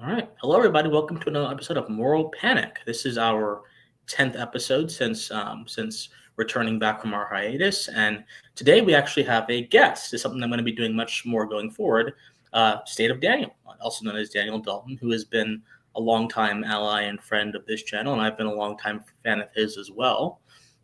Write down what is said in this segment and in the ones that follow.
All right. Hello, everybody. Welcome to another episode of Moral Panic. This is our 10th episode since returning back from our hiatus, and today we actually have a guest. It's something I'm going to be doing much more going forward. StateOfDaniel, also known as Daniel Dalton, who has been a longtime ally and friend of this channel, and I've been a longtime fan of his as well.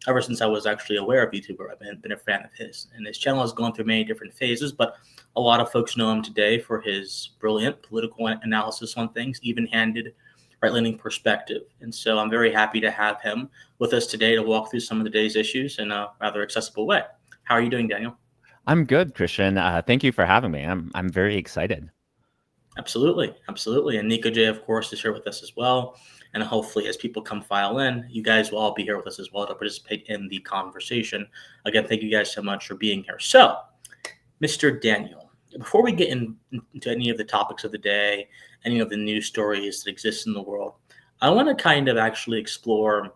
Ever since I was actually aware of YouTuber, I've been a fan of his, and his channel has gone through many different phases, but a lot of folks know him today for his brilliant political analysis on things, even-handed, right-leaning perspective. And so I'm very happy to have him with us today to walk through some of the day's issues in a rather accessible way. How are you doing, Daniel? I'm good, Christian. Thank you for having me. I'm very excited. Absolutely. And Nikoji, of course, is here with us as well. And hopefully, as people come file in, you guys will all be here with us as well to participate in the conversation. Again, thank you guys so much for being here. So, Mr. Daniel, before we get into any of the topics of the day, any of the news stories that exist in the world, I want to kind of actually explore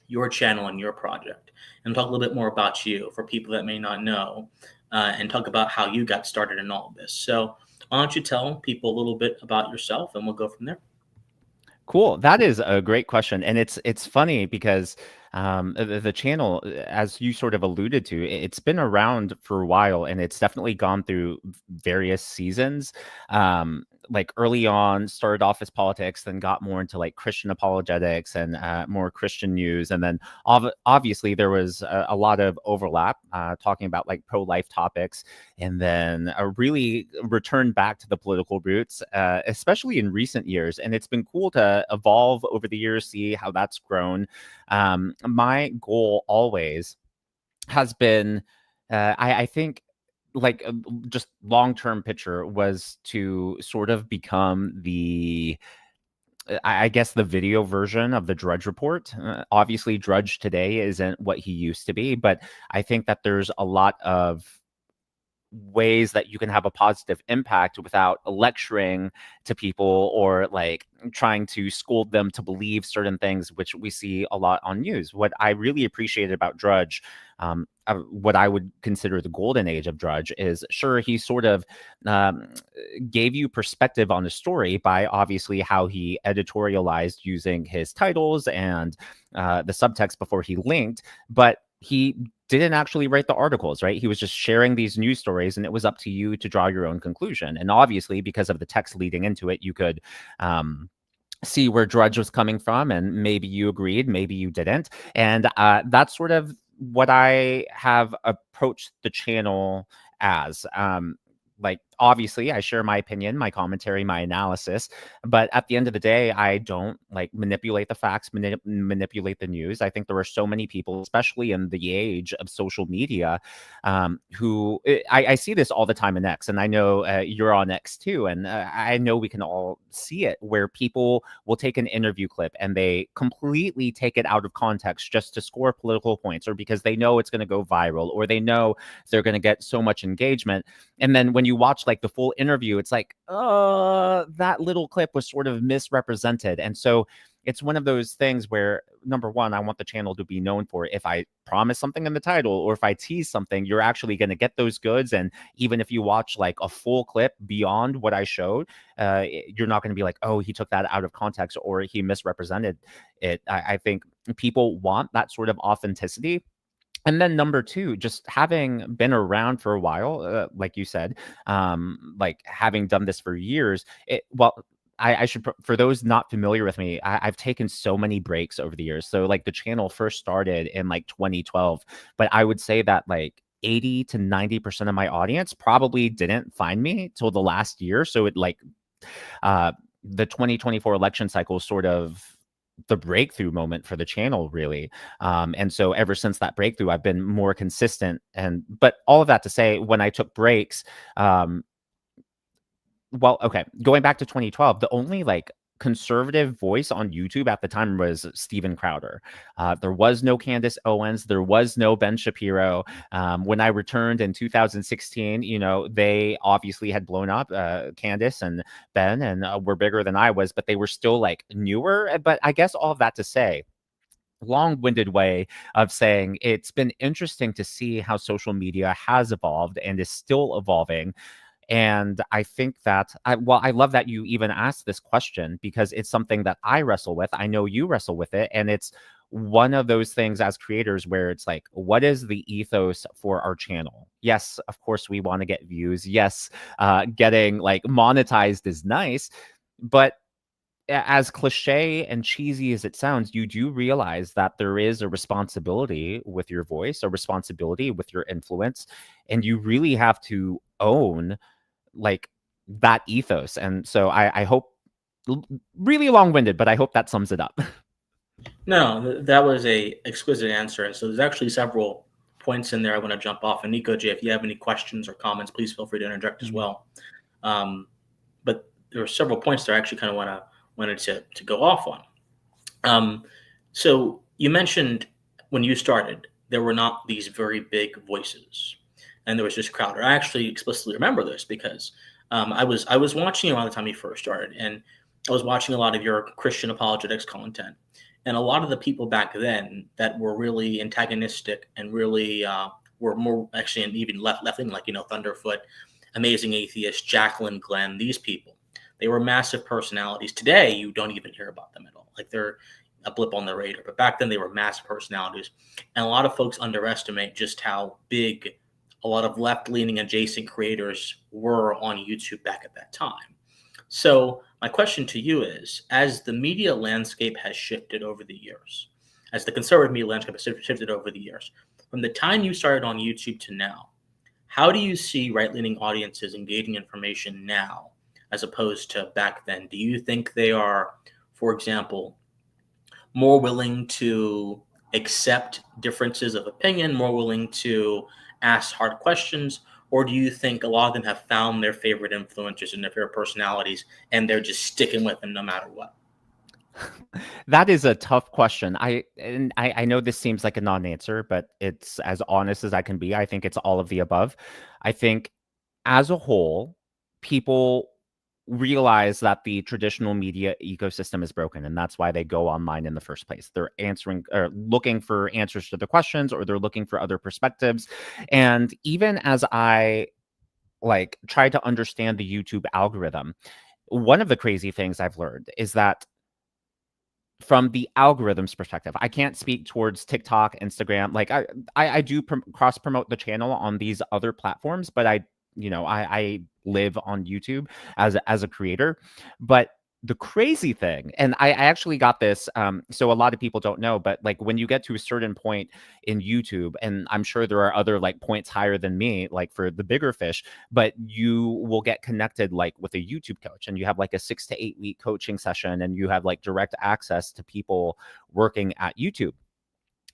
your channel and your project and talk a little bit more about you for people that may not know, and talk about how you got started in all of this. So why don't you tell people a little bit about yourself and we'll go from there. Cool. That is a great question, and it's funny because the channel, as you sort of alluded to, it's been around for a while, and it's definitely gone through various seasons. Like early on, started off as politics, then got more into like Christian apologetics and more Christian news, and then obviously there was a lot of overlap, talking about like pro-life topics, and then really returned back to the political roots, especially in recent years. And it's been cool to evolve over the years, see how that's grown. My goal always has been, I think, like just long-term picture was to sort of become the I guess the video version of the Drudge Report. Obviously, Drudge today isn't what he used to be, but I think that there's a lot of ways that you can have a positive impact without lecturing to people or like trying to scold them to believe certain things, which we see a lot on news. What I really appreciated about Drudge, what I would consider the golden age of Drudge, is sure, he sort of gave you perspective on the story by obviously how he editorialized using his titles and the subtext before he linked, but he didn't actually write the articles, right? He was just sharing these news stories, and it was up to you to draw your own conclusion. And obviously, because of the text leading into it, you could see where Drudge was coming from, and maybe you agreed, maybe you didn't. And that's sort of what I have approached the channel as. Like, obviously, I share my opinion, my commentary, my analysis, but at the end of the day, I don't like manipulate the facts, manipulate the news. I think there are so many people, especially in the age of social media, who I see this all the time in X, and I know you're on X too, and I know we can all see it, where people will take an interview clip and they completely take it out of context just to score political points, or because they know it's going to go viral, or they know they're going to get so much engagement. And then when you watch like the full interview, it's like, that little clip was sort of misrepresented. And so it's one of those things where, number one, I want the channel to be known for, if I promise something in the title or if I tease something, you're actually going to get those goods. And even if you watch like a full clip beyond what I showed, you're not going to be like, oh, he took that out of context or he misrepresented it. I think people want that sort of authenticity. And then number two, just having been around for a while, like you said, like having done this for years, I should, for those not familiar with me, I've taken so many breaks over the years. So like the channel first started in like 2012, but I would say that like 80 to 90% of my audience probably didn't find me till the last year. So it like, the 2024 election cycle sort of the breakthrough moment for the channel, really. And so ever since that breakthrough, I've been more consistent. But all of that to say, when I took breaks, going back to 2012, the only like conservative voice on YouTube at the time was Steven Crowder. There was no Candace Owens. There was no Ben Shapiro. When I returned in 2016, they obviously had blown up, Candace and Ben, and were bigger than I was, but they were still like newer. But I guess all of that to say, long-winded way of saying, it's been interesting to see how social media has evolved and is still evolving. And I think that I love that you even asked this question, because it's something that I wrestle with. I know you wrestle with it, and it's one of those things as creators where it's like, what is the ethos for our channel? Yes, of course we want to get views. Yes, getting like monetized is nice, but as cliche and cheesy as it sounds, you do realize that there is a responsibility with your voice, a responsibility with your influence, and you really have to own like that ethos. And so I hope, really long-winded, but I hope that sums it up. No, that was a exquisite answer. And so there's actually several points in there I want to jump off. And Nikoji, if you have any questions or comments, please feel free to interject as well. But there are several points that I actually kind of wanted to go off on. So you mentioned when you started, there were not these very big voices, and there was just Crowder. I actually explicitly remember this because I was watching you around the time you first started, and I was watching a lot of your Christian apologetics content, and a lot of the people back then that were really antagonistic and really were more actually and even left wing, like Thunderfoot, Amazing Atheist, Jacqueline Glenn. These people, they were massive personalities. Today, you don't even hear about them at all. Like they're a blip on the radar. But back then, they were massive personalities, and a lot of folks underestimate just how big a lot of left-leaning adjacent creators were on YouTube back at that time. So my question to you is, as the media landscape has shifted over the years, as the conservative media landscape has shifted over the years, from the time you started on YouTube to now, how do you see right-leaning audiences engaging information now as opposed to back then? Do you think they are, for example, more willing to accept differences of opinion, more willing to ask hard questions, or do you think a lot of them have found their favorite influencers and their favorite personalities and they're just sticking with them no matter what? That is a tough question. I know this seems like a non-answer, but it's as honest as I can be. I think it's all of the above. I think as a whole, people realize that the traditional media ecosystem is broken, and that's why they go online in the first place. They're answering or looking for answers to the questions, or they're looking for other perspectives. And even as I like try to understand the YouTube algorithm, one of the crazy things I've learned is that from the algorithm's perspective, I can't speak towards TikTok, Instagram. Like I do cross promote the channel on these other platforms, but I live on YouTube as a creator. But the crazy thing, and I actually got this, so a lot of people don't know, but like when you get to a certain point in YouTube, and I'm sure there are other like points higher than me, like for the bigger fish, but you will get connected like with a YouTube coach, and you have like a 6 to 8 week coaching session, and you have like direct access to people working at YouTube.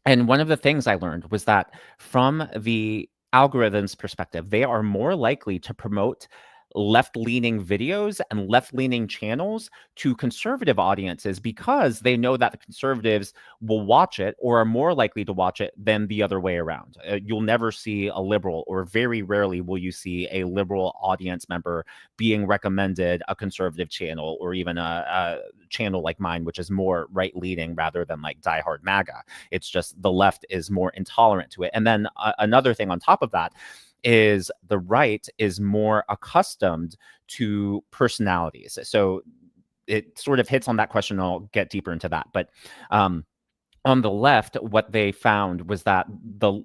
And one of the things I learned was that from the algorithm's perspective, they are more likely to promote left-leaning videos and left-leaning channels to conservative audiences, because they know that the conservatives will watch it or are more likely to watch it than the other way around. You'll never see a liberal, or very rarely will you see a liberal audience member being recommended a conservative channel, or even a channel like mine, which is more right-leaning rather than like diehard MAGA. It's just the left is more intolerant to it. And then another thing on top of that is the right is more accustomed to personalities. So it sort of hits on that question, and I'll get deeper into that. But on the left, what they found was that the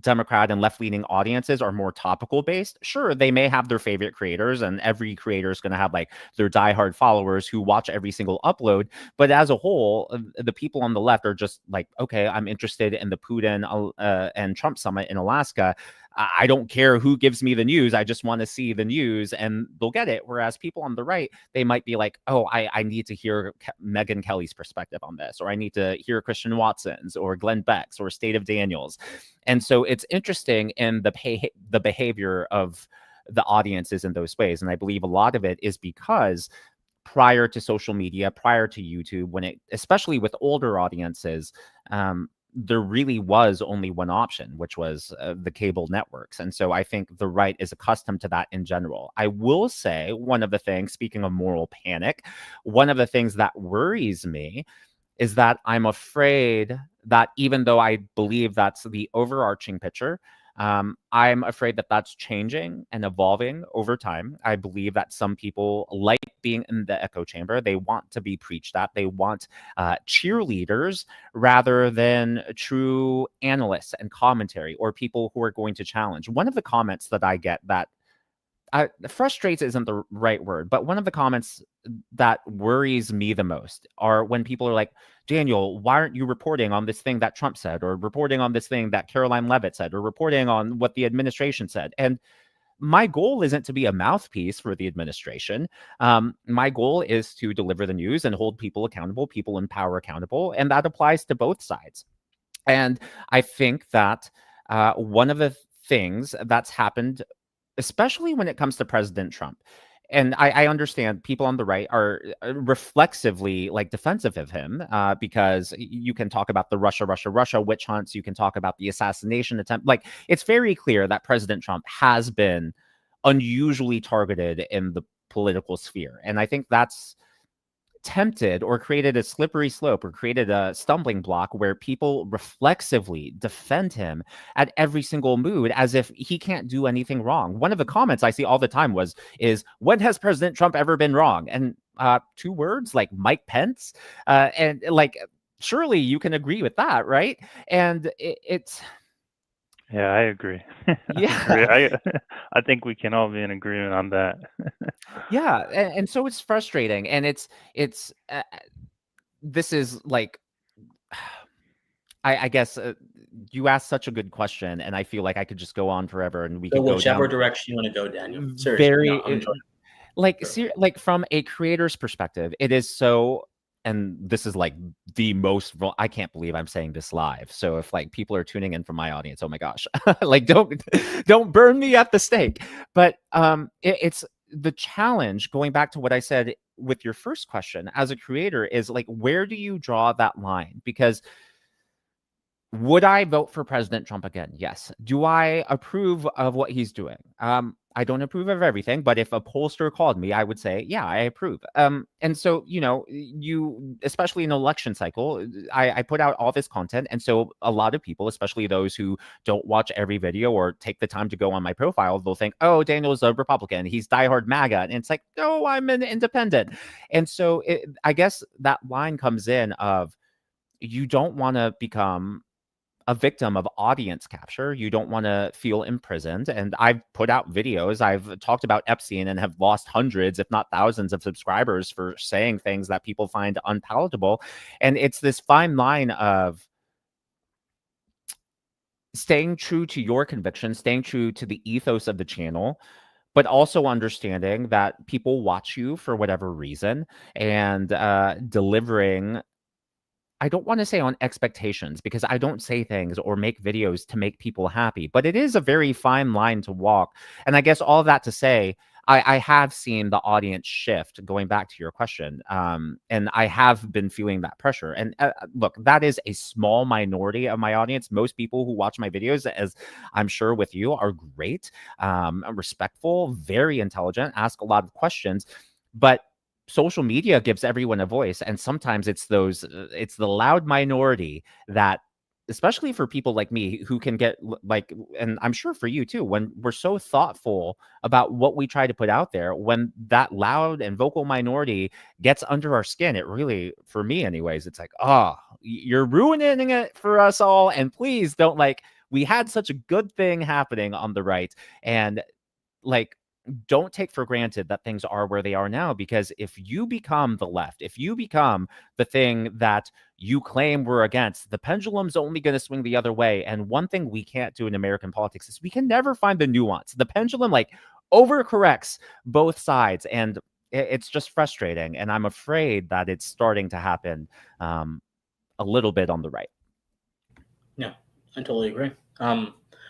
Democrat and left-leaning audiences are more topical based. Sure, they may have their favorite creators, and every creator is going to have like their diehard followers who watch every single upload. But as a whole, the people on the left are just like, okay, I'm interested in the Putin and Trump summit in Alaska. I don't care who gives me the news. I just want to see the news, and they'll get it. Whereas people on the right, they might be like, oh, I need to hear Megyn Kelly's perspective on this, or I need to hear Christian Watson's, or Glenn Beck's, or StateOfDaniel's. And so it's interesting in the behavior of the audiences in those ways. And I believe a lot of it is because prior to social media, prior to YouTube, when it, especially with older audiences, there really was only one option, which was the cable networks. And so I think the right is accustomed to that in general. I will say one of the things, speaking of moral panic, one of the things that worries me is that I'm afraid that even though I believe that's the overarching picture, I'm afraid that that's changing and evolving over time. I believe that some people like being in the echo chamber. They want to be preached at. They want cheerleaders rather than true analysts and commentary or people who are going to challenge. One of the comments that I get that frustrates isn't the right word, but one of the comments that worries me the most are when people are like, Daniel, why aren't you reporting on this thing that Trump said, or reporting on this thing that Caroline Levitt said, or reporting on what the administration said? And my goal isn't to be a mouthpiece for the administration. My goal is to deliver the news and hold people accountable, people in power accountable, and that applies to both sides. And I think that one of the things that's happened, especially when it comes to President Trump. And I understand people on the right are reflexively like defensive of him because you can talk about the Russia witch hunts. You can talk about the assassination attempt. Like, it's very clear that President Trump has been unusually targeted in the political sphere. And I think that's tempted or created a slippery slope or created a stumbling block where people reflexively defend him at every single mood as if he can't do anything wrong. One of the comments I see all the time is when has President Trump ever been wrong? And 2 words like Mike Pence, and like, surely you can agree with that, right? And it's Yeah, I agree. yeah. I think we can all be in agreement on that. Yeah, and so it's frustrating, and it's this is like, I guess you asked such a good question, and I feel like I could just go on forever, and we So could go whichever down direction you want to go, Daniel. Seriously, very no, I'm enjoying like it. like from a creator's perspective, it is so. And this is like the most. I can't believe I'm saying this live. So if like people are tuning in from my audience, oh my gosh, like don't burn me at the stake. But it's the challenge. Going back to what I said with your first question, as a creator, is like, where do you draw that line? Because would I vote for President Trump again? Yes. Do I approve of what he's doing? I don't approve of everything, but if a pollster called me, I would say, yeah, I approve. And so, you, especially in an election cycle, I put out all this content. And so a lot of people, especially those who don't watch every video or take the time to go on my profile, they'll think, oh, Daniel's a Republican. He's diehard MAGA. And it's like, no, I'm an independent. And so I guess that line comes in of, you don't want to become a victim of audience capture. You don't want to feel imprisoned. And I've put out videos. I've talked about Epstein and have lost hundreds, if not thousands, of subscribers for saying things that people find unpalatable. And it's this fine line of staying true to your conviction, staying true to the ethos of the channel, but also understanding that people watch you for whatever reason, and delivering, I don't want to say on expectations, because I don't say things or make videos to make people happy, but it is a very fine line to walk. And I guess all of that to say, I have seen the audience shift, going back to your question. And I have been feeling that pressure. And look, that is a small minority of my audience. Most people who watch my videos, as I'm sure with you, are great, respectful, very intelligent, ask a lot of questions. But social media gives everyone a voice, and sometimes it's the loud minority that, especially for people like me, who can get like, and I'm sure for you too, when we're so thoughtful about what we try to put out there, when that loud and vocal minority gets under our skin, it really, for me anyways, it's like, oh, you're ruining it for us all, and please don't, like, we had such a good thing happening on the right, and like, don't take for granted that things are where they are now, because if you become the left, if you become the thing that you claim we're against, the pendulum's only going to swing the other way. And one thing we can't do in American politics is we can never find the nuance. The pendulum like overcorrects both sides, and it's just frustrating. And I'm afraid that it's starting to happen a little bit on the right. Yeah, I totally agree.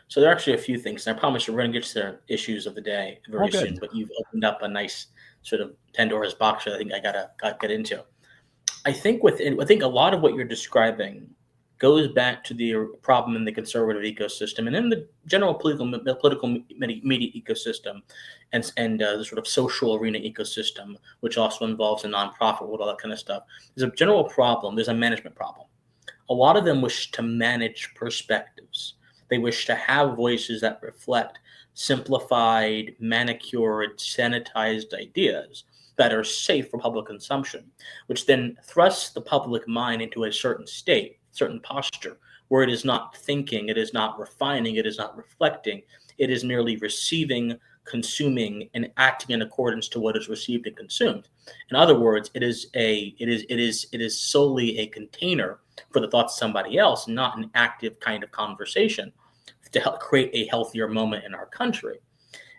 So there are actually a few things, and I promise you we're going to get to the issues of the day very soon, but you've opened up a nice sort of Pandora's box that I think I gotta get into. I think a lot of what you're describing goes back to the problem in the conservative ecosystem and in the general political media ecosystem, and the sort of social arena ecosystem, which also involves a nonprofit world, all that kind of stuff. There's a general problem. There's a management problem. A lot of them wish to manage perspectives. They wish to have voices that reflect simplified, manicured, sanitized ideas that are safe for public consumption, which then thrusts the public mind into a certain state, certain posture, where it is not thinking, it is not refining, it is not reflecting, it is merely receiving, consuming, and acting in accordance to what is received and consumed. In other words, it is solely a container for the thoughts of somebody else, not an active kind of conversation to help create a healthier moment in our country.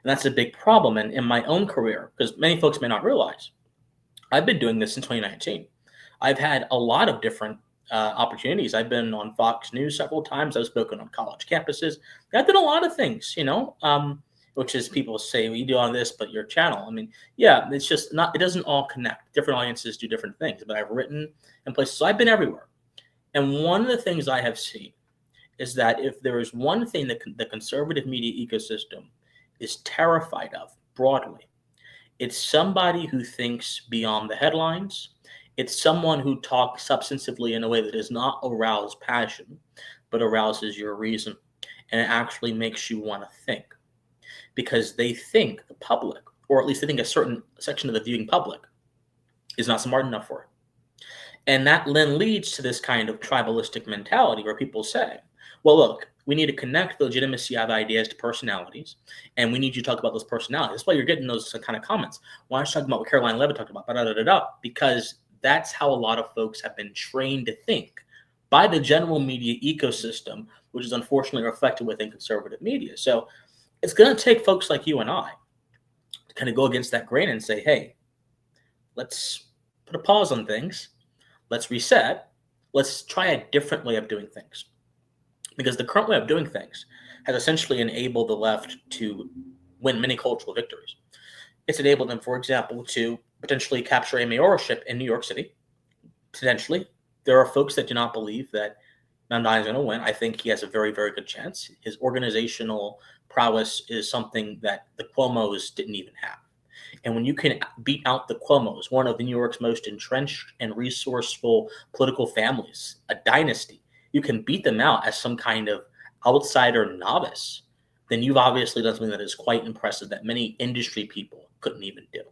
And that's a big problem. And in my own career, because many folks may not realize, I've been doing this since 2019. I've had a lot of different opportunities. I've been on Fox News several times. I've spoken on college campuses. I've done a lot of things, which is people say, well, you do all this, but your channel. I mean, yeah, it's just not, it doesn't all connect. Different audiences do different things, but I've written in places. So I've been everywhere. And one of the things I have seen is that if there is one thing that the conservative media ecosystem is terrified of broadly, it's somebody who thinks beyond the headlines. It's someone who talks substantively in a way that does not arouse passion, but arouses your reason. And it actually makes you want to think. Because they think the public, or at least they think a certain section of the viewing public, is not smart enough for it. And that then leads to this kind of tribalistic mentality where people say, well, look, we need to connect the legitimacy of ideas to personalities, and we need you to talk about those personalities. That's why you're getting those kind of comments. Why aren't you talking about what Caroline Levitt talked about? Because that's how a lot of folks have been trained to think by the general media ecosystem, which is unfortunately reflected within conservative media. So it's going to take folks like you and I to kind of go against that grain and say, hey, let's put a pause on things. Let's reset. Let's try a different way of doing things. Because the current way of doing things has essentially enabled the left to win many cultural victories. It's enabled them, for example, to potentially capture a mayorship in New York City. Potentially. There are folks that do not believe that Mamdani is going to win. I think he has a very, very good chance. His organizational prowess is something that the Cuomos didn't even have. And when you can beat out the Cuomos, one of New York's most entrenched and resourceful political families, a dynasty, you can beat them out as some kind of outsider novice, then you've obviously done something that is quite impressive that many industry people couldn't even do.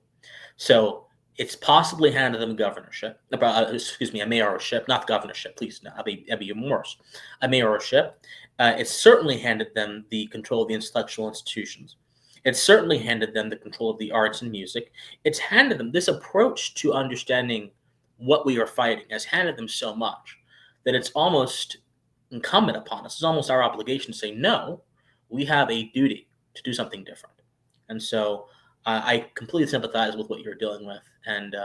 So it's possibly handed them a governorship, a mayorship, not the governorship, please, no, that'd be even worse. A mayorship. It's certainly handed them the control of the intellectual institutions. It's certainly handed them the control of the arts and music. It's handed them this approach to understanding what we are fighting has handed them so much that it's almost incumbent upon us. It's almost our obligation to say, no, we have a duty to do something different. And so I completely sympathize with what you're dealing with. And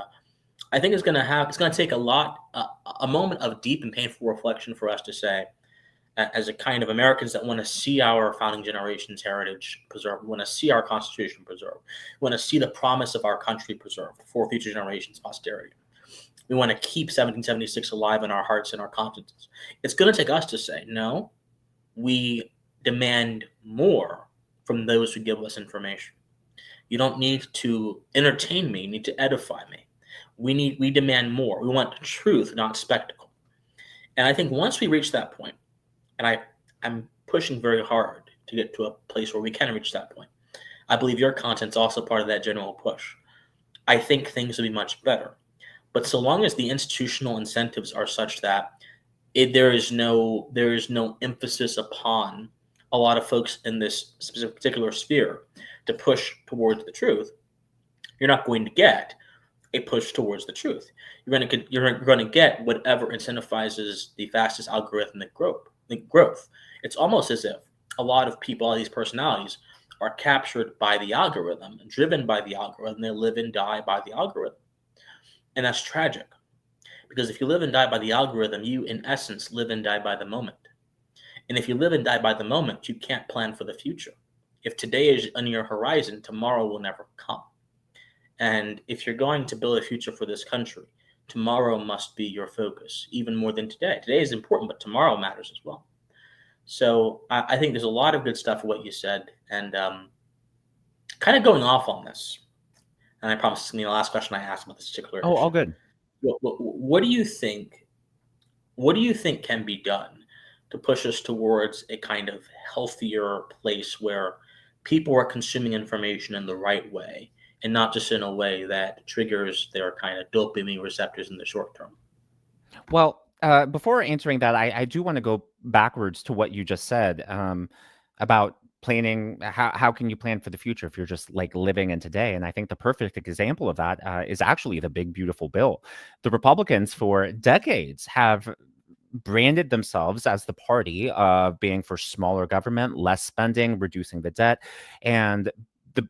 I think it's going to take a moment of deep and painful reflection for us to say, as a kind of Americans that want to see our founding generation's heritage preserved, we want to see our Constitution preserved, we want to see the promise of our country preserved for future generations' posterity. We want to keep 1776 alive in our hearts and our consciences. It's going to take us to say, no, we demand more from those who give us information. You don't need to entertain me, you need to edify me. We demand more. We want truth, not spectacle. And I think once we reach that point, and I'm pushing very hard to get to a place where we can reach that point. I believe your content's also part of that general push. I think things will be much better. But so long as the institutional incentives are such that there is no emphasis upon a lot of folks in this specific particular sphere to push towards the truth, you're not going to get a push towards the truth. You're going to get whatever incentivizes the fastest algorithmic growth. It's almost as if a lot of people, all these personalities, are captured by the algorithm, driven by the algorithm. They live and die by the algorithm. And that's tragic. Because if you live and die by the algorithm, you, in essence, live and die by the moment. And if you live and die by the moment, you can't plan for the future. If today is on your horizon, tomorrow will never come. And if you're going to build a future for this country, tomorrow must be your focus, even more than today. Today is important, but tomorrow matters as well. So I think there's a lot of good stuff in what you said. And kind of going off on this, and I promise it's going to be the last question I ask about this particular issue. All good. What do you think can be done to push us towards a kind of healthier place where people are consuming information in the right way and not just in a way that triggers their kind of dopamine receptors in the short term? Well, before answering that, I do want to go backwards to what you just said about planning. How can you plan for the future if you're just like living in today? And I think the perfect example of that is actually the big beautiful bill. The Republicans for decades have branded themselves as the party of being for smaller government, less spending, reducing the debt, and the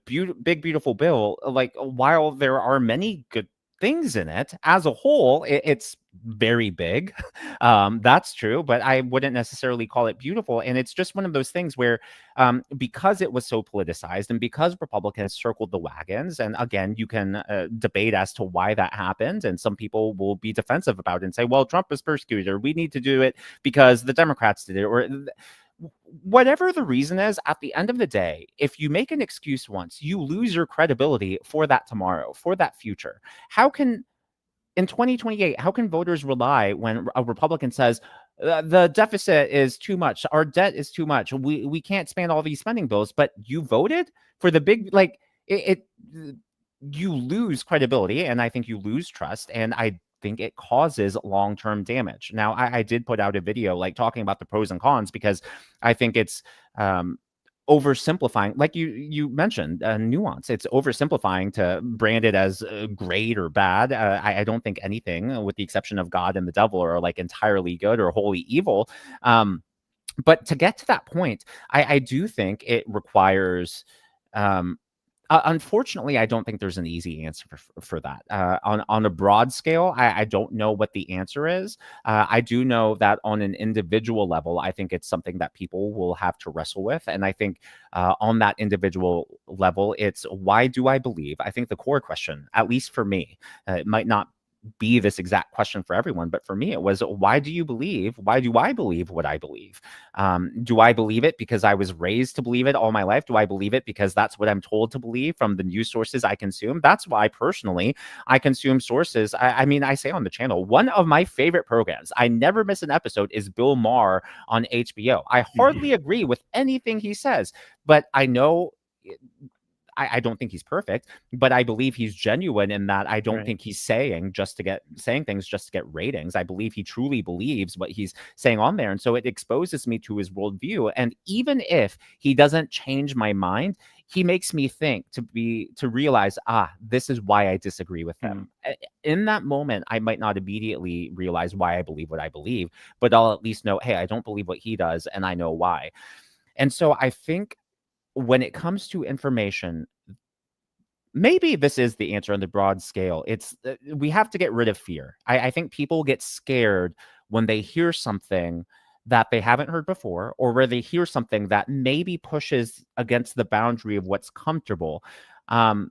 big beautiful bill. Like while there are many good things in it, as a whole, it's very big. That's true, but I wouldn't necessarily call it beautiful. And it's just one of those things where, because it was so politicized and because Republicans circled the wagons, and again, you can debate as to why that happened. And some people will be defensive about it and say, well, Trump is persecuted, or we need to do it because the Democrats did it, or whatever the reason is. At the end of the day, if you make an excuse once, you lose your credibility for that tomorrow, for that future. How can in 2028, how can voters rely when a Republican says the deficit is too much, our debt is too much, we can't spend all these spending bills, but you voted for the big, like you lose credibility, and I think you lose trust, and I think it causes long-term damage. Now, I did put out a video like talking about the pros and cons because I think it's oversimplifying, like you mentioned, nuance. It's oversimplifying to brand it as great or bad. I don't think anything, with the exception of God and the devil, are like entirely good or wholly evil. But to get to that point, I do think it requires. Unfortunately, I don't think there's an easy answer for that. On a broad scale, I don't know what the answer is. I do know that on an individual level, I think it's something that people will have to wrestle with. And I think on that individual level, it's why do I believe? I think the core question, at least for me, it might not be this exact question for everyone, but for me, it was, why do you believe? Why do I believe what I believe? Do I believe it because I was raised to believe it all my life? Do I believe it because that's what I'm told to believe from the news sources I consume? That's why personally I consume sources. I mean, I say on the channel, one of my favorite programs, I never miss an episode, is Bill Maher on HBO. I hardly agree with anything he says, but I know I don't think he's perfect, but I believe he's genuine in that I don't think he's saying things just to get ratings. I believe he truly believes what he's saying on there. And so it exposes me to his worldview. And even if he doesn't change my mind, he makes me think to realize, this is why I disagree with them. In that moment, I might not immediately realize why I believe what I believe, but I'll at least know, hey, I don't believe what he does, and I know why. And so I think when it comes to information, maybe this is the answer on the broad scale. It's we have to get rid of fear. I think people get scared when they hear something that they haven't heard before, or where they hear something that maybe pushes against the boundary of what's comfortable. And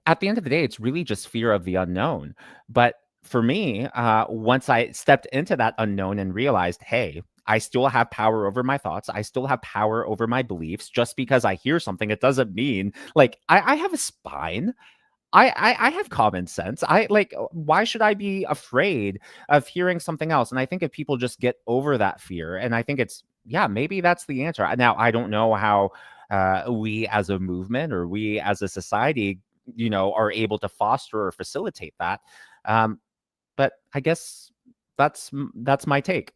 at the end of the day, it's really just fear of the unknown. But for me, once I stepped into that unknown and realized, hey, I still have power over my thoughts, I still have power over my beliefs. Just because I hear something, it doesn't mean like I have a spine. I have common sense. Why should I be afraid of hearing something else? And I think if people just get over that fear, and I think maybe that's the answer. Now, I don't know how we as a movement or we as a society, are able to foster or facilitate that. But I guess that's my take.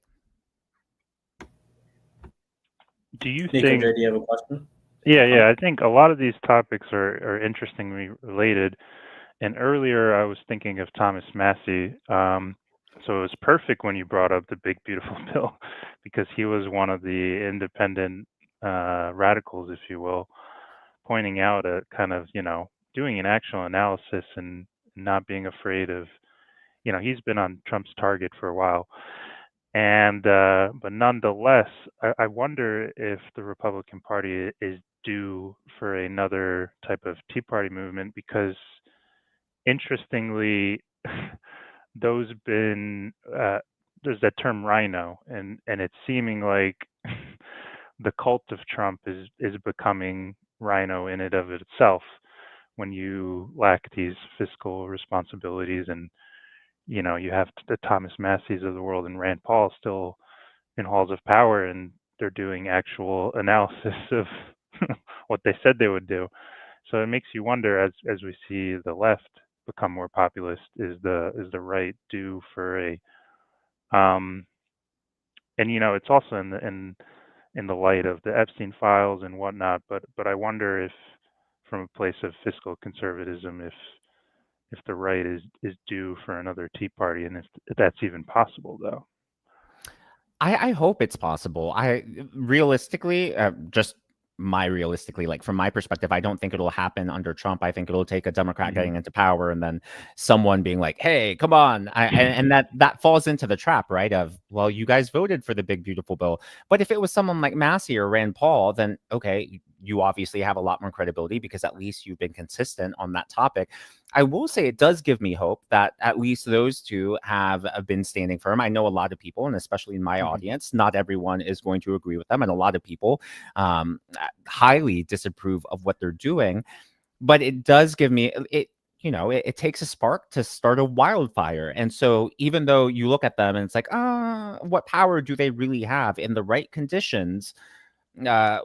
Do you Nikoji, think? do you have a question? Yeah. I think a lot of these topics are interestingly related. And earlier, I was thinking of Thomas Massey. So it was perfect when you brought up the big beautiful bill, because he was one of the independent radicals, if you will, pointing out a kind of doing an actual analysis and not being afraid of he's been on Trump's target for a while. And but nonetheless, I wonder if the Republican Party is due for another type of Tea Party movement, because interestingly, there's that term rhino, and it's seeming like the cult of Trump is becoming rhino in and of itself, when you lack these fiscal responsibilities, and you have the Thomas Masseys of the world and Rand Paul still in halls of power, and they're doing actual analysis of what they said they would do. So it makes you wonder, as we see the left become more populist, is the right due for a and it's also in the light of the Epstein files and whatnot, but I wonder if, from a place of fiscal conservatism, if the right is due for another Tea Party, and if that's even possible, though. I hope it's possible. I realistically, like from my perspective, I don't think it'll happen under Trump. I think it'll take a Democrat getting into power and then someone being like, "Hey, come on!" And that falls into the trap, right? Of, well, you guys voted for the big beautiful bill, but if it was someone like Massey or Rand Paul, then okay, you obviously have a lot more credibility because at least you've been consistent on that topic. I will say it does give me hope that at least those two have been standing firm. I know a lot of people, and especially in my audience, not everyone is going to agree with them, and a lot of people highly disapprove of what they're doing. But it does give me it. It takes a spark to start a wildfire. And so even though you look at them and it's like, what power do they really have in the right conditions? God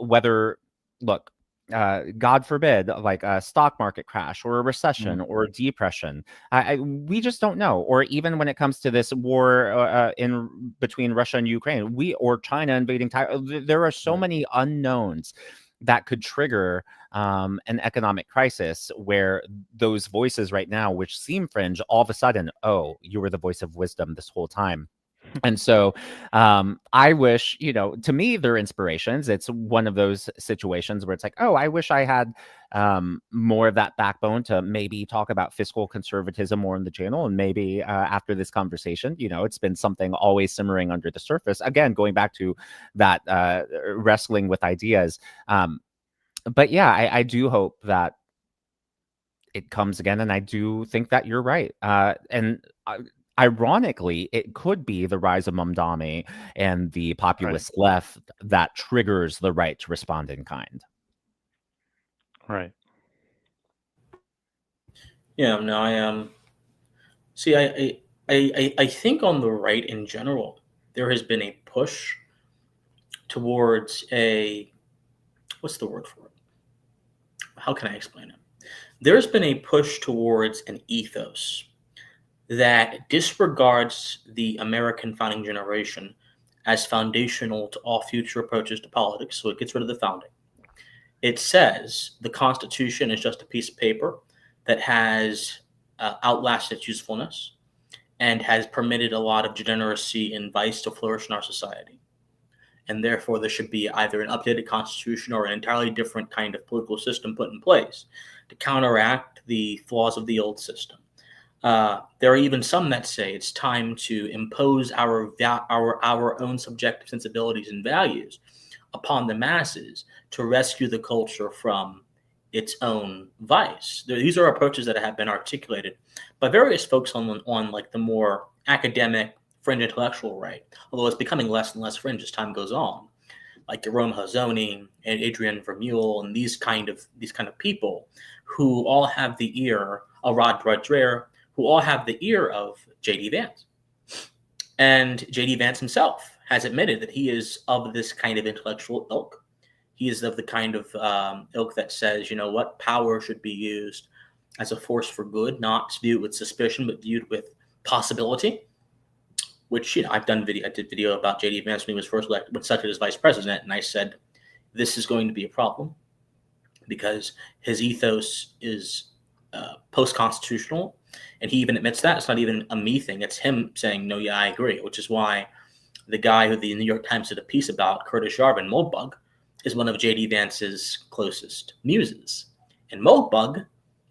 forbid, like a stock market crash or a recession or a depression. We just don't know. Or even when it comes to this war in between Russia and Ukraine, or China invading Taiwan, there are so many unknowns that could trigger an economic crisis where those voices right now, which seem fringe, all of a sudden, oh, you were the voice of wisdom this whole time. And so I wish, to me, they're inspirations. It's one of those situations where it's like, oh, I wish I had more of that backbone to maybe talk about fiscal conservatism more on the channel. And maybe after this conversation, it's been something always simmering under the surface. Again, going back to that wrestling with ideas. But yeah, I do hope that it comes again. And I do think that you're right. Ironically, it could be the rise of Mamdani and the populist left that triggers the right to respond in kind. Right. Yeah, no, I see. I think on the right in general, there has been a push towards what's the word for it? How can I explain it? There's been a push towards an ethos that disregards the American founding generation as foundational to all future approaches to politics. So it gets rid of the founding. It says the Constitution is just a piece of paper that has outlasted its usefulness and has permitted a lot of degeneracy and vice to flourish in our society. And therefore, there should be either an updated constitution or an entirely different kind of political system put in place to counteract the flaws of the old system. There are even some that say it's time to impose our own subjective sensibilities and values upon the masses to rescue the culture from its own vice. These are approaches that have been articulated by various folks on like the more academic, fringe intellectual right, although it's becoming less and less fringe as time goes on, like Jerome Hazony and Adrian Vermeule and these kind of people who all have the ear, Rod Dreher, who all have the ear of J.D. Vance. And J.D. Vance himself has admitted that he is of this kind of intellectual ilk. He is of the kind of ilk that says, power should be used as a force for good, not viewed with suspicion, but viewed with possibility. Which, I did video about J.D. Vance when he was first elected as vice president, and I said, this is going to be a problem because his ethos is post-constitutional. And he even admits that. It's not even a me thing. It's him saying, no, yeah, I agree, which is why the guy who the New York Times did a piece about, Curtis Yarvin, Moldbug, is one of J.D. Vance's closest muses. And Moldbug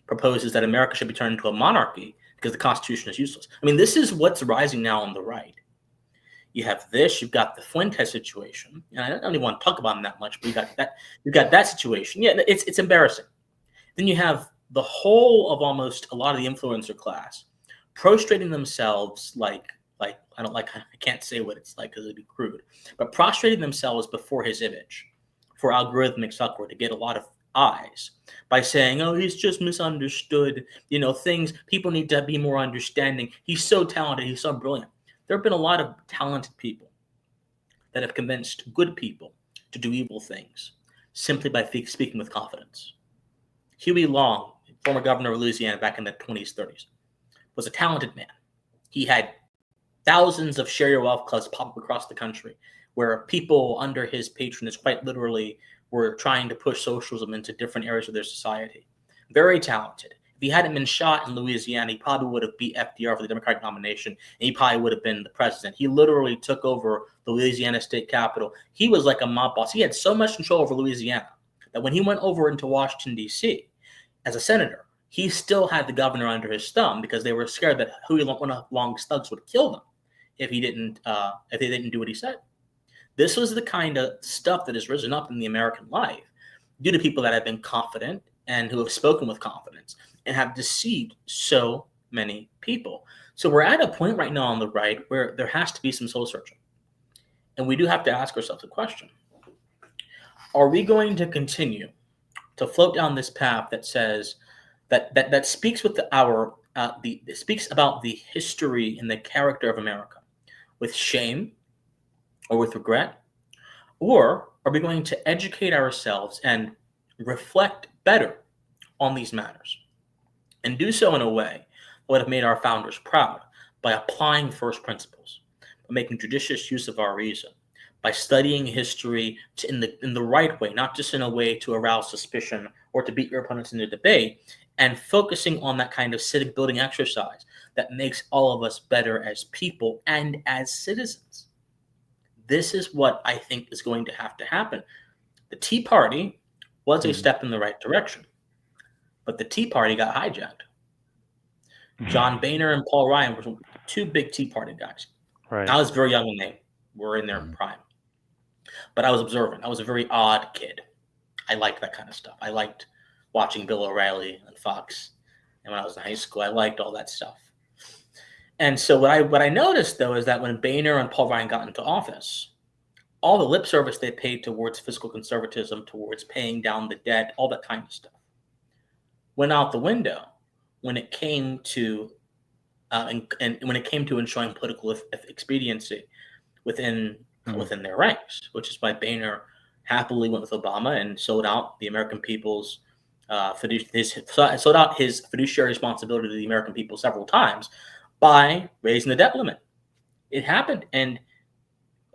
proposes that America should be turned into a monarchy because the Constitution is useless. I mean, this is what's rising now on the right. You have this, you've got the Fuentes situation. And I don't even want to talk about them that much, but you've got that situation. Yeah, it's embarrassing. Then you have the whole of almost a lot of the influencer class prostrating themselves like I can't say what it's like because it'd be crude, but prostrating themselves before his image for algorithmic succor to get a lot of eyes by saying, oh, he's just misunderstood, things, people need to be more understanding. He's so talented. He's so brilliant. There have been a lot of talented people that have convinced good people to do evil things simply by speaking with confidence. Huey Long, former governor of Louisiana back in the 20s, 30s, was a talented man. He had thousands of share your wealth clubs pop up across the country where people under his patronage quite literally were trying to push socialism into different areas of their society. Very talented. If he hadn't been shot in Louisiana, he probably would have beat FDR for the Democratic nomination, and he probably would have been the president. He literally took over the Louisiana state capitol. He was like a mob boss. He had so much control over Louisiana that when he went over into Washington, D.C., as a senator, he still had the governor under his thumb because they were scared that Huey Long's thugs would kill them if they didn't do what he said. This was the kind of stuff that has risen up in the American life due to people that have been confident and who have spoken with confidence and have deceived so many people. So we're at a point right now on the right where there has to be some soul searching. And we do have to ask ourselves a question. Are we going to continue to float down this path that says that speaks with speaks about the history and the character of America with shame or with regret? Or are we going to educate ourselves and reflect better on these matters and do so in a way that would have made our founders proud by applying first principles, by making judicious use of our reason, by studying history in the right way, not just in a way to arouse suspicion or to beat your opponents in a debate, and focusing on that kind of civic building exercise that makes all of us better as people and as citizens. This is what I think is going to have to happen. The Tea Party was a step in the right direction, but the Tea Party got hijacked. John Boehner and Paul Ryan were two big Tea Party guys. Right. I was very young when they were in their prime, but I was observant. I was a very odd kid. I liked that kind of stuff. I liked watching Bill O'Reilly on Fox, and when I was in high school, I liked all that stuff. And so what I noticed, though, is that when Boehner and Paul Ryan got into office, all the lip service they paid towards fiscal conservatism, towards paying down the debt, all that kind of stuff, went out the window when it came to and when it came to ensuring political expediency within their ranks, which is why Boehner happily went with Obama and sold out the American people's sold out his fiduciary responsibility to the American people several times by raising the debt limit. It happened, and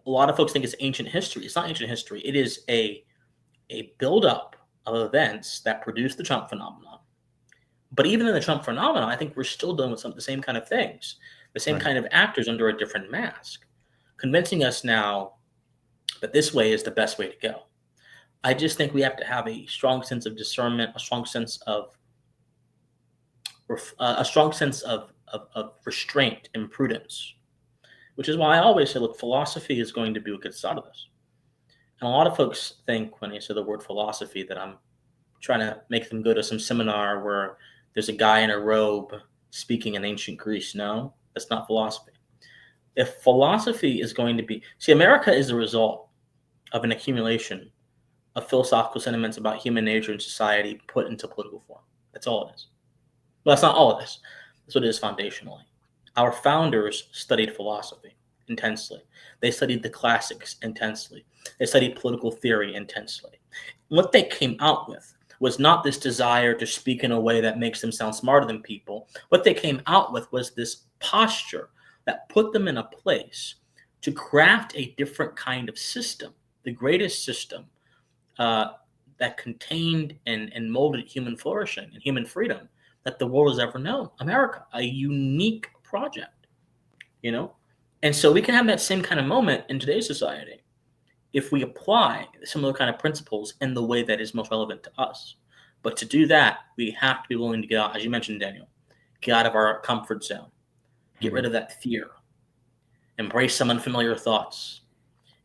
a lot of folks think it's ancient history. It's not ancient history. It is a buildup of events that produced the Trump phenomenon. But even in the Trump phenomenon, I think we're still dealing with the same kind of things, the same kind of actors under a different mask, convincing us now that this way is the best way to go. I just think we have to have a strong sense of discernment, a strong sense of restraint and prudence, which is why I always say, look, philosophy is going to be what gets out of this. And a lot of folks think when I say the word philosophy that I'm trying to make them go to some seminar where there's a guy in a robe speaking in ancient Greece. No, that's not philosophy. If philosophy is going to be, America is the result of an accumulation of philosophical sentiments about human nature and society put into political form. That's all it is. Well, that's not all of this. That's what it is foundationally. Our founders studied philosophy intensely. They studied the classics intensely. They studied political theory intensely. What they came out with was not this desire to speak in a way that makes them sound smarter than people. What they came out with was this posture that put them in a place to craft a different kind of system, the greatest system that contained and molded human flourishing and human freedom that the world has ever known. America, a unique project, And so we can have that same kind of moment in today's society if we apply similar kind of principles in the way that is most relevant to us. But to do that, we have to be willing to get out, as you mentioned, Daniel, get out of our comfort zone, get rid of that fear, embrace some unfamiliar thoughts,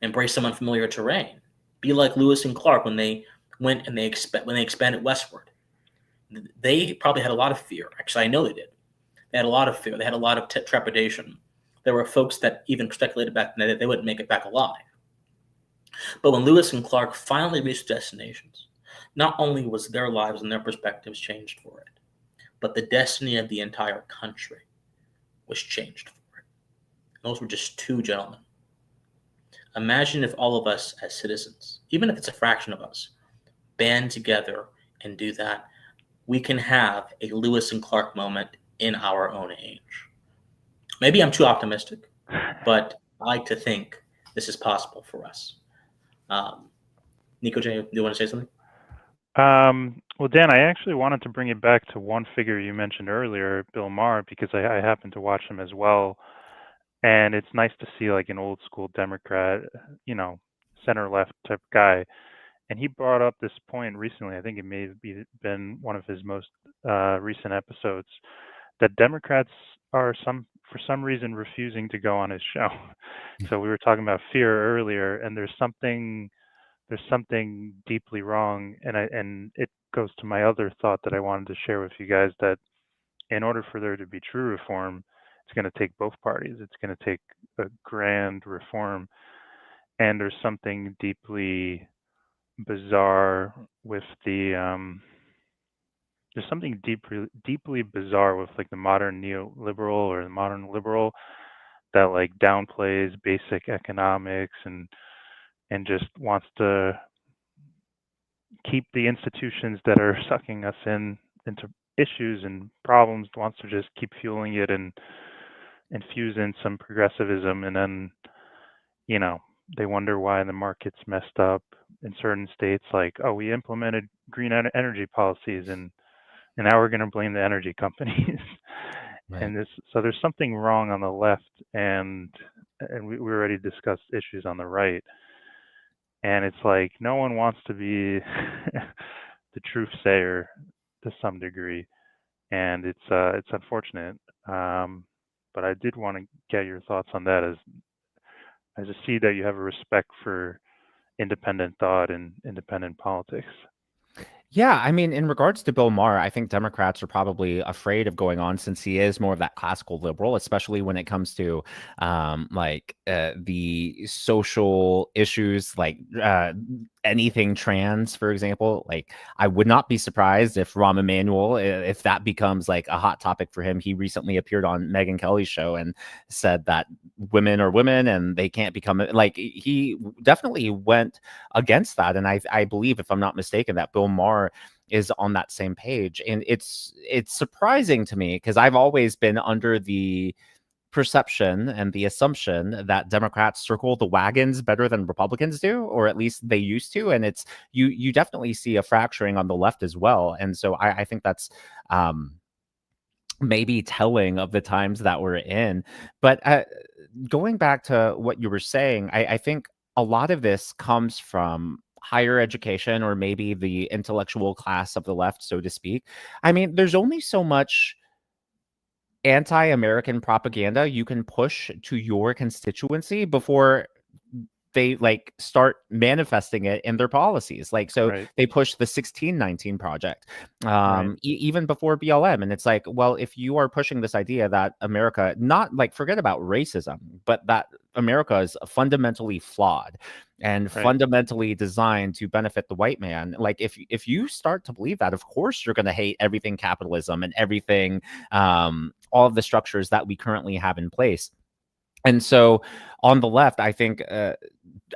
embrace some unfamiliar terrain. Be like Lewis and Clark when they went and when they expanded westward. They probably had a lot of fear. Actually, I know they did. They had a lot of fear. They had a lot of trepidation. There were folks that even speculated back then that they wouldn't make it back alive. But when Lewis and Clark finally reached destinations, not only was their lives and their perspectives changed for it, but the destiny of the entire country was changed for it. And those were just two gentlemen. Imagine if all of us as citizens, even if it's a fraction of us, band together and do that. We can have a Lewis and Clark moment in our own age. Maybe I'm too optimistic, but I like to think this is possible for us. Nikoji, do you want to say something? Well, Dan, I actually wanted to bring it back to one figure you mentioned earlier, Bill Maher, because I happen to watch him as well. And it's nice to see like an old school Democrat, center left type guy. And he brought up this point recently. I think it may have been one of his most recent episodes, that Democrats are for some reason refusing to go on his show. So we were talking about fear earlier, and there's something deeply wrong, and it goes to my other thought that I wanted to share with you guys, that in order for there to be true reform, it's going to take both parties. It's going to take a grand reform, and there's something deeply bizarre with there's something deeply bizarre with like the modern neoliberal or the modern liberal that like downplays basic economics and just wants to keep the institutions that are sucking us into issues and problems, wants to just keep fueling it and infuse in some progressivism, and then they wonder why the market's messed up in certain states, like, oh, we implemented green energy policies and now we're going to blame the energy companies. Right. And so there's something wrong on the left, and we already discussed issues on the right. And it's like no one wants to be the truth sayer to some degree, and it's unfortunate. But I did want to get your thoughts on that, as I see that you have a respect for independent thought and independent politics. Yeah, I mean, in regards to Bill Maher, I think Democrats are probably afraid of going on, since he is more of that classical liberal, especially when it comes to the social issues, like anything trans, for example. Like, I would not be surprised if Rahm Emanuel, if that becomes like a hot topic for him. He recently appeared on Megyn Kelly's show and said that women are women and they can't become, like, he definitely went against that. And I believe, if I'm not mistaken, that Bill Maher is on that same page. And it's surprising to me, because I've always been under the perception and the assumption that Democrats circle the wagons better than Republicans do, or at least they used to. And it's you definitely see a fracturing on the left as well. And so I think that's maybe telling of the times that we're in. But going back to what you were saying, I think a lot of this comes from higher education, or maybe the intellectual class of the left, so to speak. I mean, there's only so much anti-American propaganda you can push to your constituency before they like start manifesting it in their policies. Like, so Right. they push the 1619 project Right. even before BLM. And it's like, well, if you are pushing this idea that America, not like, forget about racism, but that America is fundamentally flawed and Right. fundamentally designed to benefit the white man. Like, if you start to believe that, of course you're going to hate everything capitalism and everything, all of the structures that we currently have in place. And so on the left, I think,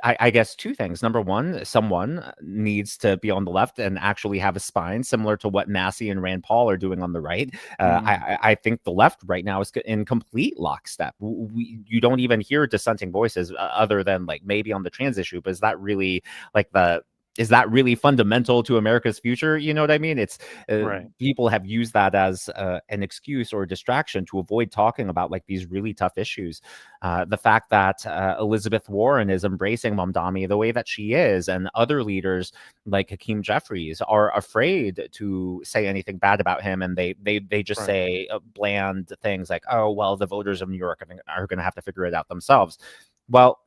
I guess two things. Number one, someone needs to be on the left and actually have a spine, similar to what Massey and Rand Paul are doing on the right. I think the left right now is in complete lockstep. You don't even hear dissenting voices other than like maybe on the trans issue. But is that really like is that really fundamental to America's future? You know what I mean? It's Right. people have used that as an excuse or a distraction to avoid talking about like these really tough issues. The fact that Elizabeth Warren is embracing Mamdani the way that she is, and other leaders like Hakeem Jeffries are afraid to say anything bad about him, and they just Right. say bland things like, "Oh, well, the voters of New York are going to have to figure it out themselves." Well,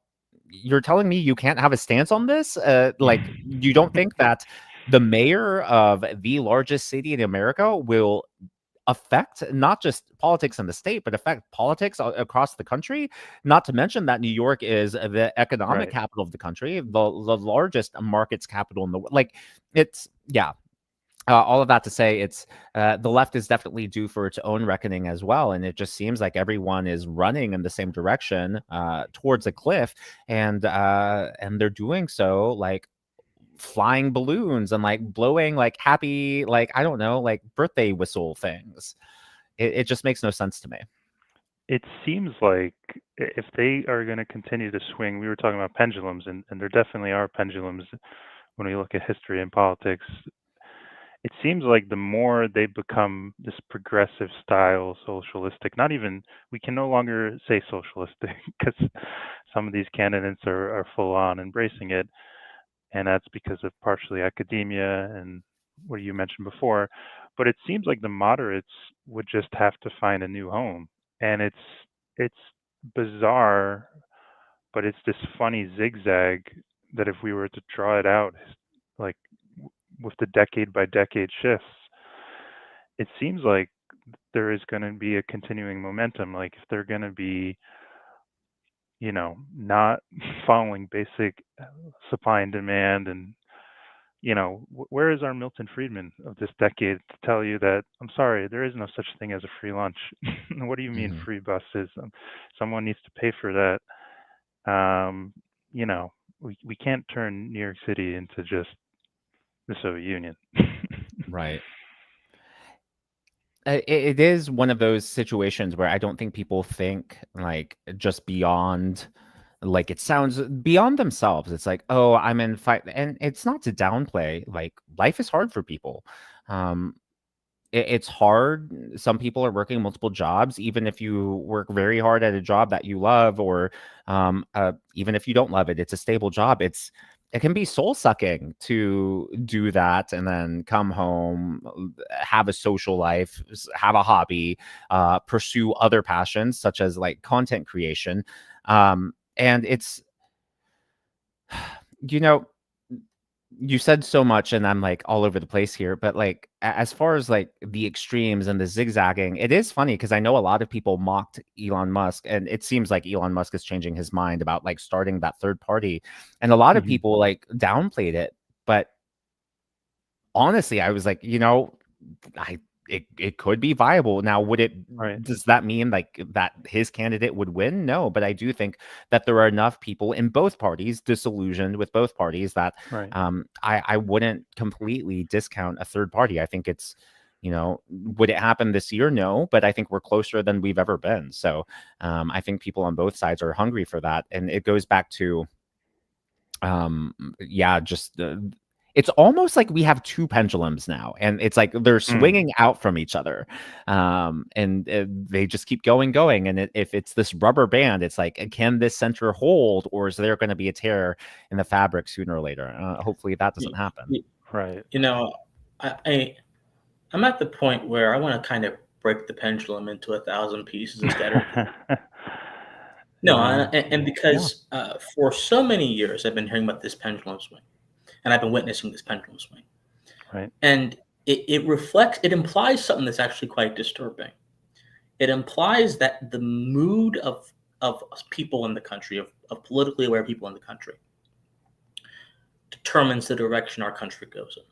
you're telling me you can't have a stance on this? Like, you don't think that the mayor of the largest city in America will affect not just politics in the state, but affect politics across the country? Not to mention that New York is the economic capital of the country, the largest markets capital in the world. Like, it's, yeah. all of that to say, it's the left is definitely due for its own reckoning as well, and it just seems like everyone is running in the same direction towards a cliff, and they're doing so like flying balloons and like blowing like happy, like I don't know, like birthday whistle things. It just makes no sense to me. It seems like if they are going to continue to swing, we were talking about pendulums, and there definitely are pendulums when we look at history and politics. It seems like the more they become this progressive style socialistic, not even, we can no longer say socialistic because some of these candidates are full on embracing it. And that's because of partially academia and what you mentioned before. But it seems like the moderates would just have to find a new home. And it's bizarre, but it's this funny zigzag that if we were to draw it out, like with the decade by decade shifts, it seems like there is going to be a continuing momentum. Like if they're going to be, not following basic supply and demand, and where is our Milton Friedman of this decade to tell you that, I'm sorry, there is no such thing as a free lunch? What do you mean Mhm. free buses? Someone needs to pay for that. We can't turn New York City into just the Soviet Union. Right. It is one of those situations where I don't think people think like just beyond, like it sounds beyond themselves. It's like, oh, I'm in fight, and it's not to downplay. Like life is hard for people. Um, it's hard. Some people are working multiple jobs, even if you work very hard at a job that you love, or even if you don't love it, it's a stable job. It can be soul sucking to do that and then come home, have a social life, have a hobby, pursue other passions such as like content creation. And it's, you know, you said so much and I'm like all over the place here, but like as far as like the extremes and the zigzagging, it is funny because I know a lot of people mocked Elon Musk, and it seems like Elon Musk is changing his mind about like starting that third party, and a lot of Mhm. people like downplayed it. But honestly, I was like, I it could be viable. Now, Right, does that mean like that his candidate would win? No, but I do think that there are enough people in both parties disillusioned with both parties that right. I wouldn't completely discount a third party. I think it's, would it happen this year? No, but I think we're closer than we've ever been. So I think people on both sides are hungry for that, and it goes back to yeah, just it's almost like we have two pendulums now, and it's like they're Mm. swinging out from each other, and they just keep going, and if it's this rubber band, it's like, can this center hold, or is there going to be a tear in the fabric sooner or later? Hopefully that doesn't Y- happen. y- Right. You know, I'm at the point where I want to kind of break the pendulum into 1,000 pieces and scatter it. No, Yeah. and Yeah. because for so many years I've been hearing about this pendulum swing, and I've been witnessing this pendulum swing, Right. and it implies something that's actually quite disturbing. It implies that the mood of people in the country, of politically aware people in the country, determines the direction our country goes in.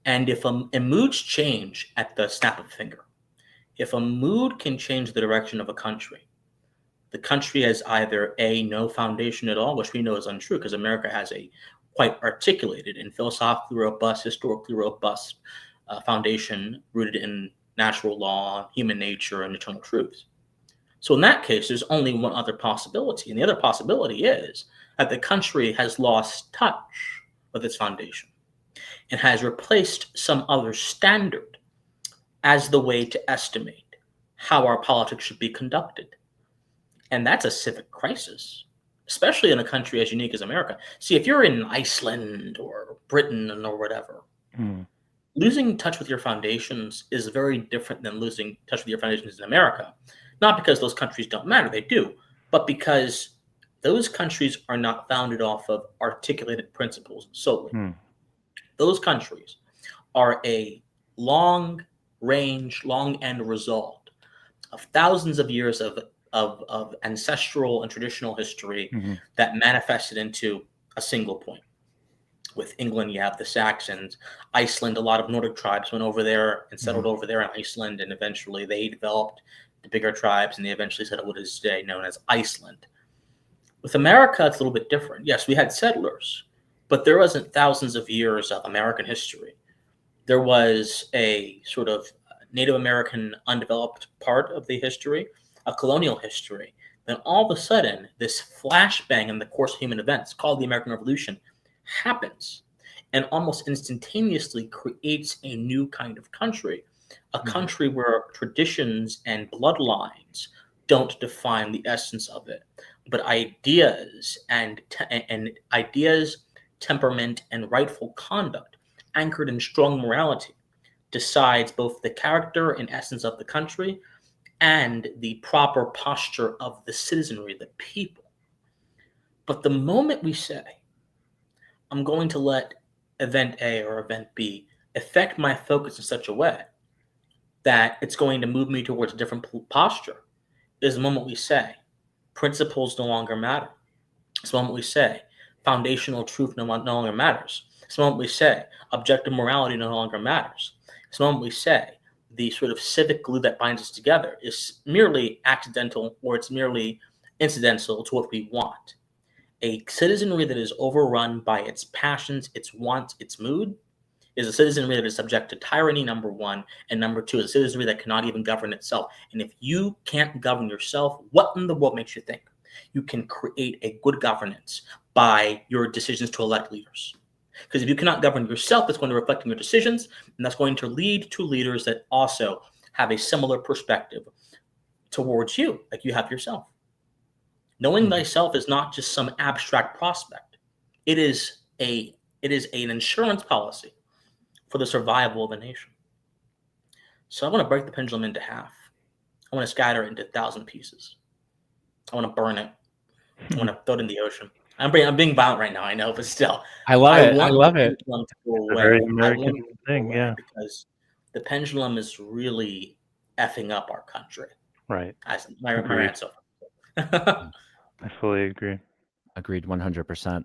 And if a moods change at the snap of a finger, if a mood can change the direction of a country, the country has either A, no foundation at all, which we know is untrue because America has a quite articulated and philosophically robust, historically robust foundation rooted in natural law, human nature, and eternal truths. So in that case, there's only one other possibility. And the other possibility is that the country has lost touch with its foundation and has replaced some other standard as the way to estimate how our politics should be conducted. And that's a civic crisis, especially in a country as unique as America. See, if you're in Iceland or Britain or whatever, Mm. losing touch with your foundations is very different than losing touch with your foundations in America. Not because those countries don't matter, they do, but because those countries are not founded off of articulated principles solely. Mm. Those countries are a long range, long end result of thousands of years of ancestral and traditional history Mhm. that manifested into a single point. With England, you have the Saxons. Iceland, a lot of Nordic tribes went over there and settled over there in Iceland, and eventually they developed the bigger tribes, and they eventually settled what is today known as Iceland. With America, it's a little bit different. Yes, we had settlers, but there wasn't thousands of years of American history. There was a sort of Native American undeveloped part of the history, a colonial history. Then all of a sudden, this flashbang in the course of human events called the American Revolution happens and almost instantaneously creates a new kind of country, a country where traditions and bloodlines don't define the essence of it, but ideas and ideas, temperament, and rightful conduct anchored in strong morality decides both the character and essence of the country and the proper posture of the citizenry, the people. But the moment we say, I'm going to let event A or event B affect my focus in such a way that it's going to move me towards a different posture, is the moment we say principles no longer matter. It's the moment we say foundational truth no longer matters. It's the moment we say objective morality no longer matters. It's the moment we say the sort of civic glue that binds us together is merely accidental, or it's merely incidental to what we want. A citizenry that is overrun by its passions, its wants, its mood, is a citizenry that is subject to tyranny, number one, and number two, is a citizenry that cannot even govern itself. And if you can't govern yourself, what in the world makes you think you can create a good governance by your decisions to elect leaders? Because if you cannot govern yourself, it's going to reflect in your decisions, and that's going to lead to leaders that also have a similar perspective towards you, like you have yourself. Knowing thyself is not just some abstract prospect. It is an insurance policy for the survival of a nation. So I want to break the pendulum into half. I want to scatter it into 1,000 pieces. I want to burn it. I want to throw it in the ocean. I'm being violent right now, I know, but still. I love it. I love it. To go away. A very American thing, yeah. Because the pendulum is really effing up our country. Right. My rant so far. I fully agree. Agreed 100%.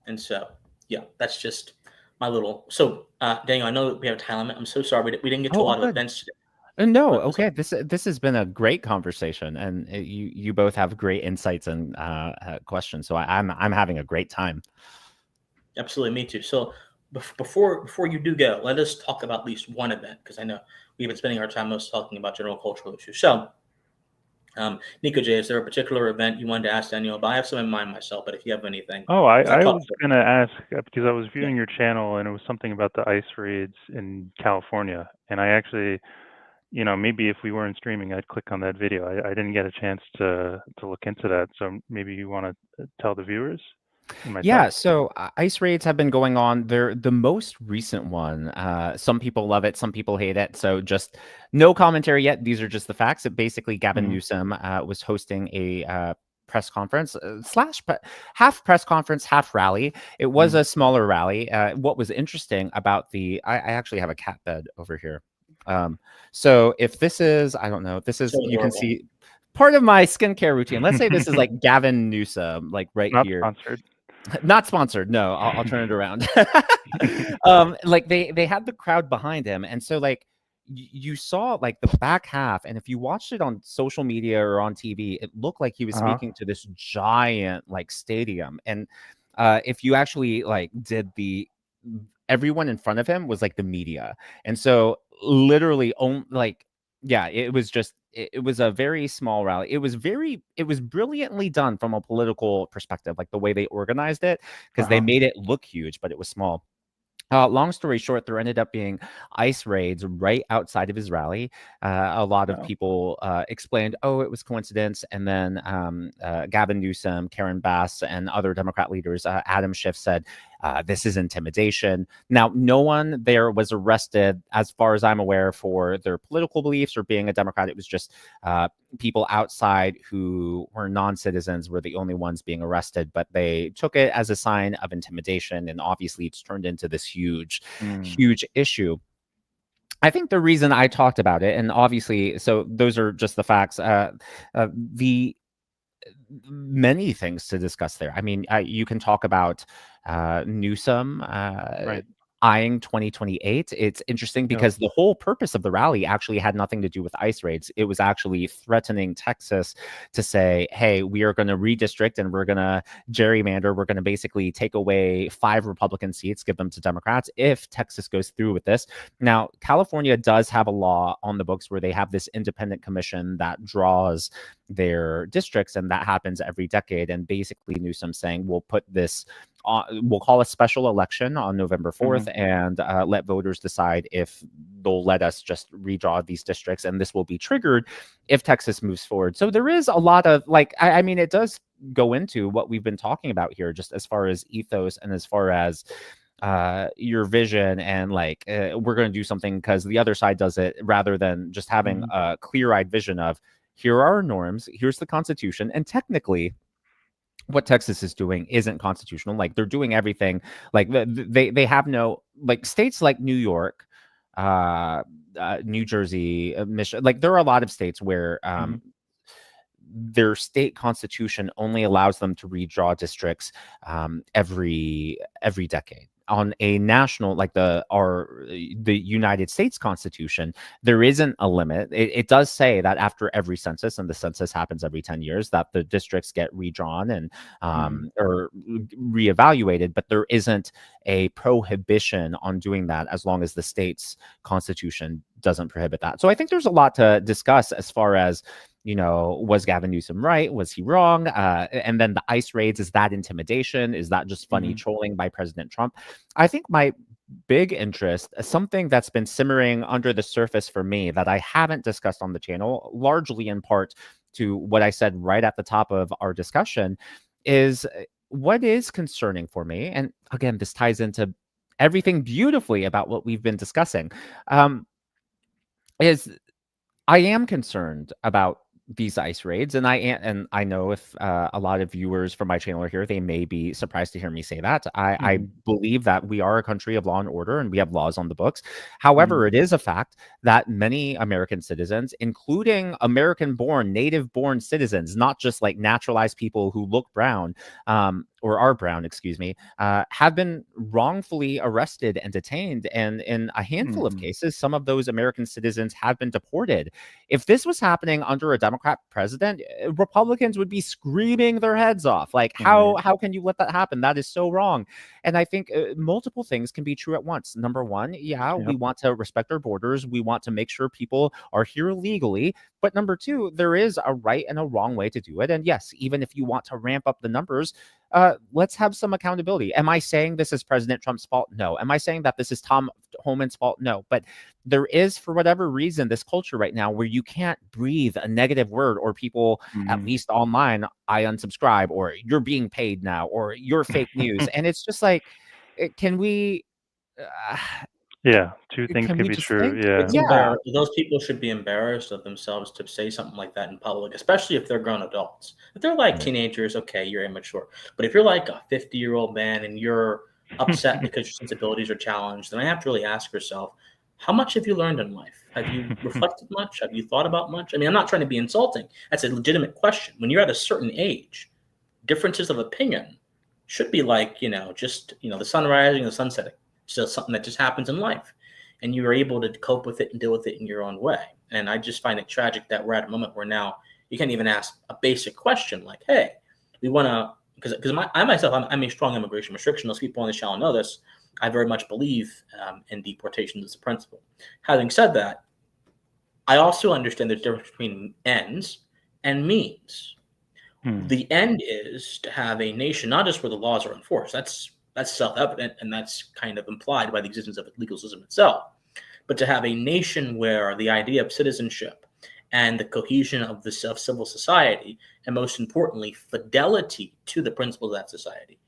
And so, yeah, that's just my little. So, Daniel, I know we have a time limit. I'm so sorry we didn't get to a lot of events today. No, okay. This has been a great conversation, and you both have great insights and questions. So I'm having a great time. Absolutely, me too. So before you do go, let us talk about at least one event, because I know we've been spending our time most talking about general cultural issues. So, Nikoji, is there a particular event you wanted to ask Daniel about? I have some in mind myself, but if you have anything. Oh, I was going to ask, because I was viewing your channel, and it was something about the ICE raids in California. And I actually, maybe if we weren't streaming, I'd click on that video. I didn't get a chance to look into that. So maybe you want to tell the viewers? Yeah, so ICE raids have been going on. They're the most recent one. Some people love it, some people hate it. So just no commentary yet. These are just the facts. That basically Gavin Newsome was hosting a press conference half press conference, half rally. It was a smaller rally. What was interesting about I actually have a cat bed over here. So if this is, I don't know, this is, you can see part of my skincare routine. Let's say this is like Gavin Newsome, like Not here. Sponsored. Not sponsored. No, I'll turn it around. Like they had the crowd behind him, and so like you saw like the back half, and if you watched it on social media or on TV, it looked like he was speaking to this giant like stadium. And if you actually like did everyone in front of him was like the media, and so literally it was just it was a very small rally. It was brilliantly done from a political perspective, like the way they organized it, because they made it look huge, but it was small. Long story short, there ended up being ICE raids right outside of his rally. A lot of people explained, it was coincidence. And then Gavin Newsome, Karen Bass, and other Democrat leaders, Adam Schiff, said, this is intimidation. Now, no one there was arrested, as far as I'm aware, for their political beliefs or being a Democrat. It was just people outside who were non-citizens were the only ones being arrested, but they took it as a sign of intimidation, and obviously it's turned into this huge issue. I think the reason I talked about it, and obviously, so those are just the facts, many things to discuss there. I mean, you can talk about Newsome Right. eyeing 2028. It's interesting Yeah. because the whole purpose of the rally actually had nothing to do with ICE raids. It was actually threatening Texas to say, hey, we are going to redistrict and we're going to gerrymander. We're going to basically take away 5 Republican seats, give them to Democrats if Texas goes through with this. Now, California does have a law on the books where they have this independent commission that draws their districts, and that happens every decade. And basically, Newsom saying we'll put this we'll call a special election on November 4th and let voters decide if they'll let us just redraw these districts. And this will be triggered if Texas moves forward. So there is a lot of I mean, it does go into what we've been talking about here, just as far as ethos and as far as your vision and we're going to do something because the other side does it, rather than just having a clear-eyed vision of here are our norms, here's the Constitution, and technically what Texas is doing isn't constitutional. Like, they're doing everything. Like, they have no, like, states like New York, New Jersey, Michigan. Like, there are a lot of states where their state constitution only allows them to redraw districts every decade. On a national, like the United States Constitution, there isn't a limit. It does say that after every census, and the census happens every 10 years, that the districts get redrawn and or reevaluated, but there isn't a prohibition on doing that as long as the state's constitution doesn't prohibit that. So I think there's a lot to discuss as far as, was Gavin Newsom right? Was he wrong? And then the ICE raids, is that intimidation? Is that just funny trolling by President Trump? I think my big interest, something that's been simmering under the surface for me that I haven't discussed on the channel, largely in part to what I said right at the top of our discussion, is what is concerning for me. And again, this ties into everything beautifully about what we've been discussing, is I am concerned about these ICE raids, and I know if a lot of viewers from my channel are here, they may be surprised to hear me say that. I believe that we are a country of law and order, and we have laws on the books. However, it is a fact that many American citizens, including American-born, native-born citizens, not just like naturalized people who look brown, or are brown, excuse me, have been wrongfully arrested and detained. And in a handful of cases, some of those American citizens have been deported. If this was happening under a Democrat president, Republicans would be screaming their heads off. Like, how can you let that happen? That is so wrong. And I think multiple things can be true at once. Number one, we want to respect our borders. We want to make sure people are here legally. But number two, there is a right and a wrong way to do it. And yes, even if you want to ramp up the numbers, let's have some accountability. Am I saying this is President Trump's fault? No. Am I saying that this is Tom Homan's fault? No. But there is, for whatever reason, this culture right now where you can't breathe a negative word, or people, at least online, I unsubscribe, or you're being paid now, or you're fake news. And it's just like, can we... two things can can we be just true. think? Yeah. Those people should be embarrassed of themselves to say something like that in public, especially if they're grown adults. If they're like teenagers, okay, you're immature. But if you're like a 50-year-old man and you're upset because your sensibilities are challenged, then I have to really ask yourself, how much have you learned in life? Have you reflected much? Have you thought about much? I mean, I'm not trying to be insulting. That's a legitimate question. When you're at a certain age, differences of opinion should be like, just, the sun rising, the sun setting. So something that just happens in life, and you are able to cope with it and deal with it in your own way. And I just find it tragic that we're at a moment where now you can't even ask a basic question like, hey, we want to, because I myself, I'm a strong immigration restriction. Those people on the channel know this. I very much believe in deportation as a principle. Having said that, I also understand there's a difference between ends and means. The end is to have a nation, not just where the laws are enforced. That's self-evident, and that's kind of implied by the existence of legal system itself. But to have a nation where the idea of citizenship and the cohesion of civil society, and most importantly, fidelity to the principles of that society,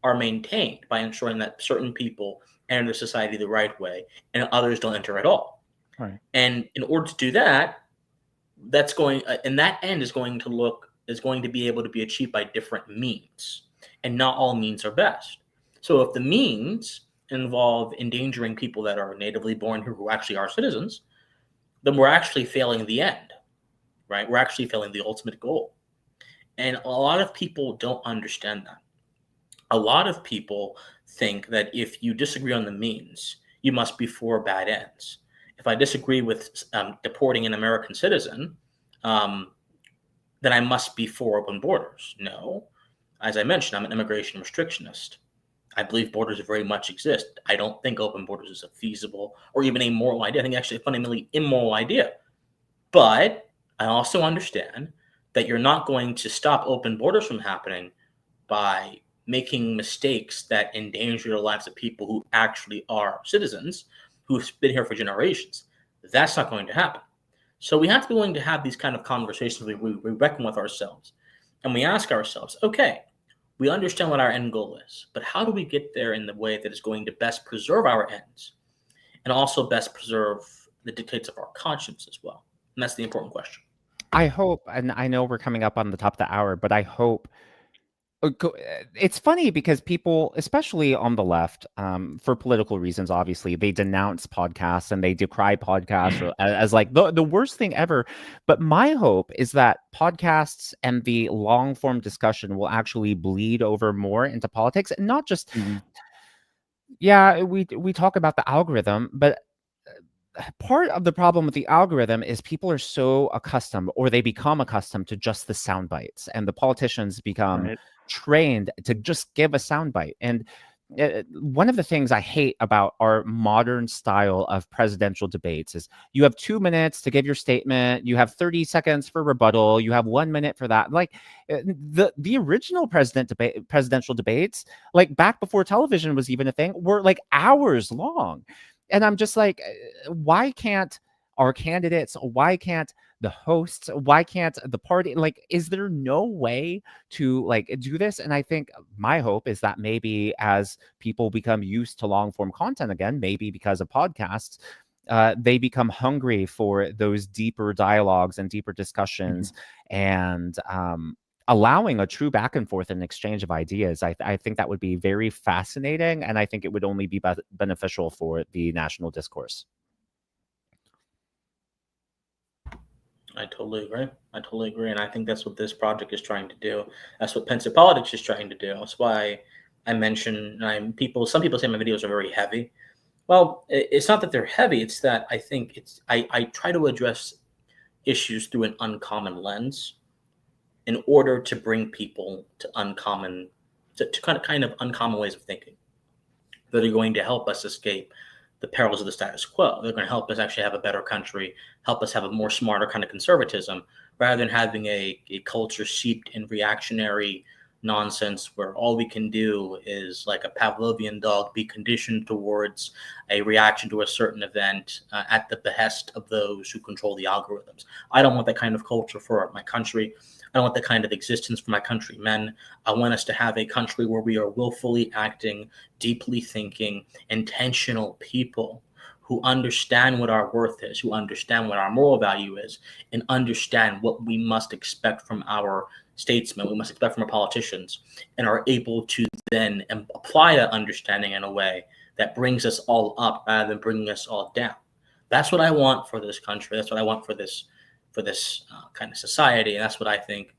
are maintained by ensuring that certain people enter society the right way and others don't enter at all. Right. And in order to do that, and that end is going to be able to be achieved by different means, and not all means are best. So if the means involve endangering people that are natively born here who actually are citizens, then we're actually failing the end, right? We're actually failing the ultimate goal. And a lot of people don't understand that. A lot of people think that if you disagree on the means, you must be for bad ends. If I disagree with deporting an American citizen, um, then I must be for open borders. No. As I mentioned, I'm an immigration restrictionist. I believe borders very much exist. I don't think open borders is a feasible or even a moral idea. I think actually a fundamentally immoral idea. But I also understand that you're not going to stop open borders from happening by making mistakes that endanger the lives of people who actually are citizens who've been here for generations. That's not going to happen. So we have to be willing to have these kind of conversations. We reckon with ourselves and we ask ourselves, okay, we understand what our end goal is, but how do we get there in the way that is going to best preserve our ends and also best preserve the dictates of our conscience as well? And that's the important question. I hope, and I know we're coming up on the top of the hour, but I hope it's funny because people, especially on the left, for political reasons, obviously, they denounce podcasts and they decry podcasts as like the worst thing ever. But my hope is that podcasts and the long form discussion will actually bleed over more into politics, and not just, yeah, we talk about the algorithm, but part of the problem with the algorithm is people are so accustomed, or they become accustomed to just the sound bites, and the politicians become Right. trained to just give a sound bite. And one of the things I hate about our modern style of presidential debates is you have 2 minutes to give your statement, you have 30 seconds for rebuttal, you have 1 minute for that. Like the original presidential debates, like back before television was even a thing, were like hours long. And I'm just like, why can't our candidates, why can't the hosts, why can't the party, like, is there no way to like do this? And I think my hope is that maybe as people become used to long form content again, maybe because of podcasts, they become hungry for those deeper dialogues and deeper discussions, and allowing a true back and forth and exchange of ideas. I think that would be very fascinating, and I think it would only be beneficial for the national discourse. I totally agree. I totally agree. And I think that's what this project is trying to do. That's what Pensip Politics is trying to do. That's why I mentioned some people say my videos are very heavy. Well, it's not that they're heavy. It's that I think I try to address issues through an uncommon lens in order to bring people to kind of uncommon ways of thinking that are going to help us escape the perils of the status quo. They're going to help us actually have a better country, help us have a more smarter kind of conservatism, rather than having a culture seeped in reactionary nonsense where all we can do is, like a Pavlovian dog, be conditioned towards a reaction to a certain event at the behest of those who control the algorithms. I don't want that kind of culture for my country. I don't want that kind of existence for my countrymen. I want us to have a country where we are willfully acting, deeply thinking, intentional people who understand what our worth is, who understand what our moral value is, and understand what we must expect from our statesmen, we must expect from our politicians, and are able to then apply that understanding in a way that brings us all up rather than bringing us all down. That's what I want for this country. That's what I want for this kind of society, and that's what I think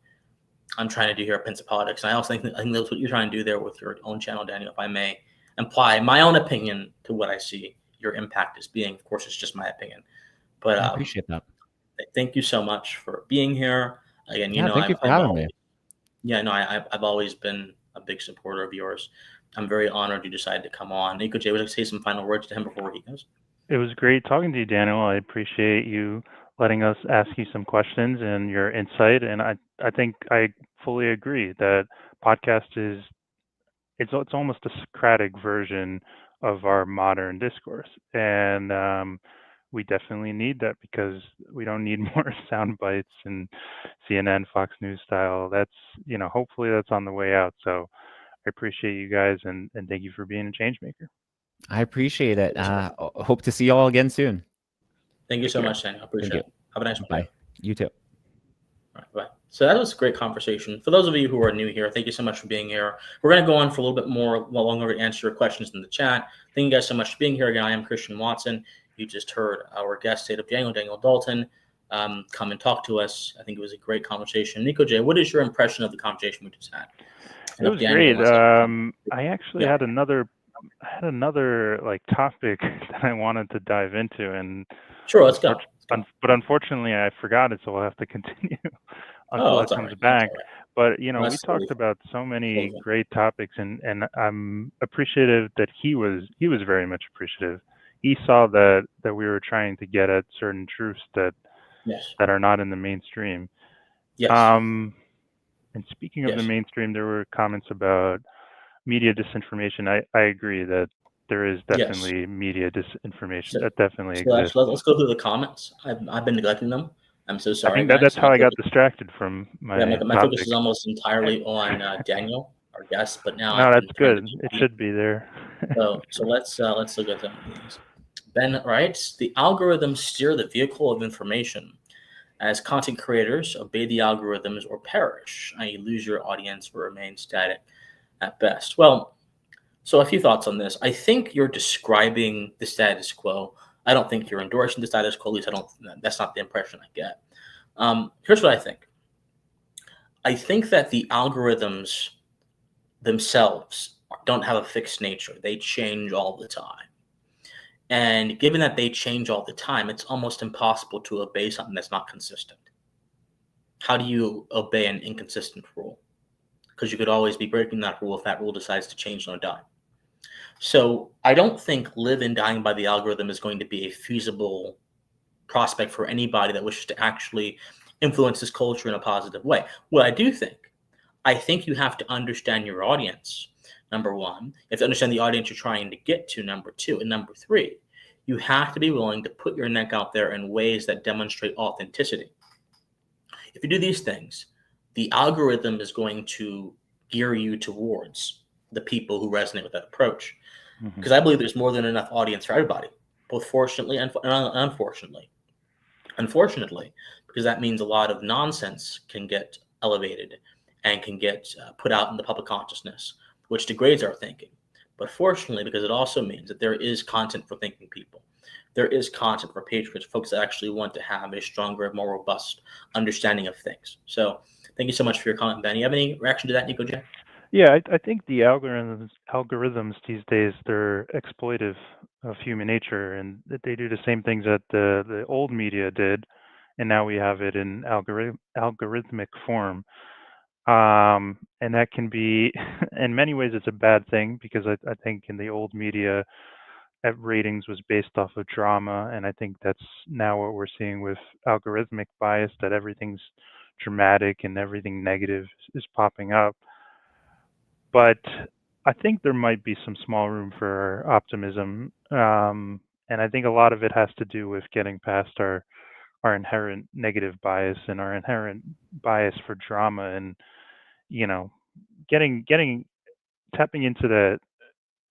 I'm trying to do here at Pensip Politics. And I also think that's what you're trying to do there with your own channel, Daniel. If I may apply my own opinion to what I see your impact as being. Of course, it's just my opinion, but I appreciate that. Thank you so much for being here. Again, Thank you for having me. Yeah, no, I've always been a big supporter of yours. I'm very honored you decided to come on. Nikoji, would you say some final words to him before he goes? It was great talking to you, Daniel. I appreciate you letting us ask you some questions and your insight. And I think I fully agree that podcast it's almost a Socratic version of our modern discourse. And we definitely need that because we don't need more sound bites and CNN, Fox News style. That's, hopefully that's on the way out. So I appreciate you guys and thank you for being a change maker. I appreciate it. Hope to see you all again soon. Thank you so much, Daniel. I appreciate it. Have a nice one. Bye. You too. All right, bye. So that was a great conversation. For those of you who are new here, thank you so much for being here. We're going to go on for a little bit more longer to answer your questions in the chat. Thank you guys so much for being here. Again, I am Christian Watson. You just heard our guest, StateOfDaniel, Daniel Dalton. come and talk to us. I think it was a great conversation. Nikoji, what is your impression of the conversation we just had? It was great. I actually had another like topic that I wanted to dive into, and sure, let's go. But unfortunately, I forgot it, so we'll have to continue until it comes back. But we talked about so many great topics, and I'm appreciative that he was very much appreciative. He saw that we were trying to get at certain truths that are not in the mainstream. Yes. And speaking of the mainstream, there were comments about media disinformation. I agree that there is definitely media disinformation. That definitely exists. Let's go through the comments. I've been neglecting them. I'm so sorry. I think that's how I got distracted from my my focus is almost entirely on Daniel, our guest, but now no, that's good. It should be there. so let's look at some of these. Ben writes, the algorithms steer the vehicle of information. As content creators, obey the algorithms or perish, i.e. lose your audience or remain static at best. Well, so a few thoughts on this. I think you're describing the status quo. I don't think you're endorsing the status quo. At least that's not the impression I get. Here's what I think. I think that the algorithms themselves don't have a fixed nature. They change all the time. And given that they change all the time, it's almost impossible to obey something that's not consistent. How do you obey an inconsistent rule? Because you could always be breaking that rule if that rule decides to change on a dime. So I don't think live and dying by the algorithm is going to be a feasible prospect for anybody that wishes to actually influence this culture in a positive way. What I think you have to understand your audience. Number one, you have to understand the audience you're trying to get to, number two. And number three, you have to be willing to put your neck out there in ways that demonstrate authenticity. If you do these things, the algorithm is going to gear you towards the people who resonate with that approach. Because I believe there's more than enough audience for everybody, both fortunately and unfortunately. Unfortunately, because that means a lot of nonsense can get elevated and can get put out in the public consciousness, which degrades our thinking. But fortunately, because it also means that there is content for thinking people. There is content for patriots, folks that actually want to have a stronger, more robust understanding of things. So thank you so much for your comment, Ben. You have any reaction to that, Nikoji? Yeah, I think the algorithms these days, they're exploitive of human nature, and that they do the same things that the old media did, and now we have it in algorithmic form. And that can be, in many ways, it's a bad thing, because I think in the old media, ratings was based off of drama, and I think that's now what we're seeing with algorithmic bias, that everything's dramatic and everything negative is popping up. But I think there might be some small room for optimism, and I think a lot of it has to do with getting past our inherent negative bias and our inherent bias for drama, and tapping into the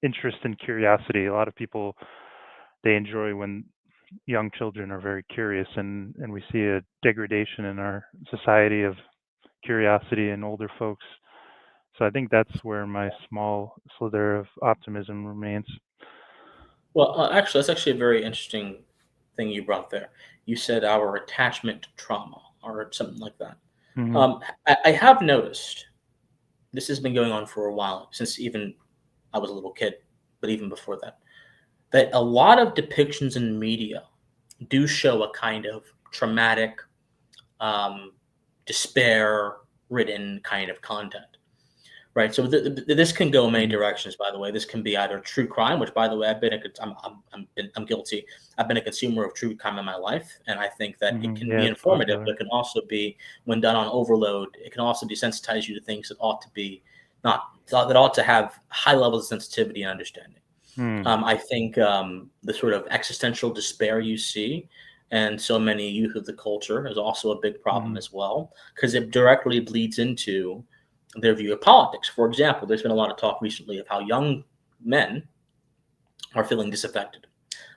interest and curiosity. A lot of people, they enjoy when young children are very curious, and we see a degradation in our society of curiosity in older folks. So I think that's where my small slither of optimism remains. Well, actually, that's actually a very interesting thing you brought there. You said our attachment to trauma or something like that. I have noticed, this has been going on for a while, since even I was a little kid, but even before that, that a lot of depictions in media do show a kind of traumatic, despair-ridden kind of content. Right, so this can go many directions. By the way, this can be either true crime, which, by the way, I'm guilty. I've been a consumer of true crime in my life, and I think that it can be informative, but it can also be, when done on overload, it can also desensitize you to things that ought to have high levels of sensitivity and understanding. I think the sort of existential despair you see and so many youth of the culture is also a big problem as well, because it directly bleeds into their view of politics. For example, there's been a lot of talk recently of how young men are feeling disaffected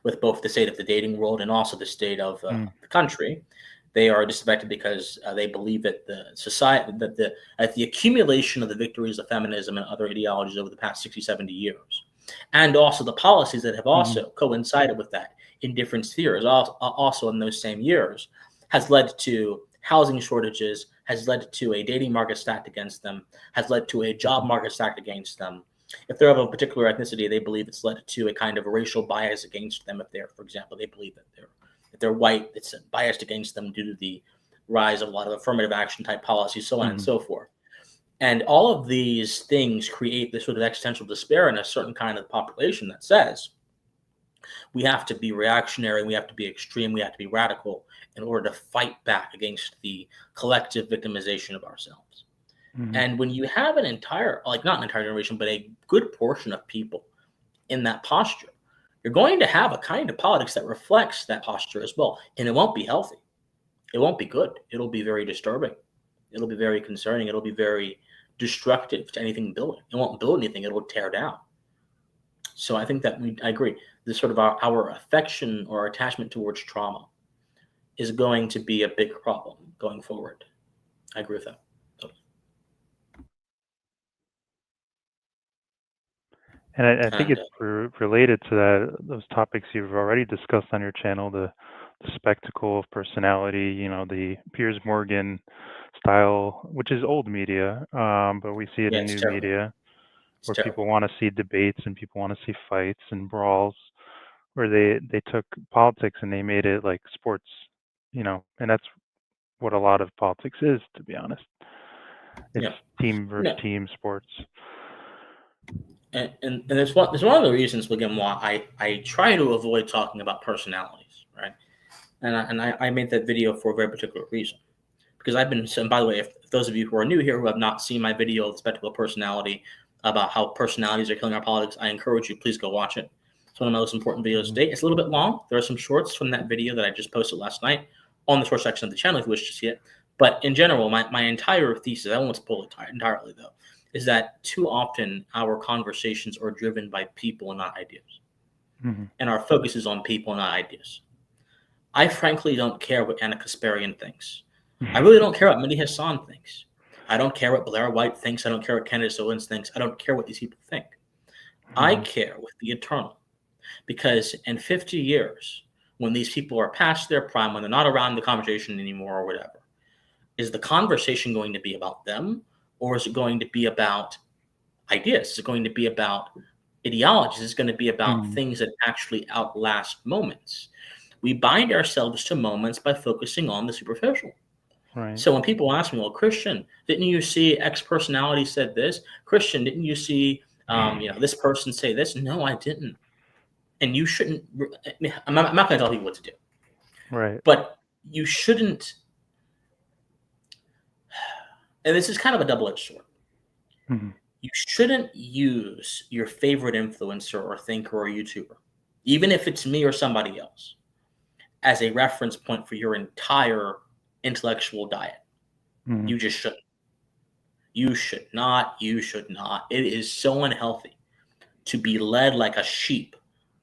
with both the state of the dating world and also the state of the country. They are disaffected because they believe that the accumulation of the victories of feminism and other ideologies over the past 60, 70 years, and also the policies that have also coincided with that in different spheres, also in those same years, has led to housing shortages, has led to a dating market stacked against them, has led to a job market stacked against them. If they're of a particular ethnicity, they believe it's led to a kind of a racial bias against them. If they're, for example, they believe that if they're white, it's biased against them due to the rise of a lot of affirmative action type policies, so on and so forth. And all of these things create this sort of existential despair in a certain kind of population that says we have to be reactionary, we have to be extreme, we have to be radical in order to fight back against the collective victimization of ourselves. And when you have an entire, like not an entire generation, but a good portion of people in that posture, you're going to have a kind of politics that reflects that posture as well. And it won't be healthy. It won't be good. It'll be very disturbing. It'll be very concerning. It'll be very destructive to anything building. It won't build anything. It will tear down. So I think that I agree. This sort of our affection or attachment towards trauma is going to be a big problem going forward. I agree with that. And I think it's related to that, those topics you've already discussed on your channel, the spectacle of personality, you know, the Piers Morgan style, which is old media, but we see it in new media, where people want to see debates and people want to see fights and brawls, where they took politics and they made it like sports, you know, and that's what a lot of politics is, to be honest. It's team versus team sports. And there's one of the reasons, again, why I try to avoid talking about personalities, right? And I made that video for a very particular reason. Because I've been, and by the way, if those of you who are new here who have not seen my video, The Spectacle of Personality, about how personalities are killing our politics, I encourage you, please go watch it. It's one of my most important videos today. It's a little bit long. There are some shorts from that video that I just posted last night on the short section of the channel if you wish to see it. But in general, my entire thesis, I won't spoil it entirely though, is that too often our conversations are driven by people and not ideas. And our focus is on people and not ideas. I frankly don't care what Anna Kasparian thinks. I really don't care what Mehdi Hassan thinks. I don't care what Blair White thinks. I don't care what Candace Owens thinks. I don't care what these people think. I care with the eternal. Because in 50 years, when these people are past their prime, when they're not around the conversation anymore or whatever, is the conversation going to be about them? Or is it going to be about ideas? Is it going to be about ideologies? Is it going to be about things that actually outlast moments? We bind ourselves to moments by focusing on the superficial. Right. So when people ask me, well, Christian, didn't you see X personality said this? Christian, didn't you see this person say this? No, I didn't. And you shouldn't. I'm not going to tell people what to do. Right. But you shouldn't. And this is kind of a double-edged sword. You shouldn't use your favorite influencer or thinker or YouTuber, even if it's me or somebody else, as a reference point for your entire intellectual diet. You just shouldn't. You should not. You should not. It is so unhealthy to be led like a sheep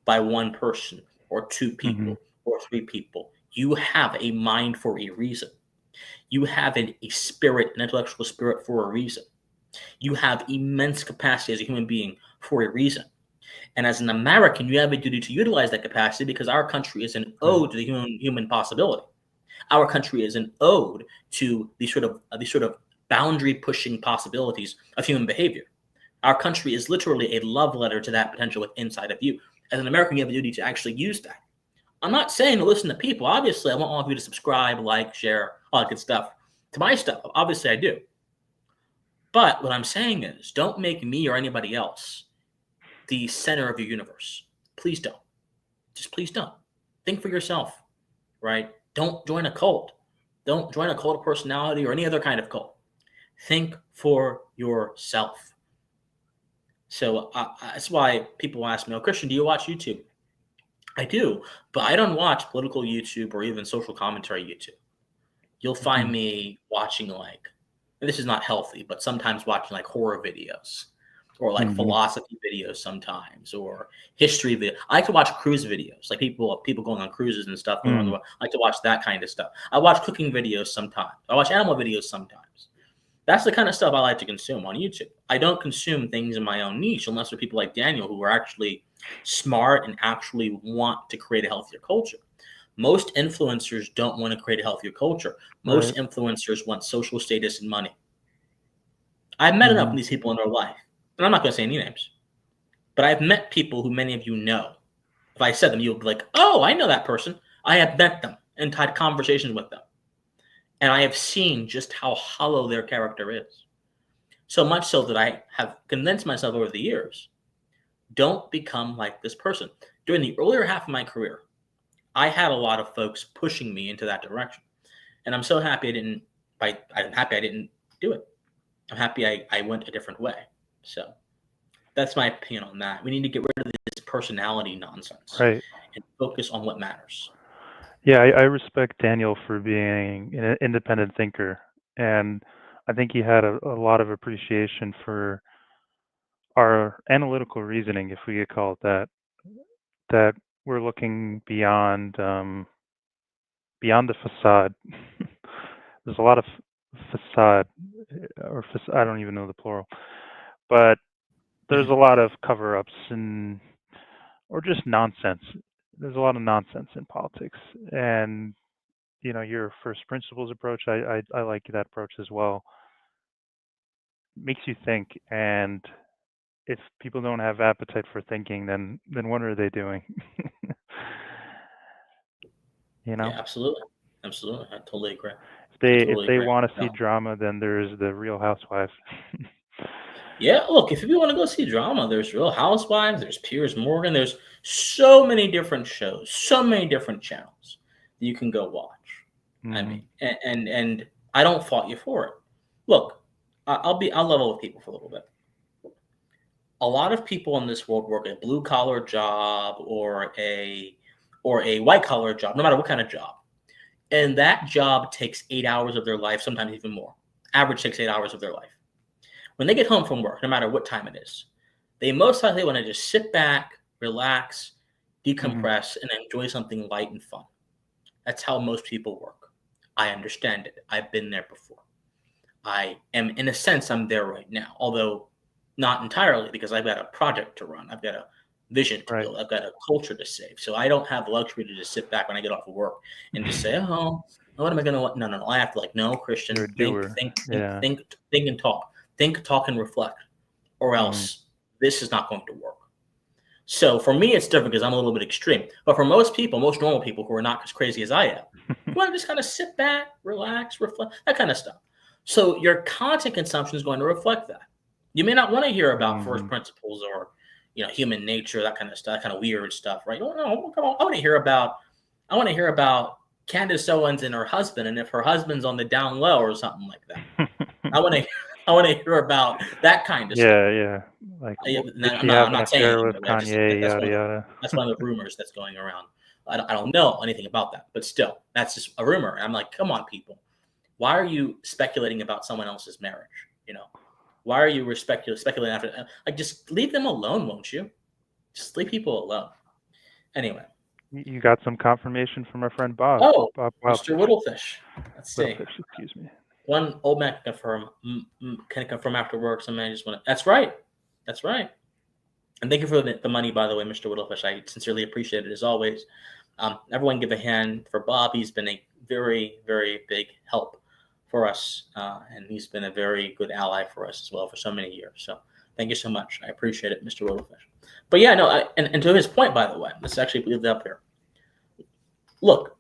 by one person or two people or three people. You have a mind for a reason. You have a spirit, an intellectual spirit for a reason. You have immense capacity as a human being for a reason. And as an American, you have a duty to utilize that capacity because our country is an ode to the human possibility. Our country is an ode to these sort of boundary-pushing possibilities of human behavior. Our country is literally a love letter to that potential inside of you. As an American, you have a duty to actually use that. I'm not saying to listen to people. Obviously, I want all of you to subscribe, like, share, all that good stuff to my stuff. Obviously, I do. But what I'm saying is don't make me or anybody else the center of your universe. Please don't. Just please don't. Think for yourself, right? Don't join a cult. Don't join a cult of personality or any other kind of cult. Think for yourself. So that's why people ask me, oh, Christian, do you watch YouTube? I do, but I don't watch political YouTube or even social commentary YouTube. You'll find me watching and this is not healthy, but sometimes watching like horror videos or like philosophy videos sometimes or history videos. I like to watch cruise videos, like people going on cruises and stuff. I like to watch that kind of stuff. I watch cooking videos sometimes. I watch animal videos sometimes. That's the kind of stuff I like to consume on YouTube. I don't consume things in my own niche unless they're people like Daniel who are actually smart and actually want to create a healthier culture. Most influencers don't want to create a healthier culture. Most Right. influencers want social status and money. I've met enough of these people in their life, and I'm not going to say any names, but I've met people who many of you know. If I said them, you'll be like, oh, I know that person. I have met them and had conversations with them. And I have seen just how hollow their character is. So much so that I have convinced myself over the years, don't become like this person. During the earlier half of my career, I had a lot of folks pushing me into that direction. And I'm so happy I'm happy I didn't do it. I'm happy I went a different way. So that's my opinion on that. We need to get rid of this personality nonsense Right. and focus on what matters. Yeah, I respect Daniel for being an independent thinker, and I think he had a lot of appreciation for our analytical reasoning, if we could call it that. That we're looking beyond the facade. There's a lot of facade, or I don't even know the plural, but there's a lot of cover-ups or just nonsense. There's a lot of nonsense in politics, and your first principles approach, I like that approach as well. Makes you think, and if people don't have appetite for thinking, then what are they doing? Yeah, absolutely. Absolutely. I totally agree. If they want to see drama, then there's the Real Housewives. Yeah, look, if you want to go see drama, there's Real Housewives, there's Piers Morgan, there's so many different shows, so many different channels that you can go watch. I mean, and I don't fault you for it. Look, I'll level with people for a little bit. A lot of people in this world work a blue collar job or a white collar job, no matter what kind of job. And that job takes 8 hours of their life, sometimes even more. Average takes 8 hours of their life. When they get home from work, no matter what time it is, they most likely want to just sit back, relax, decompress, and enjoy something light and fun. That's how most people work. I understand it. I've been there before. I am, in a sense, I'm there right now, although not entirely, because I've got a project to run. I've got a vision to build. I've got a culture to save. So I don't have the luxury to just sit back when I get off of work and just say, oh, what am I going to, no. I have to no, Christian, think and talk. Think, talk, and reflect, or else this is not going to work. So for me, it's different because I'm a little bit extreme. But for most people, most normal people who are not as crazy as I am, you want to just kind of sit back, relax, reflect, that kind of stuff. So your content consumption is going to reflect that. You may not want to hear about first principles or human nature, that kind of stuff, kind of weird stuff, right? No, I want to hear about Candace Owens and her husband, and if her husband's on the down low or something like that. I want to hear about that kind of stuff. Yeah. Like, did she have an affair with Kanye? Yada yada. That's one of the rumors that's going around. I don't know anything about that, but still, that's just a rumor. And I'm like, come on, people. Why are you speculating about someone else's marriage? Why are you speculating after? Just leave them alone, won't you? Just leave people alone. Anyway. You got some confirmation from our friend Bob. Oh, Bob Mr. Whittlefish. Let's see. Whittlefish, excuse me. One old man can confirm after work. Some man just want to. That's right. And thank you for the money, by the way, Mr. Whittlefish. I sincerely appreciate it as always. Everyone give a hand for Bob. He's been a very, very big help for us, and he's been a very good ally for us as well for so many years. So thank you so much. I appreciate it, Mr. Whittlefish. But yeah, no, and to his point, by the way, let's actually leave that up here. Look,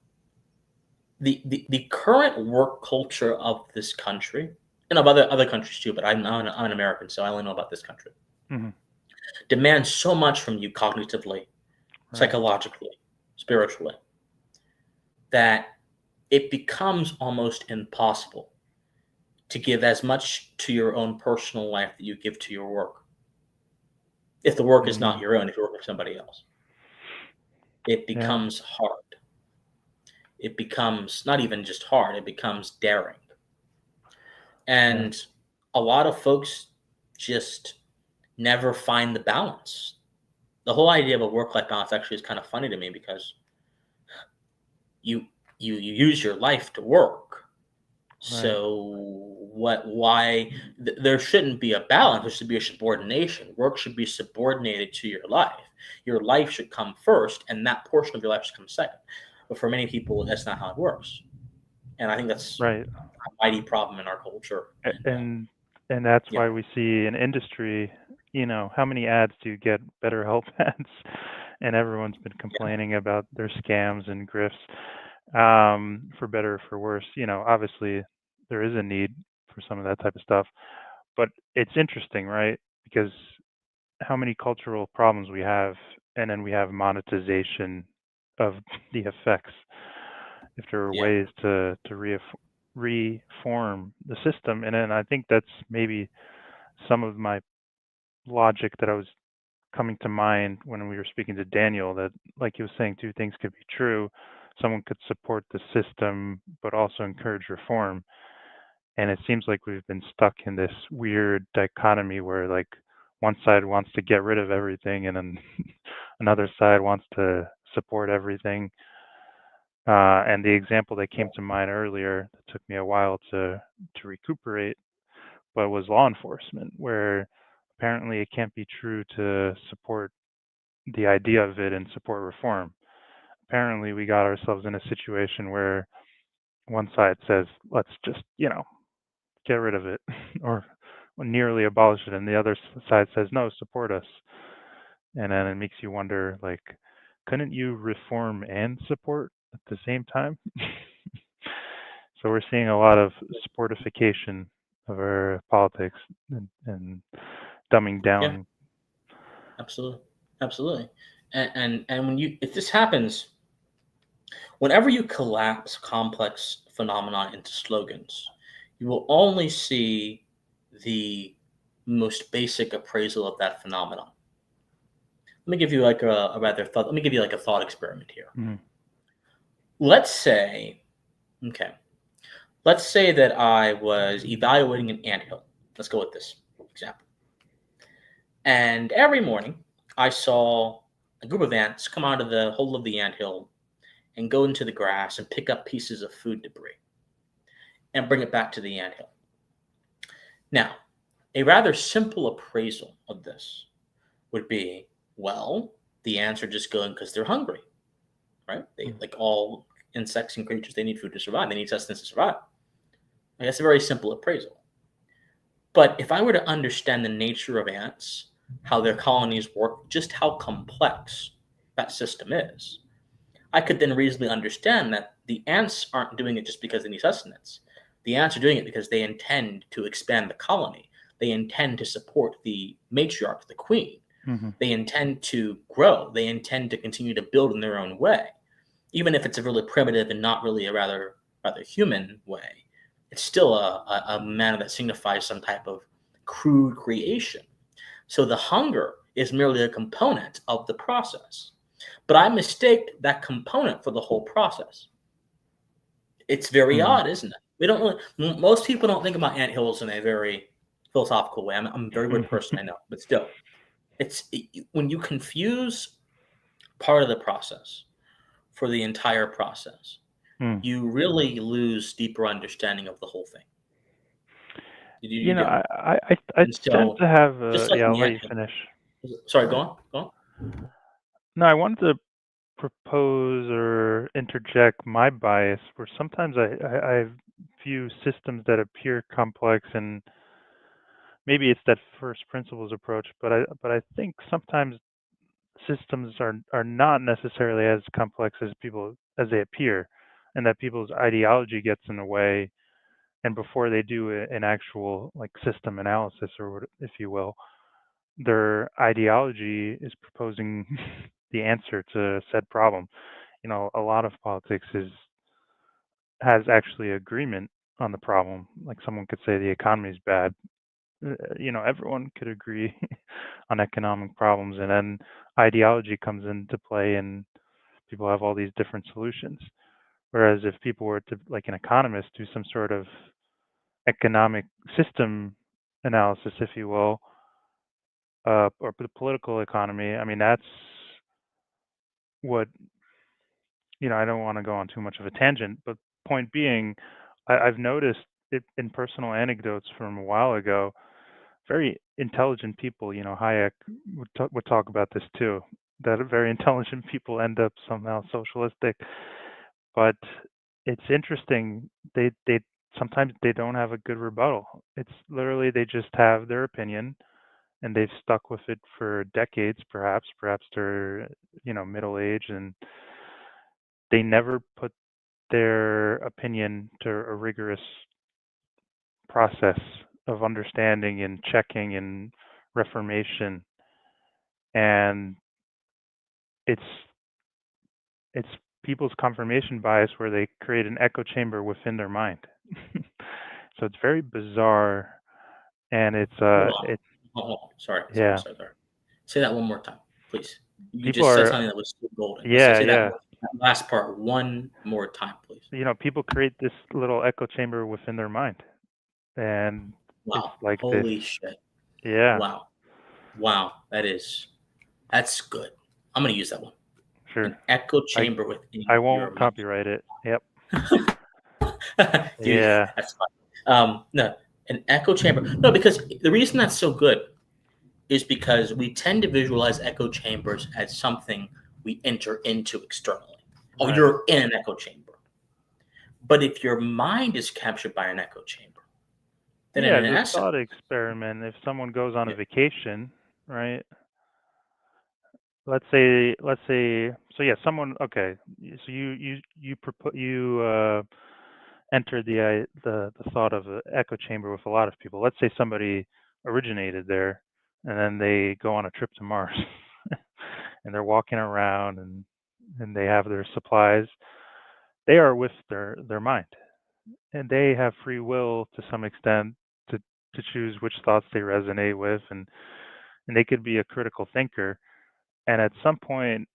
the current work culture of this country, and of other countries too, but I'm an American, so I only know about this country, demands so much from you cognitively, psychologically, spiritually, that it becomes almost impossible to give as much to your own personal life that you give to your work. If the work is not your own, if you work with somebody else, it becomes hard. It becomes not even just hard, it becomes daring. And a lot of folks just never find the balance. The whole idea of a work-life balance actually is kind of funny to me because you use your life to work. So there shouldn't be a balance. There should be a subordination. Work should be subordinated to your life. Your life should come first, and that portion of your life should come second. But for many people, that's not how it works. And I think that's Right. a mighty problem in our culture. And that's Yeah. why we see in industry, how many ads do you get? BetterHelp ads, and everyone's been complaining about their scams and grifts, for better or for worse. Obviously there is a need for some of that type of stuff, but it's interesting, right? Because how many cultural problems we have, and then we have monetization of the effects. If there are Yeah. ways to reform the system, and then I think that's maybe some of my logic that I was coming to mind when we were speaking to Daniel, that like he was saying, two things could be true. Someone could support the system but also encourage reform. And it seems like we've been stuck in this weird dichotomy where like one side wants to get rid of everything and then another side wants to support everything. And the example that came to mind earlier, that took me a while to recuperate, but was law enforcement, where apparently it can't be true to support the idea of it and support reform. Apparently we got ourselves in a situation where one side says, let's just, get rid of it or nearly abolish it, and the other side says, no, support us. And then it makes you wonder, like, couldn't you reform and support at the same time? So we're seeing a lot of sportification of our politics and dumbing down. Yeah, absolutely. And when if this happens, whenever you collapse complex phenomena into slogans, you will only see the most basic appraisal of that phenomenon. Let me give you like let me give you like a thought experiment here. Mm-hmm. Let's say that I was evaluating an anthill. Let's go with this example. And every morning I saw a group of ants come out of the hole of the anthill and go into the grass and pick up pieces of food debris and bring it back to the anthill. Now, a rather simple appraisal of this would be, well, the ants are just going because they're hungry, right? They, like all insects and creatures, they need food to survive. They need sustenance to survive. And that's a very simple appraisal. But if I were to understand the nature of ants, how their colonies work, just how complex that system is, I could then reasonably understand that the ants aren't doing it just because they need sustenance. The ants are doing it because they intend to expand the colony. They intend to support the matriarch, the queen. Mm-hmm. They intend to grow. They intend to continue to build in their own way, even if it's a really primitive and not really a rather human way. It's still a manner that signifies some type of crude creation. So the hunger is merely a component of the process. But I mistake that component for the whole process. It's very odd, isn't it? We don't really, most people don't think about anthills in a very philosophical way. I'm a very weird person, I know, but still, when you confuse part of the process for the entire process, you really lose deeper understanding of the whole thing. You do. I tend to have I'll let you finish. Sorry, go on. No, I wanted to propose or interject my bias, where sometimes I view systems that appear complex, and maybe it's that first principles approach, but I think sometimes systems are not necessarily as complex as they appear, and that people's ideology gets in the way, and before they do an actual like system analysis, or if you will, their ideology is proposing the answer to said problem. A lot of politics has actually agreement on the problem. Like someone could say the economy is bad. Everyone could agree on economic problems, and then ideology comes into play, and people have all these different solutions. Whereas if people were to, like an economist, do some sort of economic system analysis, if you will, or the political economy, I mean, that's what, I don't want to go on too much of a tangent, but point being, I've noticed it in personal anecdotes from a while ago. Very intelligent people, Hayek would talk about this too, that very intelligent people end up somehow socialistic. but it's interesting. They sometimes they don't have a good rebuttal. It's literally they just have their opinion, and they've stuck with it for decades, perhaps. Perhaps they're middle age, and they never put their opinion to a rigorous process of understanding and checking and reformation, and it's people's confirmation bias where they create an echo chamber within their mind. So it's very bizarre, and it's Hold on. Sorry. yeah. Say that one more time, please. You People just said are something that was so golden. yeah Say yeah. that last part one more time, please. People create this little echo chamber within their mind, and it's Wow. like this. Holy shit. Yeah, Wow. That's good. I'm gonna use that one. sure. An echo chamber within I your won't mind. copyright it. Yep. Dude, Yeah. that's fine. No, an echo chamber. No, because the reason that's so good is because we tend to visualize echo chambers as something we enter into externally. Oh, Right. you're in an echo chamber. But if your mind is captured by an echo chamber, then Yeah, in as a essence, thought experiment, if someone goes on a vacation, right? Let's say, so yeah, someone, okay. So you enter the thought of an echo chamber with a lot of people. Let's say somebody originated there, and then they go on a trip to Mars, and they're walking around, and they have their supplies. They are with their mind, and they have free will to some extent to choose which thoughts they resonate with, and they could be a critical thinker. And at some point,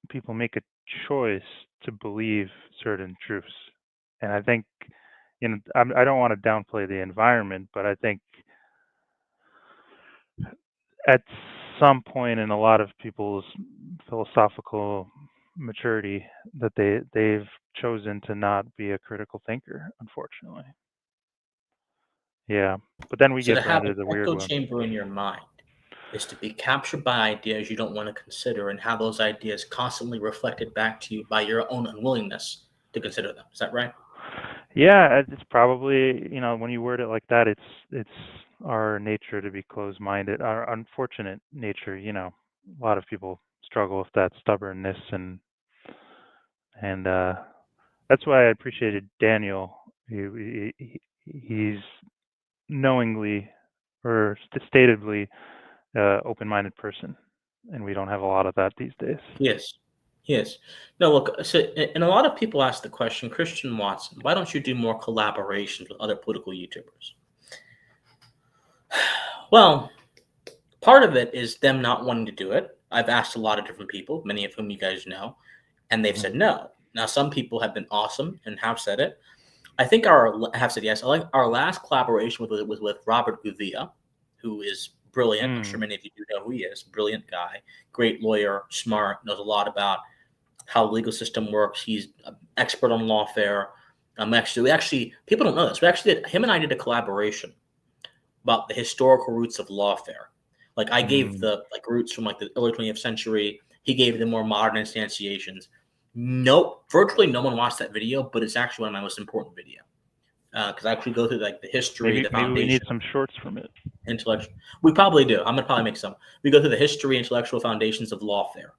people make a choice to believe certain truths. And I think, I don't want to downplay the environment, but I think at some point in a lot of people's philosophical maturity that they've chosen to not be a critical thinker, unfortunately. Yeah, but then we so get to have branded an as a weird echo one. chamber in your mind is to be captured by ideas you don't want to consider and have those ideas constantly reflected back to you by your own unwillingness to consider them. Is that right? Yeah, it's probably, when you word it like that, it's our nature to be closed-minded, our unfortunate nature. A lot of people struggle with that stubbornness, and that's why I appreciated Daniel. He's knowingly or statedly open-minded person, and we don't have a lot of that these days. Yes. Yes. No, look, so, and a lot of people ask the question, Christian Watson, why don't you do more collaborations with other political YouTubers? Well, part of it is them not wanting to do it. I've asked a lot of different people, many of whom you guys know, and they've said no. Now, some people have been awesome and have said it. I think have said yes. I like our last collaboration was with Robert Gouveia, who is brilliant. I'm sure many of you do know who he is. Brilliant guy, great lawyer, smart, knows a lot about how the legal system works. He's an expert on lawfare. We people don't know this. Him and I did a collaboration about the historical roots of lawfare. Like I gave the roots from the early 20th century. He gave the more modern instantiations. Virtually no one watched that video, but it's actually one of my most important videos because I actually go through the history, the foundation. Maybe we need some shorts from it. Intellectual. We probably do. I'm gonna probably make some. We go through the history, intellectual foundations of lawfare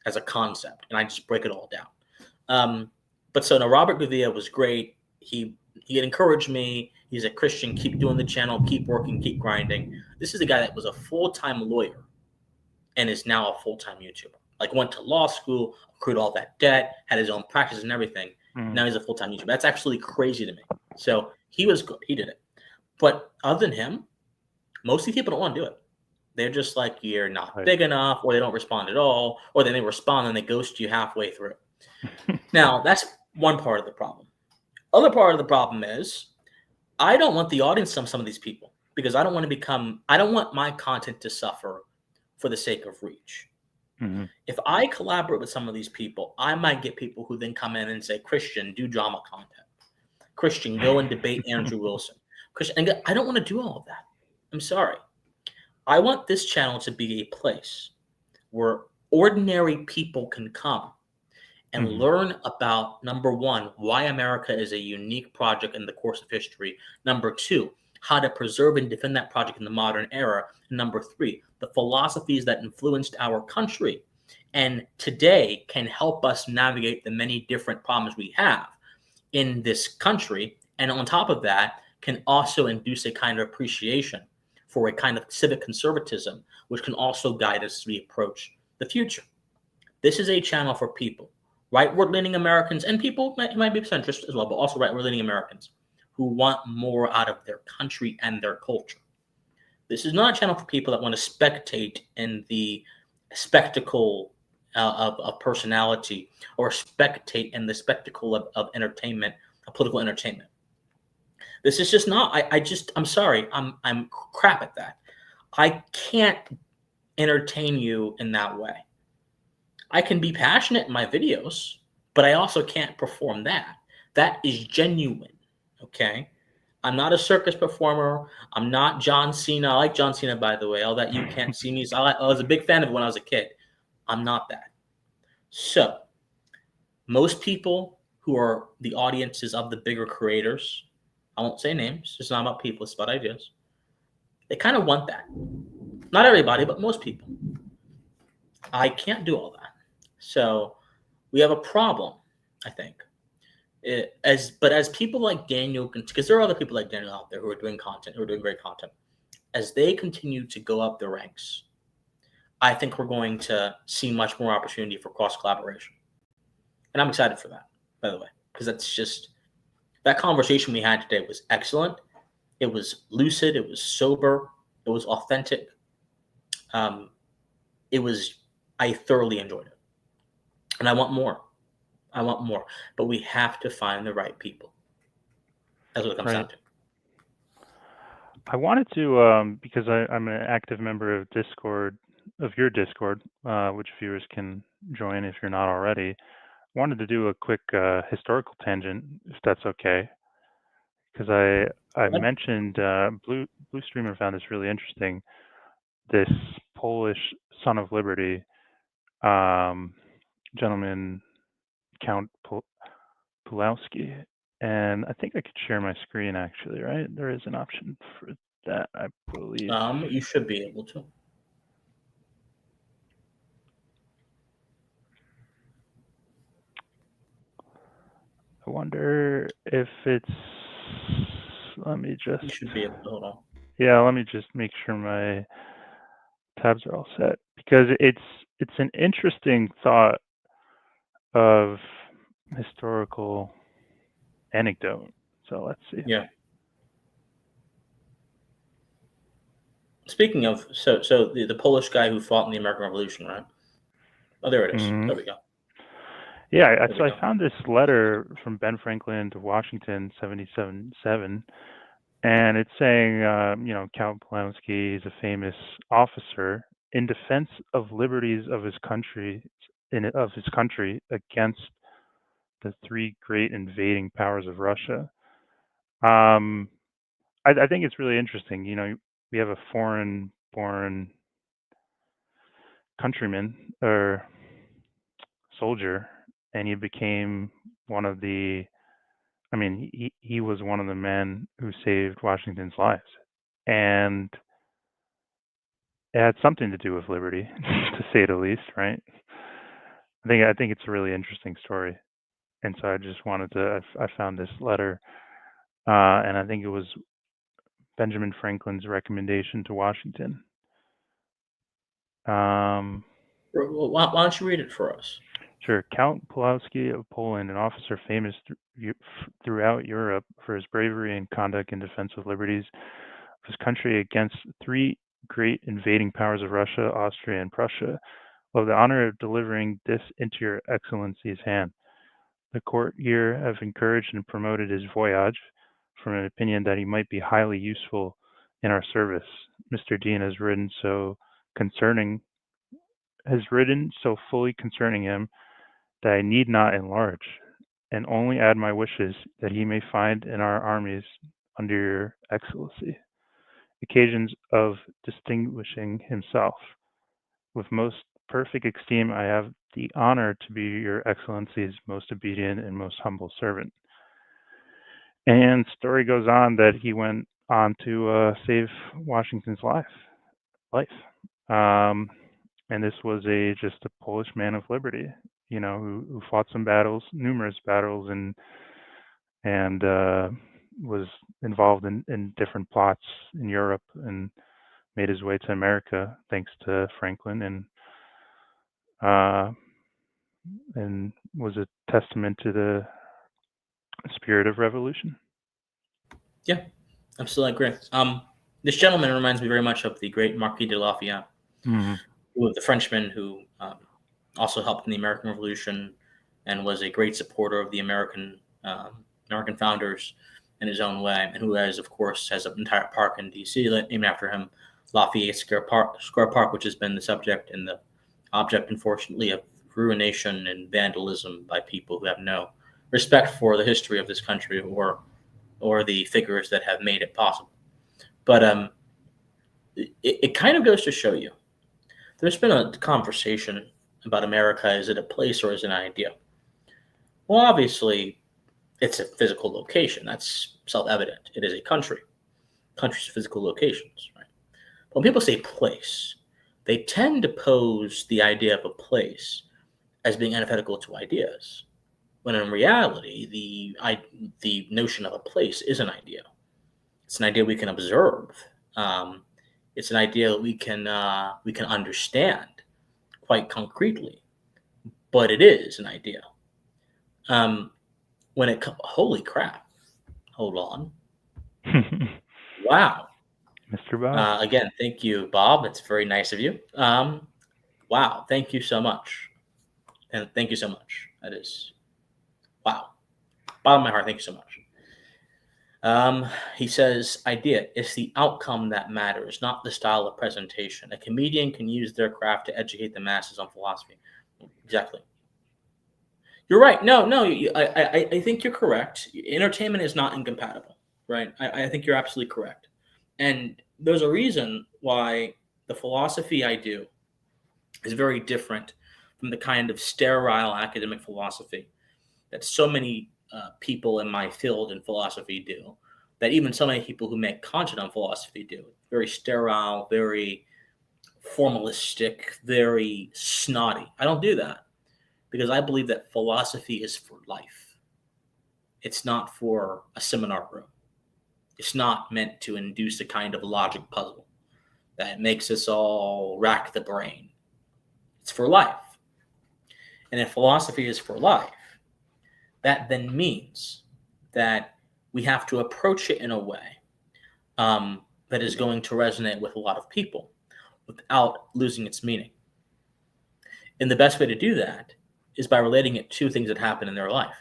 as a concept, and I just break it all down. But so now Robert Gouveia was great. He encouraged me. He's a Christian. Keep doing the channel. Keep working. Keep grinding. This is a guy that was a full-time lawyer and is now a full-time YouTuber. Went to law school, accrued all that debt, had his own practice and everything. Now he's a full-time YouTuber. That's actually crazy to me. So he was good. He did it. But other than him, most of the people don't want to do it. They're just like, you're not big enough, or they don't respond at all, or then they respond and they ghost you halfway through. Now, that's one part of the problem. Other part of the problem is I don't want the audience of some of these people because I don't want my content to suffer for the sake of reach. If I collaborate with some of these people, I might get people who then come in and say, Christian, do drama content. Christian, go and debate Andrew Wilson. Christian, and I don't want to do all of that. I'm sorry. I want this channel to be a place where ordinary people can come and learn about, number one, why America is a unique project in the course of history. Number two, how to preserve and defend that project in the modern era. And number three, the philosophies that influenced our country and today can help us navigate the many different problems we have in this country. And on top of that, can also induce a kind of appreciation for a kind of civic conservatism, which can also guide us as we approach the future. This is a channel for people, rightward-leaning Americans, and people might be centrist as well, but also rightward-leaning Americans who want more out of their country and their culture. This is not a channel for people that want to spectate in the spectacle of personality, or spectate in the spectacle of entertainment, of political entertainment. This is just not. I'm sorry. I'm crap at that. I can't entertain you in that way. I can be passionate in my videos, but I also can't perform that. That is genuine. Okay. I'm not a circus performer. I'm not John Cena. I like John Cena, by the way. All that you can't see me. So I was a big fan of it when I was a kid. I'm not that. So most people who are the audiences of the bigger creators, I won't say names. It's not about people. It's about ideas. They kind of want that. Not everybody, but most people. I can't do all that. So we have a problem, I think. As people like Daniel, because there are other people like Daniel out there who are doing content, who are doing great content, as they continue to go up the ranks, I think we're going to see much more opportunity for cross collaboration. And I'm excited for that, by the way, because that's just, that conversation we had today was excellent. It was lucid. It was sober. It was authentic. I thoroughly enjoyed it. And I want more. But we have to find the right people. That's what it comes down to. I wanted to, because I'm an active member of your Discord, which viewers can join if you're not already. I wanted to do a quick historical tangent, if that's okay. Because I mentioned Blue Streamer found this really interesting. This Polish son of liberty, gentleman, Count Pulowski, and I think I could share my screen actually, right? There is an option for that, I believe. You should be able to. I wonder if it's. Let me just. You should be able to. Hold on. Yeah, let me just make sure my tabs are all set, because it's an interesting thought of historical anecdote. So let's see. Yeah. Speaking of, so the Polish guy who fought in the American Revolution, right? Oh, there it is. Mm-hmm. There we go. Yeah, so I found this letter from Ben Franklin to Washington, 1777, and it's saying, Count Pulaski is a famous officer in defense of liberties of his country, against the three great invading powers of Russia. I think it's really interesting. We have a foreign-born countryman or soldier, and he became one of the. I mean, he was one of the men who saved Washington's lives, and it had something to do with liberty, to say the least, right? I think it's a really interesting story, and so I just wanted to. I found this letter, and I think it was Benjamin Franklin's recommendation to Washington. Why don't you read it for us? Sure. Count Pulowski of Poland, an officer famous throughout Europe for his bravery and conduct in defense of liberties of his country against three great invading powers of Russia, Austria, and Prussia, will have the honor of delivering this into your excellency's hand. The court here have encouraged and promoted his voyage from an opinion that he might be highly useful in our service. Mr. Dean has written so fully concerning him that I need not enlarge, and only add my wishes that he may find in our armies under your excellency occasions of distinguishing himself with most perfect esteem, I have the honor to be your excellency's most obedient and most humble servant. And story goes on that he went on to save Washington's life. And this was just a Polish man of liberty, who fought some battles, numerous battles, and was involved in different plots in Europe and made his way to America thanks to Franklin, and was a testament to the spirit of revolution. Yeah, absolutely agree. This gentleman reminds me very much of the great Marquis de Lafayette, Mm-hmm. the Frenchman who also helped in the American Revolution and was a great supporter of the American founders in his own way, and who has an entire park in D.C. named after him, Lafayette Square Park, which has been the subject and the object, unfortunately, of ruination and vandalism by people who have no respect for the history of this country or the figures that have made it possible. But it kind of goes to show you, there's been a conversation about America. Is it a place or is it an idea? Well, obviously, it's a physical location. That's self-evident. It is a country. Countries are physical locations, right? But when people say place, they tend to pose the idea of a place as being antithetical to ideas, when in reality, the notion of a place is an idea. It's an idea we can observe. It's an idea that we can understand quite concretely, but it is an idea. Holy crap! Hold on. Wow. Mr. Bob. Again, thank you, Bob. It's very nice of you. Wow. Thank you so much. And thank you so much. That is, wow. Bottom of my heart, thank you so much. He says, idea is the outcome that matters, not the style of presentation. A comedian can use their craft to educate the masses on philosophy. Exactly. You're right. No, I think you're correct. Entertainment is not incompatible, right? I think you're absolutely correct. And there's a reason why the philosophy I do is very different from the kind of sterile academic philosophy that so many people in my field in philosophy do, that even so many people who make content on philosophy do. Very sterile, very formalistic, very snotty. I don't do that because I believe that philosophy is for life. It's not for a seminar room. It's not meant to induce a kind of logic puzzle that makes us all rack the brain. It's for life. And if philosophy is for life, that then means that we have to approach it in a way that is going to resonate with a lot of people without losing its meaning. And the best way to do that is by relating it to things that happen in their life.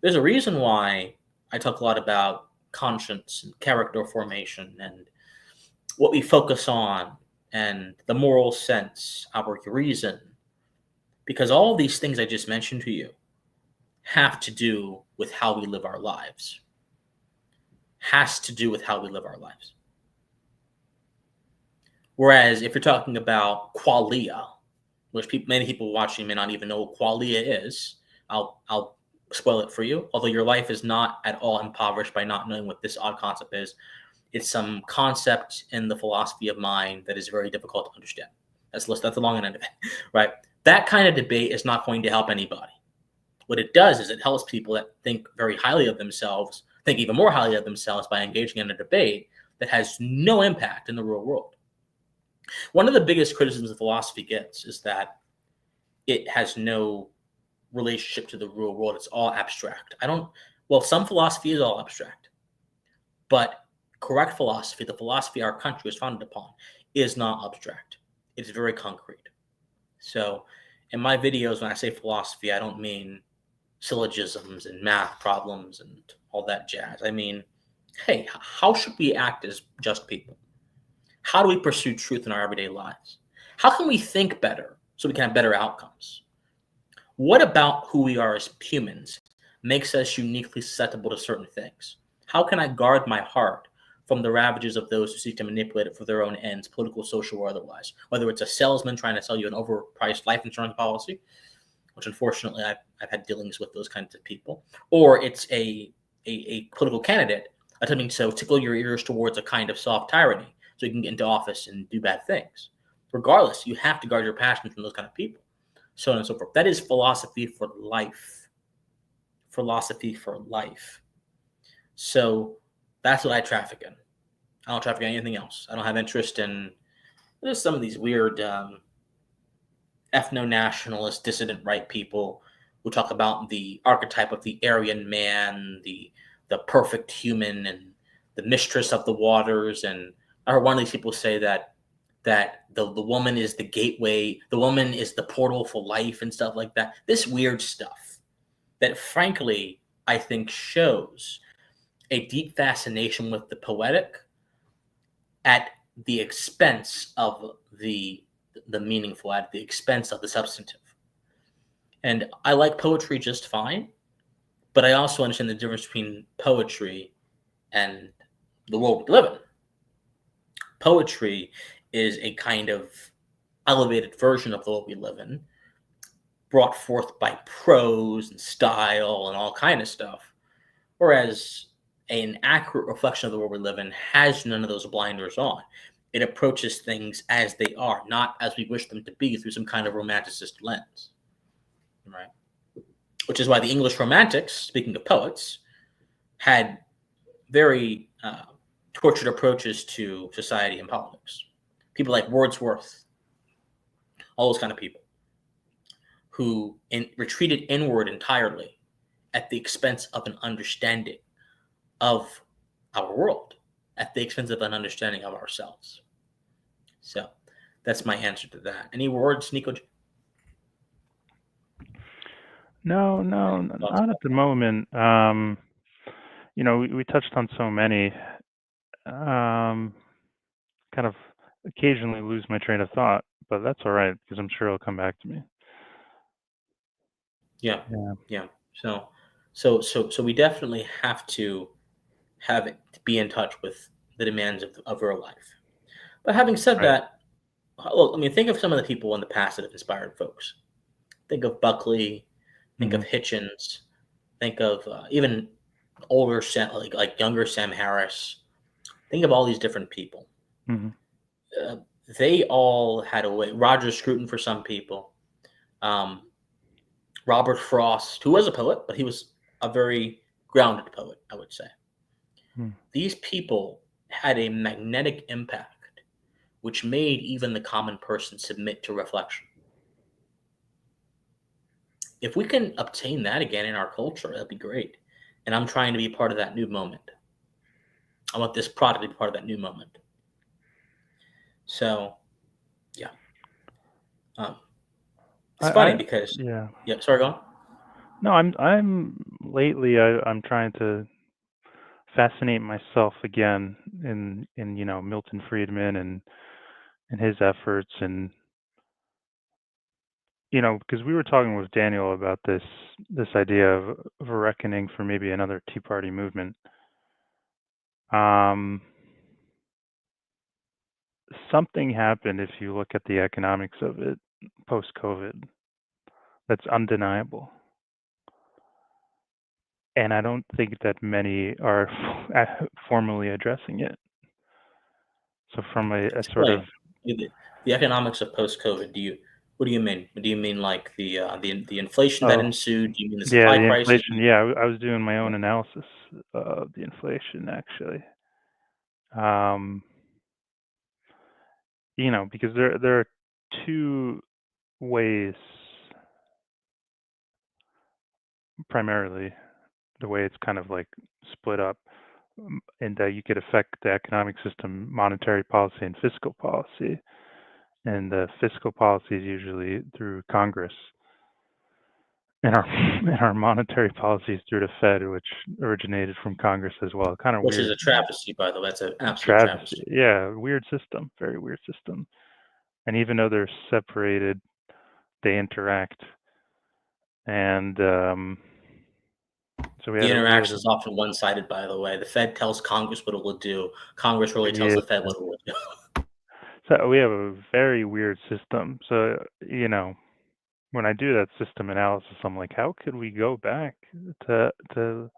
There's a reason why I talk a lot about conscience and character formation and what we focus on and the moral sense, our reason, because all these things I just mentioned to you have to do with how we live our lives. Has to do with how we live our lives. Whereas if you're talking about qualia, which many people watching may not even know what qualia is, I'll spoil it for you. Although your life is not at all impoverished by not knowing what this odd concept is. It's some concept in the philosophy of mind that is very difficult to understand. That's the long end of it, right? That kind of debate is not going to help anybody. What it does is it helps people that think very highly of themselves, think even more highly of themselves by engaging in a debate that has no impact in the real world. One of the biggest criticisms of philosophy gets is that it has no relationship to the real world. It's all abstract. Some philosophy is all abstract, but correct philosophy, the philosophy our country is founded upon, is not abstract. It's very concrete. So in my videos, when I say philosophy, I don't mean syllogisms and math problems and all that jazz. I mean, hey, how should we act as just people? How do we pursue truth in our everyday lives? How can we think better so we can have better outcomes? What about who we are as humans makes us uniquely susceptible to certain things? How can I guard my heart from the ravages of those who seek to manipulate it for their own ends, political, social, or otherwise. Whether it's a salesman trying to sell you an overpriced life insurance policy, which unfortunately I've had dealings with those kinds of people, or it's a political candidate attempting to tickle your ears towards a kind of soft tyranny so you can get into office and do bad things. Regardless, you have to guard your passion from those kind of people, so on and so forth. That is philosophy for life. Philosophy for life. So that's what I traffic in. I don't traffic in anything else. I don't have interest in there's some of these weird ethno-nationalist, dissident right people who talk about the archetype of the Aryan man, the perfect human, and the mistress of the waters. And I heard one of these people say that the woman is the gateway, the woman is the portal for life and stuff like that. This weird stuff that, frankly, I think shows a deep fascination with the poetic at the expense of the meaningful, at the expense of the substantive. And I like poetry just fine, but I also understand the difference between poetry and the world we live in. Poetry is a kind of elevated version of the world we live in, brought forth by prose and style and all kind of stuff, whereas an accurate reflection of the world we live in has none of those blinders on. It approaches things as they are, not as we wish them to be through some kind of romanticist lens, right? Which is why the English Romantics, speaking of poets, had very tortured approaches to society and politics. People like Wordsworth, all those kind of people, who retreated inward entirely at the expense of an understanding of our world, at the expense of an understanding of ourselves. So that's my answer to that. Any words, Nikoji? No, not at the moment. We touched on so many. Kind of occasionally lose my train of thought, but that's all right because I'm sure it'll come back to me. Yeah. So we definitely have to be in touch with the demands of real life. But having said that, look, I mean, think of some of the people in the past that have inspired folks. Think of Buckley. Think of Hitchens. Think of even older Sam, like younger Sam Harris. Think of all these different people. They all had a way. Roger Scruton for some people. Robert Frost, who was a poet, but he was a very grounded poet, I would say. These people had a magnetic impact, which made even the common person submit to reflection. If we can obtain that again in our culture, that'd be great. And I'm trying to be part of that new moment. I want this product to be part of that new moment. So, yeah. It's funny because sorry, go on. No, I'm lately I'm trying to fascinate myself again in Milton Friedman and his efforts, and because we were talking with Daniel about this idea of a reckoning for maybe another Tea Party movement. Something happened if you look at the economics of it post-COVID that's undeniable. And I don't think that many are formally addressing it. So from a sort of the economics of post-COVID, what do you mean? Do you mean like the inflation that ensued? Do you mean the supply crisis? Inflation. Yeah, I was doing my own analysis of the inflation actually. Because there are two ways, primarily, the way it's kind of like split up, and that you could affect the economic system, monetary policy and fiscal policy. And the fiscal policy is usually through Congress. And our monetary policy is through the Fed, which originated from Congress as well. Kind of which weird. Is a travesty, by the way. That's an absolute travesty. Yeah, weird system. Very weird system. And even though they're separated, they interact. And So The interaction is often one-sided, by the way. The Fed tells Congress what it will do. Congress really tells the Fed what it will do. So we have a very weird system. So, when I do that system analysis, I'm like, how could we go back to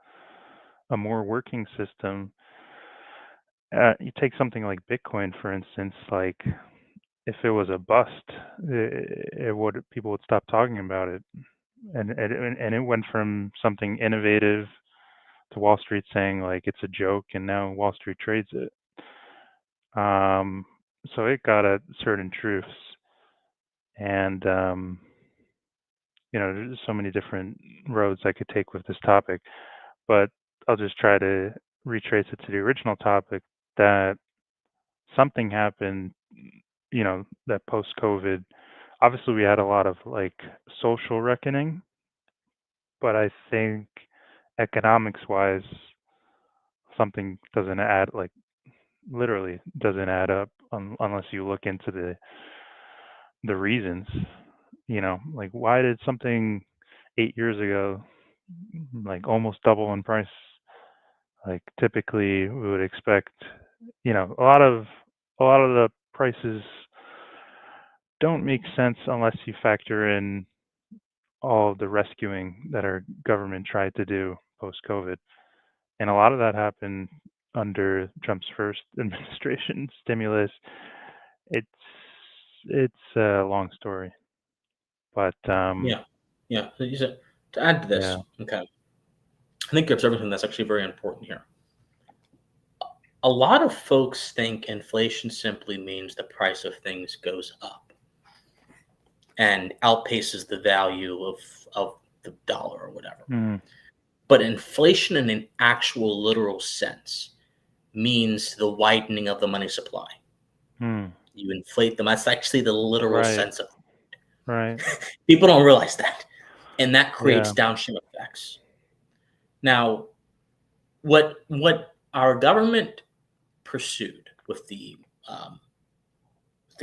a more working system? You take something like Bitcoin, for instance, like if it was a bust, people would stop talking about it. And it went from something innovative to Wall Street saying like it's a joke, and now Wall Street trades it. So it got at certain truths, and there's so many different roads I could take with this topic, but I'll just try to retrace it to the original topic, that something happened, that post-COVID, obviously we had a lot of like social reckoning, but I think economics-wise, something doesn't add, like literally doesn't add up unless you look into the reasons. Like why did something 8 years ago like almost double in price? Like typically we would expect, a lot of the prices don't make sense unless you factor in all of the rescuing that our government tried to do post-COVID. And a lot of that happened under Trump's first administration stimulus. It's a long story, but Yeah. So to add to this, okay, I think you're observing something that's actually very important here. A lot of folks think inflation simply means the price of things goes up and outpaces the value of the dollar or whatever. But inflation in an actual literal sense means the widening of the money supply. You inflate them. That's actually the literal sense of it. Right. People don't realize that. And that creates downstream effects. Now, what our government pursued with the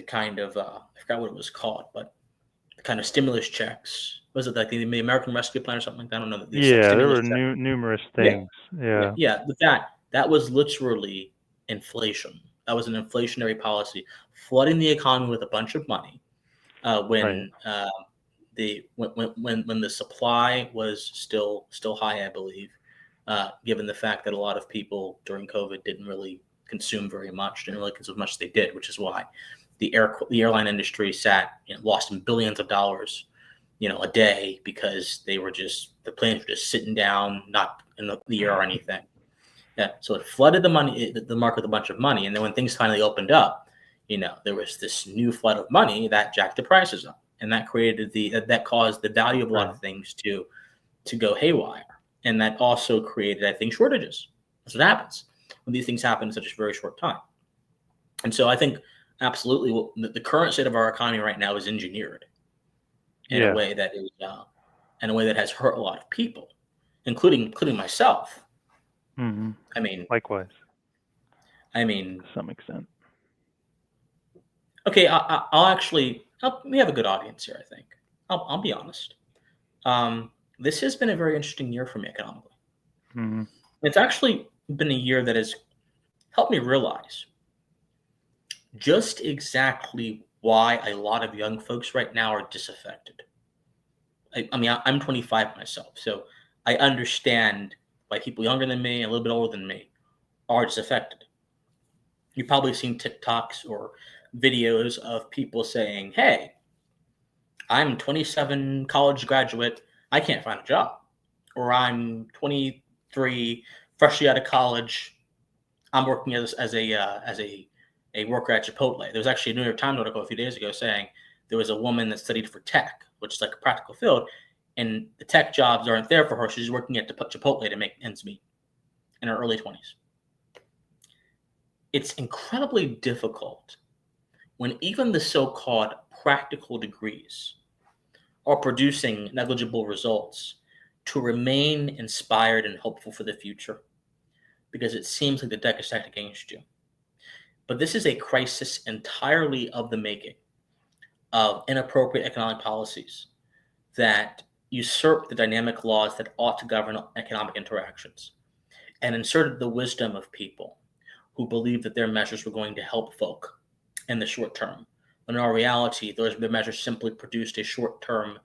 kind of I forgot what it was called, but the kind of stimulus checks. Was it like the American Rescue Plan or something like that? I don't know. There were numerous things. But that was literally inflation. That was an inflationary policy, flooding the economy with a bunch of money when the supply was still high, I believe, given the fact that a lot of people during COVID didn't really consume very much, didn't really consume as much as they did, which is why the airline industry lost billions of dollars, a day, because the planes were just sitting down, not in the air or anything. Yeah, so it flooded the market with a bunch of money, and then when things finally opened up, there was this new flood of money that jacked the prices up, and that caused the value of a lot of things to go haywire, and that also created, I think, shortages. That's what happens when these things happen in such a very short time. And so I think absolutely the current state of our economy right now is engineered in a way that has hurt a lot of people, including myself. I mean, likewise. To some extent. Okay, we have a good audience here, I think. I'll be honest. This has been a very interesting year for me economically. It's actually been a year that has helped me realize just exactly why a lot of young folks right now are disaffected. I'm 25 myself, so I understand why people younger than me, a little bit older than me, are disaffected. You've probably seen TikToks or videos of people saying, "Hey, I'm 27, college graduate, I can't find a job," or "I'm 23, freshly out of college, I'm working as a worker at Chipotle." There was actually a New York Times article a few days ago saying there was a woman that studied for tech, which is like a practical field, and the tech jobs aren't there for her. She's working at Chipotle to make ends meet in her early 20s. It's incredibly difficult when even the so-called practical degrees are producing negligible results to remain inspired and hopeful for the future, because it seems like the deck is stacked against you. But this is a crisis entirely of the making of inappropriate economic policies that usurped the dynamic laws that ought to govern economic interactions and inserted the wisdom of people who believed that their measures were going to help folk in the short term, when in our reality, the measures simply produced a short-term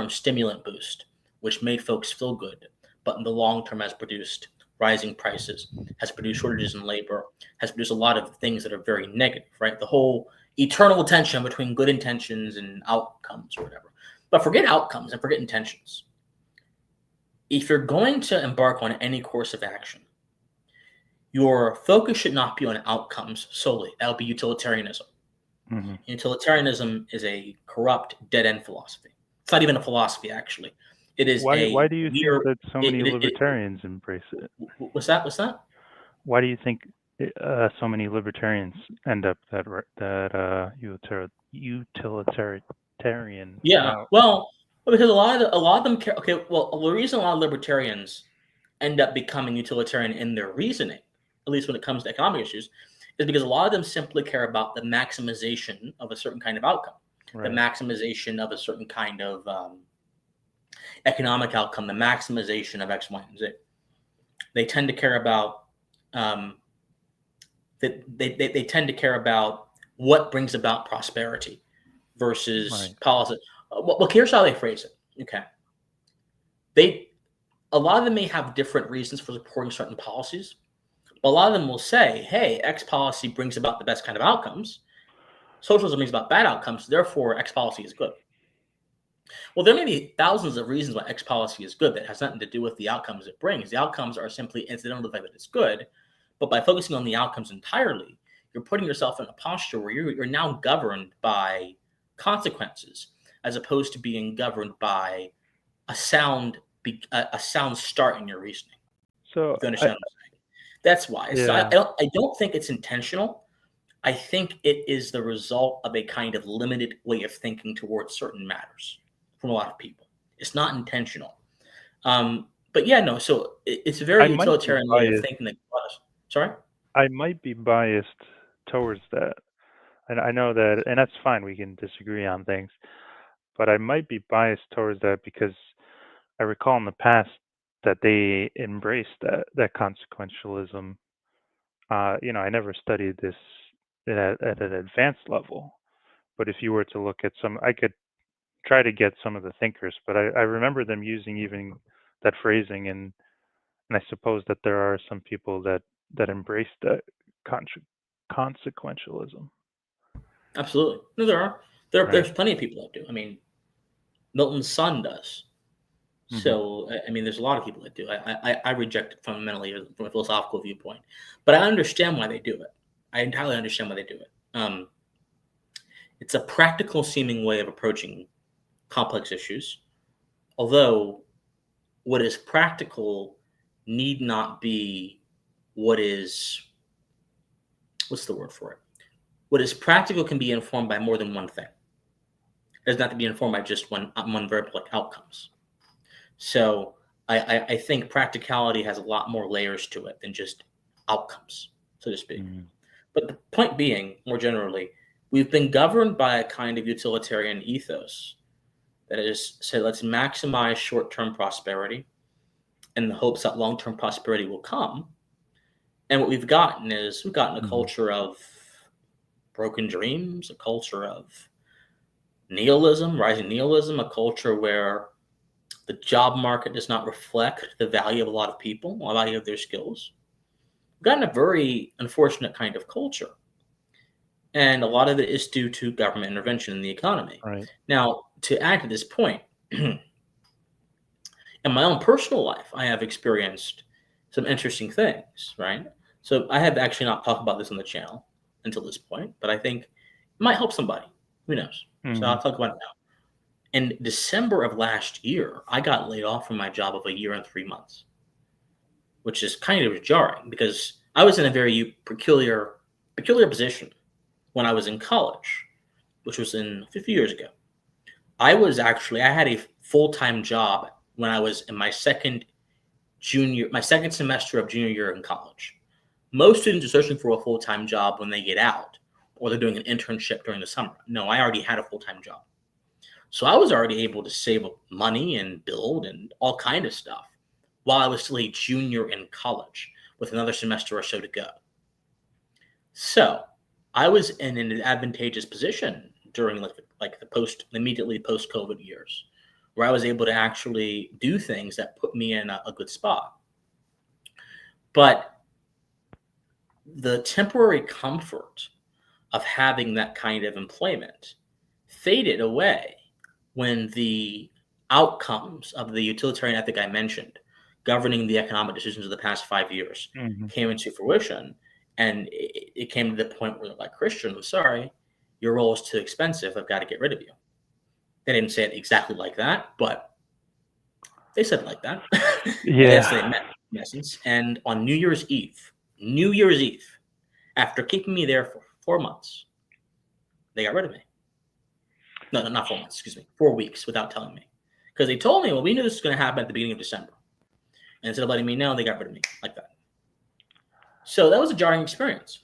stimulant boost, which made folks feel good, but in the long term has produced rising prices, has produced shortages in labor, has produced a lot of things that are very negative, right? The whole eternal tension between good intentions and outcomes or whatever. But forget outcomes and forget intentions. If you're going to embark on any course of action, your focus should not be on outcomes solely. That would be utilitarianism. Mm-hmm. Utilitarianism is a corrupt, dead-end philosophy. It's not even a philosophy, actually. It is Why do you think that so many libertarians embrace it? What's that? Why do you think so many libertarians end up that utilitarian? Yeah, route? well, because a lot of them care. Okay, well, the reason a lot of libertarians end up becoming utilitarian in their reasoning, at least when it comes to economic issues, is because a lot of them simply care about the maximization of a certain kind of outcome, Right. the maximization of a certain kind of economic outcome, the maximization of X, Y, and Z. They tend to care about they tend to care about what brings about prosperity versus policy. Well, here's how they phrase it. Okay, a lot of them may have different reasons for supporting certain policies. But a lot of them will say, "Hey, X policy brings about the best kind of outcomes. Socialism brings about bad outcomes. Therefore, X policy is good." Well, there may be thousands of reasons why X policy is good that has nothing to do with the outcomes it brings. The outcomes are simply incidental to the fact that it's good. But by focusing on the outcomes entirely, you're putting yourself in a posture where you're now governed by consequences, as opposed to being governed by a sound start in your reasoning. So If you understand what I'm saying. That's why. So I don't think it's intentional. I think it is the result of a kind of limited way of thinking towards certain matters from a lot of people. It's not intentional. But yeah, no. So it's a very utilitarian way of thinking that was. Sorry? I might be biased towards that. And I know that, and that's fine. We can disagree on things. But I might be biased towards that because I recall in the past that they embraced that consequentialism. I never studied this at an advanced level. But if you were to look at I could try to get some of the thinkers, but I remember them using even that phrasing, and I suppose that there are some people that embrace that consequentialism. Absolutely. No, there are. There's plenty of people that do. I mean, Milton's son does. So, I mean, there's a lot of people that do. I reject it fundamentally from a philosophical viewpoint. But I understand why they do it. I entirely understand why they do it. It's a practical seeming way of approaching complex issues. Although what is practical need not be what is, what's the word for it? What is practical can be informed by more than one thing. It doesn't have to be informed by just one variable like outcomes. So I think practicality has a lot more layers to it than just outcomes, so to speak. But the point being, more generally, we've been governed by a kind of utilitarian ethos that is said, let's maximize short-term prosperity in the hopes that long-term prosperity will come. And what we've gotten a culture of broken dreams, a culture of nihilism, rising nihilism, a culture where the job market does not reflect the value of a lot of people, the value of their skills. We've gotten a very unfortunate kind of culture. And a lot of it is due to government intervention in the economy. Right. Now, to add to this point, in my own personal life, I have experienced some interesting things, right? So I have actually not talked about this on the channel until this point, but I think it might help somebody. Who knows? So I'll talk about it now. In December of last year, I got laid off from my job of a year and 3 months, which is kind of jarring because I was in a very peculiar position when I was in college, which was a few years ago. I had a full-time job when I was in my second semester of junior year in college. Most students are searching for a full-time job when they get out, or they're doing an internship during the summer. No, I already had a full-time job. So I was already able to save up money and build and all kind of stuff while I was still a junior in college with another semester or so to go. So I was in an advantageous position during like the immediately post COVID years, where I was able to actually do things that put me in a good spot. But the temporary comfort of having that kind of employment faded away when the outcomes of the utilitarian ethic I mentioned, governing the economic decisions of the past 5 years, came into fruition. And it came to the point where, like, Christian, I'm sorry, your role is too expensive. I've got to get rid of you. They didn't say it exactly like that, but they said it like that. As they met, in essence. And on New Year's Eve, after keeping me there for 4 months, they got rid of me. No, not 4 months, excuse me, 4 weeks without telling me. Because they told me, well, we knew this was going to happen at the beginning of December. And instead of letting me know, they got rid of me like that. So that was a jarring experience.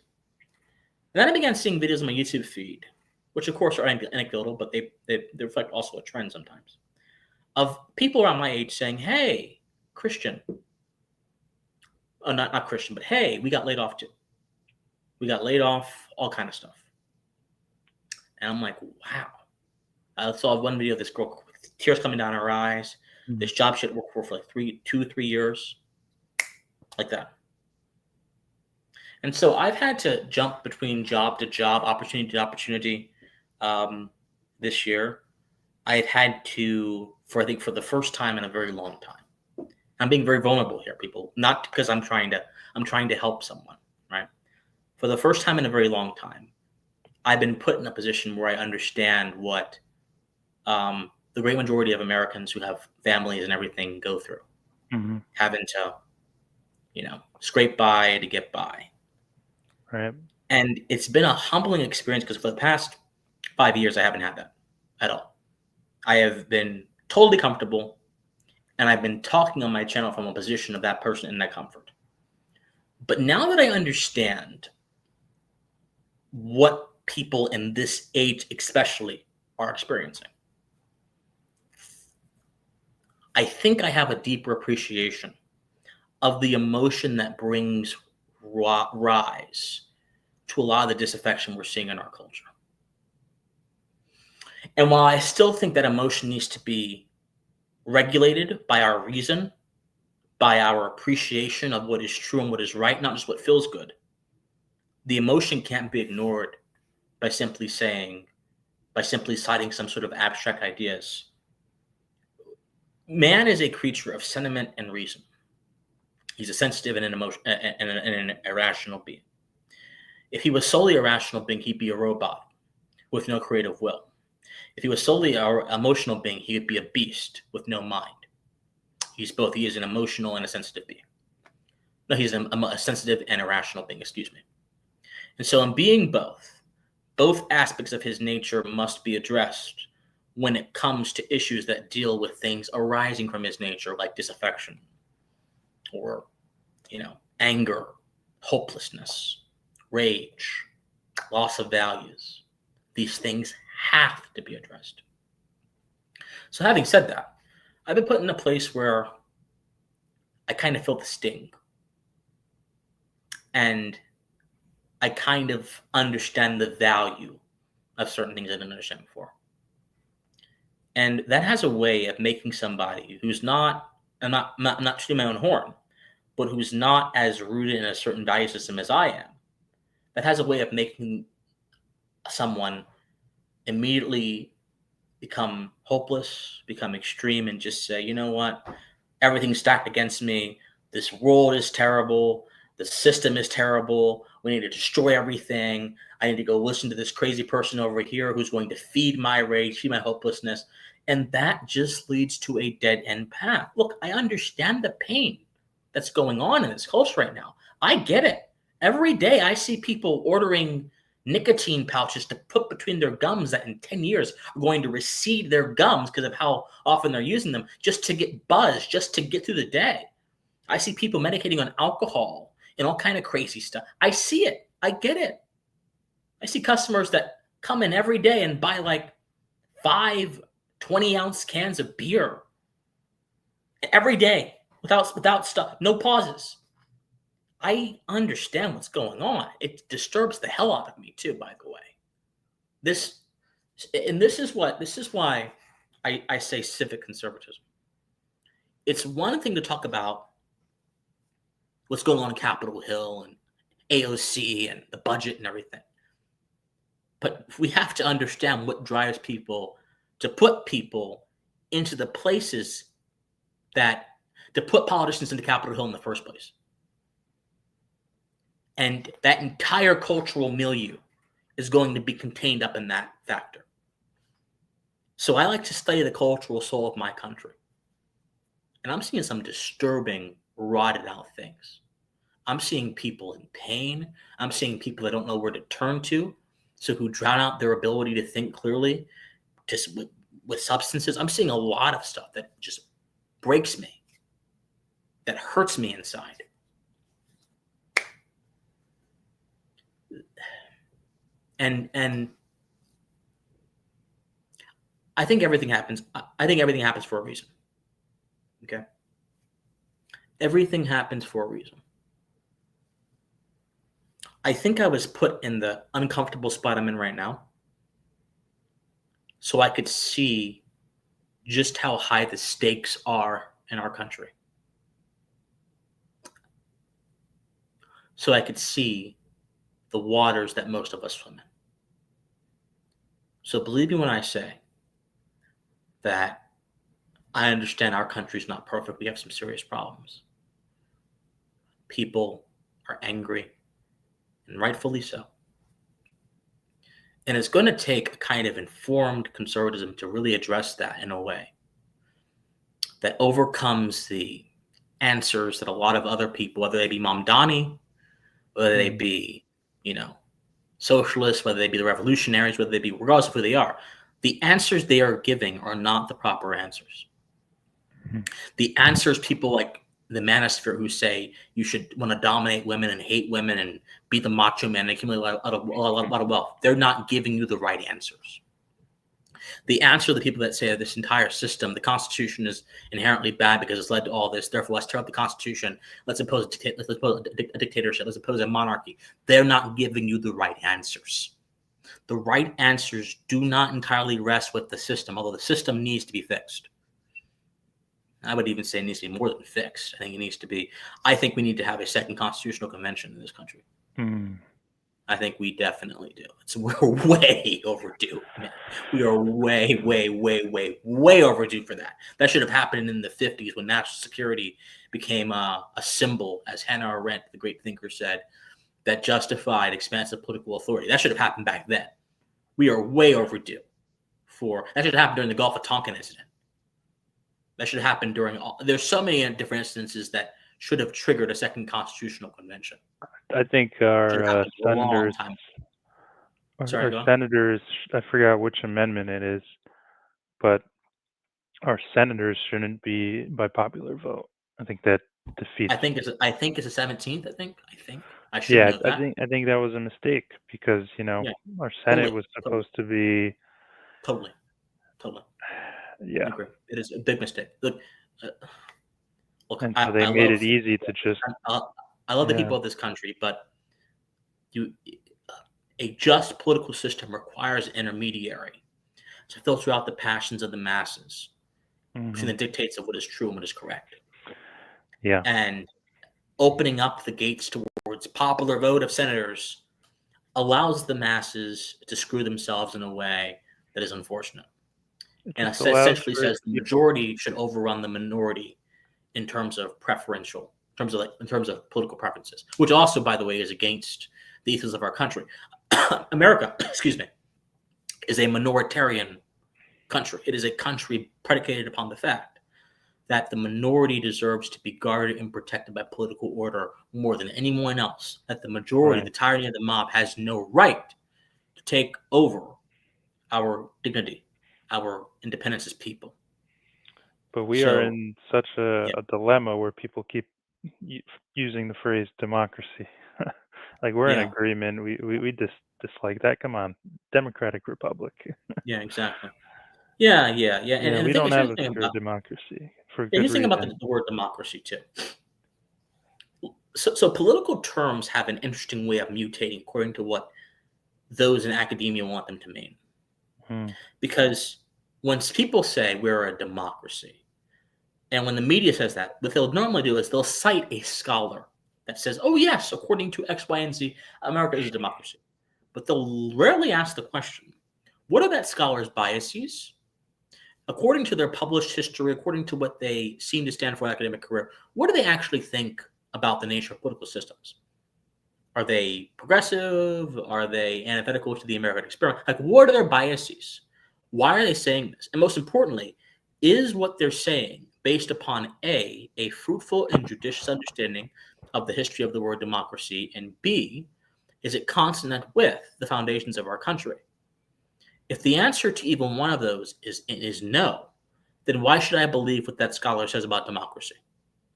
And then I began seeing videos on my YouTube feed, which of course are anecdotal, but they reflect also a trend sometimes, of people around my age saying, hey, Christian. Oh, not Christian, but hey, we got laid off too. We got laid off, all kind of stuff. And I'm like, wow. I saw one video of this girl with tears coming down her eyes. This job she had worked for like 2 to 3 years, like that. And so I've had to jump between job to job, opportunity to opportunity this year. I've had to, for the first time in a very long time. I'm being very vulnerable here, people, not because I'm trying to help someone, right? For the first time in a very long time, I've been put in a position where I understand what the great majority of Americans who have families and everything go through, having to, scrape by to get by. Right. And it's been a humbling experience because for the past 5 years, I haven't had that at all. I have been totally comfortable, and I've been talking on my channel from a position of that person in that comfort. But now that I understand what people in this age especially are experiencing, I think I have a deeper appreciation of the emotion that brings rise to a lot of the disaffection we're seeing in our culture. And while I still think that emotion needs to be regulated by our reason, by our appreciation of what is true and what is right, not just what feels good, the emotion can't be ignored by simply citing some sort of abstract ideas. Man is a creature of sentiment and reason. He's a sensitive and an irrational being. If he was solely a rational being, he'd be a robot with no creative will. If he was solely an emotional being, he would be a beast with no mind. He's both. He is an emotional and a sensitive being. No, he's a sensitive and a rational being, excuse me. And so in being both aspects of his nature must be addressed when it comes to issues that deal with things arising from his nature, like disaffection or, anger, hopelessness, rage, loss of values. These things have to be addressed. So having said that, I've been put in a place where I kind of feel the sting. And I kind of understand the value of certain things I didn't understand before. And that has a way of making somebody who's not shooting my own horn, but who's not as rooted in a certain value system as I am, that has a way of making someone immediately become hopeless, become extreme, and just say, you know what, everything's stacked against me. This world is terrible. The system is terrible. We need to destroy everything. I need to go listen to this crazy person over here who's going to feed my rage, feed my hopelessness. And that just leads to a dead-end path. Look, I understand the pain that's going on in this culture right now. I get it. Every day I see people ordering nicotine pouches to put between their gums that in 10 years are going to recede their gums because of how often they're using them, just to get buzzed, just to get through the day. I see people medicating on alcohol and all kind of crazy stuff. I see it. I get it. I see customers that come in every day and buy like 5 20-ounce cans of beer every day without stuff, no pauses. I understand what's going on. It disturbs the hell out of me too, by the way. This is why I say civic conservatism. It's one thing to talk about what's going on Capitol Hill and AOC and the budget and everything. But we have to understand what drives people to put people into the places to put politicians into Capitol Hill in the first place. And that entire cultural milieu is going to be contained up in that factor. So I like to study the cultural soul of my country. And I'm seeing some disturbing, rotted out things. I'm seeing people in pain. I'm seeing people that don't know where to turn to, so who drown out their ability to think clearly just with substances. I'm seeing a lot of stuff that just breaks me, that hurts me inside. And I think everything happens. I think everything happens for a reason. Okay? Everything happens for a reason. I think I was put in the uncomfortable spot I'm in right now so I could see just how high the stakes are in our country. So I could see the waters that most of us swim in. So believe me when I say that I understand our country's not perfect. We have some serious problems. People are angry, and rightfully so. And it's going to take a kind of informed conservatism to really address that in a way that overcomes the answers that a lot of other people, whether they be Mamdani, whether they be, socialists, whether they be the revolutionaries, whether they be, regardless of who they are, the answers they are giving are not the proper answers. Mm-hmm. The answers people like the manosphere who say you should want to dominate women and hate women and be the macho man and accumulate a lot of wealth, they're not giving you the right answers. The answer to the people that say that this entire system, the Constitution, is inherently bad because it's led to all this, therefore let's tear up the Constitution, let's impose a dictatorship, let's impose a monarchy, they're not giving you the right answers. The right answers do not entirely rest with the system, although the system needs to be fixed. I would even say it needs to be more than fixed. I think we need to have a second constitutional convention in this country. I think we definitely do. We're way overdue, man. We are way, way, way, way, way overdue for that. That should have happened in the 50s when national security became a symbol, as Hannah Arendt, the great thinker, said, that justified expansive political authority. That should have happened back then. We are way overdue that should have happened during the Gulf of Tonkin incident. That should happen there's so many different instances that should have triggered a second constitutional convention. I think our senators, I forgot which amendment it is, but our senators shouldn't be by popular vote. I think that defeats. I think it's the 17th. I should know that. I think that was a mistake because our Senate was supposed to be totally. Yeah, I agree. It is a big mistake. Look, and so they made it easy to just. I love the people of this country, but a just political system requires an intermediary to filter out the passions of the masses between the dictates of what is true and what is correct. Yeah, and opening up the gates towards popular vote of senators allows the masses to screw themselves in a way that is unfortunate. And essentially says the majority should overrun the minority in terms of political preferences, which also, by the way, is against the ethos of our country. America, is a minoritarian country. It is a country predicated upon the fact that the minority deserves to be guarded and protected by political order more than anyone else. That the majority, the tyranny of the mob, has no right to take over our dignity, our independence as people. But we are in such a dilemma where people keep using the phrase democracy. Like we're in agreement. We dislike that. Come on, democratic republic. Yeah, exactly. Yeah. Yeah, And we the thing, don't here's have the a thing pure about democracy for yeah, good here's the thing about reason. the word democracy too. So political terms have an interesting way of mutating according to what those in academia want them to mean. Hmm. Because when people say we're a democracy, and when the media says that, what they'll normally do is they'll cite a scholar that says, oh, yes, according to X, Y, and Z, America is a democracy. But they'll rarely ask the question, what are that scholar's biases? According to their published history, according to what they seem to stand for in academic career, what do they actually think about the nature of political systems? Are they progressive? Are they antithetical to the American experiment? Like, what are their biases? Why are they saying this? And most importantly, is what they're saying based upon A, a fruitful and judicious understanding of the history of the word democracy, and B, is it consonant with the foundations of our country? If the answer to even one of those is no, then why should I believe what that scholar says about democracy?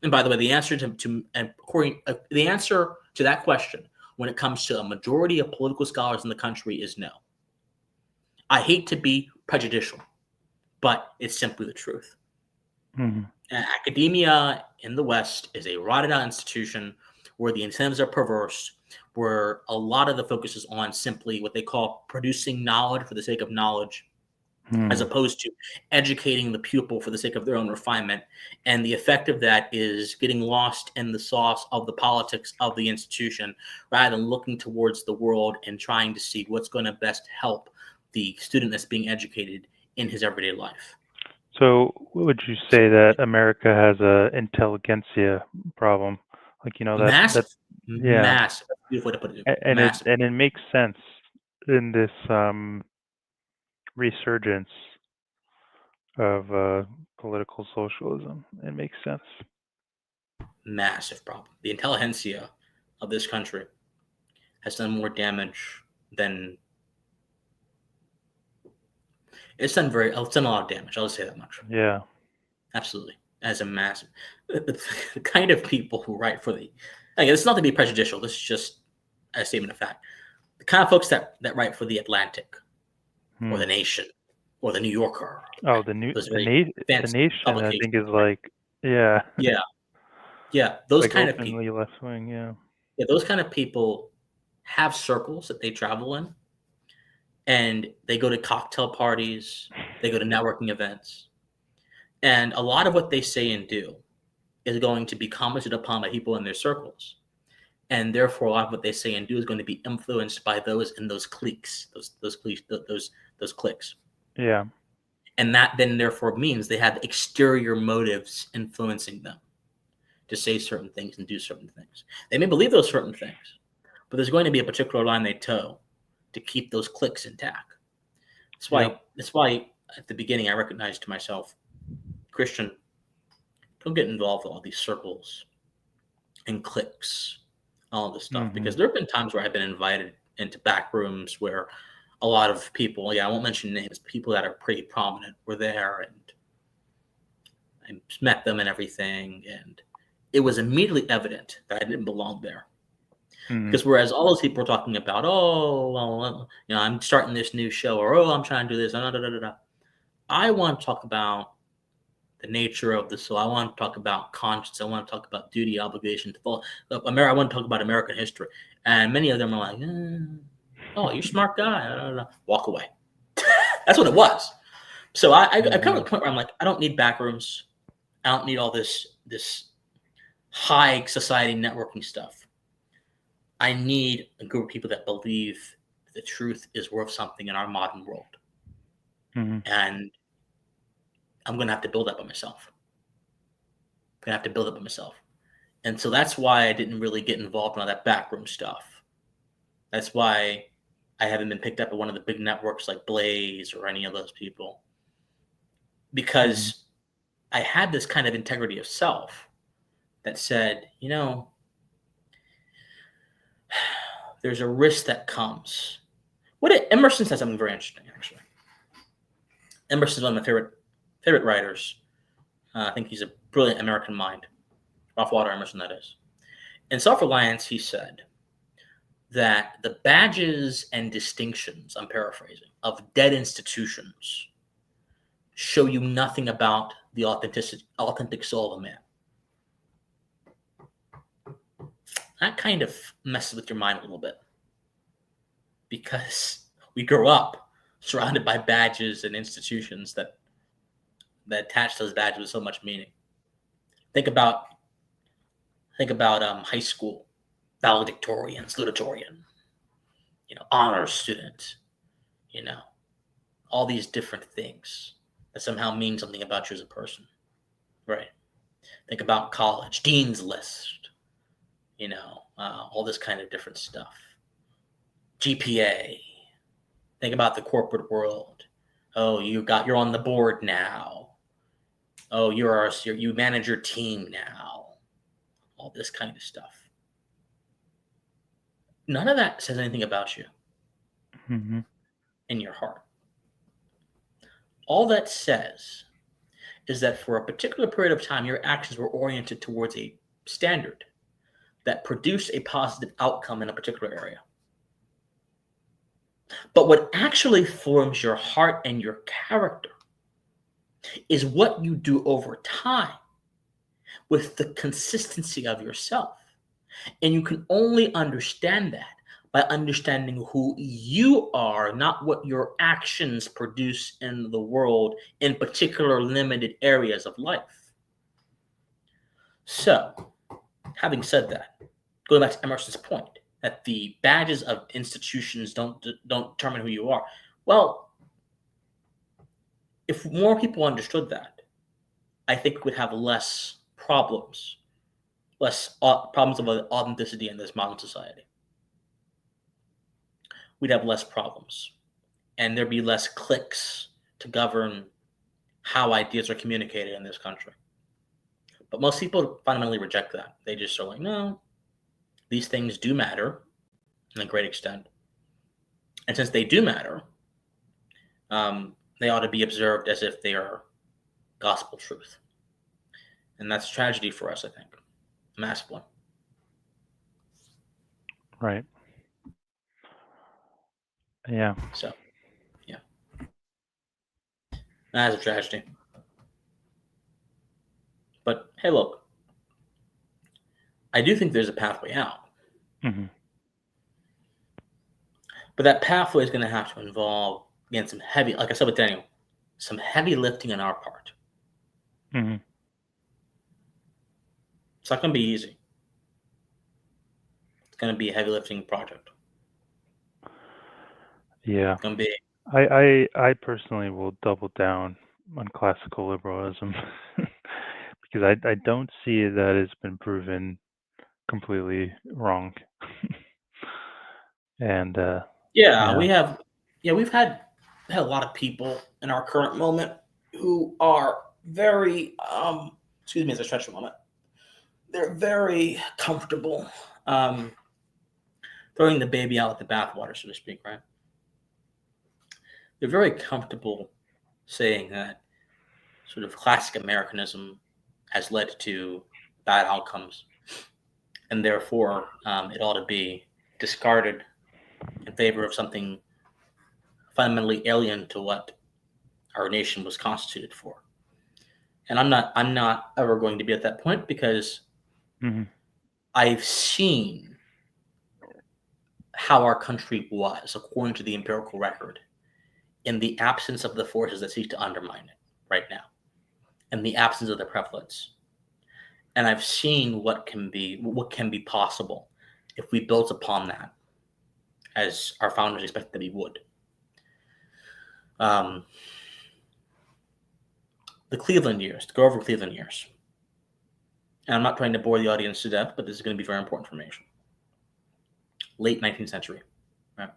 And by the way, the answer the answer to that question, when it comes to a majority of political scholars in the country, is no. I hate to be prejudicial, but it's simply the truth. Hmm. Academia in the West is a rotted out institution where the incentives are perverse, where a lot of the focus is on simply what they call producing knowledge for the sake of knowledge, as opposed to educating the pupil for the sake of their own refinement. And the effect of that is getting lost in the sauce of the politics of the institution rather than looking towards the world and trying to see what's going to best help the student that's being educated in his everyday life. So would you say that America has a intelligentsia problem? Like, Massive, yeah, massive. That's a beautiful way to put it. and Massive. it makes sense in this resurgence of political socialism. It makes sense. Massive problem. The intelligentsia of this country has done more damage than it's done a lot of damage. I'll just say that much. Yeah. Absolutely. As a massive the kind of people who write for the again, it's not to be prejudicial, this is just a statement of fact. The kind of folks that write for the Atlantic or the Nation or the New Yorker, Oh, right? Those very the fancy Nation, I think, publications, is right? like, yeah, Yeah. Yeah. Those like kind of people. openly left wing. Yeah. Yeah, those kind of people have circles that they travel in and they go to cocktail parties, they go to networking events. And a lot of what they say and do is going to be commented upon by people in their circles. And therefore, a lot of what they say and do is going to be influenced by those in those cliques, those cliques. Yeah. And that then therefore means they have exterior motives influencing them to say certain things and do certain things. They may believe those certain things, but there's going to be a particular line they toe to keep those cliques intact. That's why at the beginning I recognized to myself, Christian, don't get involved with all these circles and cliques, all this stuff. Because there have been times where I've been invited into back rooms where a lot of people, I won't mention names, people that are pretty prominent were there, and I met them and everything, and it was immediately evident that I didn't belong there. Because whereas all those people were talking about, oh, well, I'm starting this new show, or oh, I'm trying to do this, I want to talk about the nature of the soul. I want to talk about conscience. I want to talk about duty, obligation to follow. I want to talk about American history. And many of them are like, oh, you're a smart guy. Walk away. That's what it was. So I come to the point where I'm like, I don't need back rooms. I don't need all this high society networking stuff. I need a group of people that believe the truth is worth something in our modern world. And I'm going to have to build that by myself. And so that's why I didn't really get involved in all that backroom stuff. That's why I haven't been picked up at one of the big networks like Blaze or any of those people. Because I had this kind of integrity of self that said, there's a risk that comes. Emerson said something very interesting, actually. Emerson's one of my favorite writers. I think he's a brilliant American mind. Ralph Waldo Emerson, that is. In Self-Reliance, he said that the badges and distinctions, I'm paraphrasing, of dead institutions show you nothing about the authentic soul of a man. That kind of messes with your mind a little bit, because we grow up surrounded by badges and institutions that attach those badges with so much meaning. Think about high school, valedictorian, salutatorian, honors student, all these different things that somehow mean something about you as a person, right? Think about college, dean's list, all this kind of different stuff. GPA. Think about the corporate world. Oh, you're on the board now. Oh, you manage your team now. All this kind of stuff. None of that says anything about you in your heart. All that says is that for a particular period of time, your actions were oriented towards a standard that produced a positive outcome in a particular area. But what actually forms your heart and your character is what you do over time with the consistency of yourself. And you can only understand that by understanding who you are, not what your actions produce in the world in particular limited areas of life. So, having said that, going back to Emerson's point, that the badges of institutions don't determine who you are. Well, if more people understood that, I think we'd have less problems of authenticity in this modern society. We'd have less problems, and there'd be less cliques to govern how ideas are communicated in this country. But most people fundamentally reject that. They just are like, no, these things do matter in a great extent. And since they do matter, they ought to be observed as if they are gospel truth. And that's a tragedy for us, I think. A massive one. Right. Yeah. So, yeah. That is a tragedy. But hey, look, I do think there's a pathway out. But that pathway is going to have to involve, again, some heavy, like I said with Daniel, some heavy lifting on our part. It's not going to be easy. It's going to be a heavy lifting project. Yeah. It's going to be. I personally will double down on classical liberalism because I don't see that it's been proven completely wrong. And we've had a lot of people in our current moment who are very excuse me as I stretch a moment. They're very comfortable throwing the baby out with the bathwater, so to speak, right? They're very comfortable saying that sort of classic Americanism has led to bad outcomes, and therefore it ought to be discarded in favor of something fundamentally alien to what our nation was constituted for. And I'm not ever going to be at that point, because I've seen how our country was, according to the empirical record, in the absence of the forces that seek to undermine it right now, in the absence of the prevalence. And I've seen what can be possible if we built upon that, as our founders expected that we would. The Cleveland years, to go over Cleveland years. And I'm not trying to bore the audience to death, but this is going to be very important information. Late 19th century, right?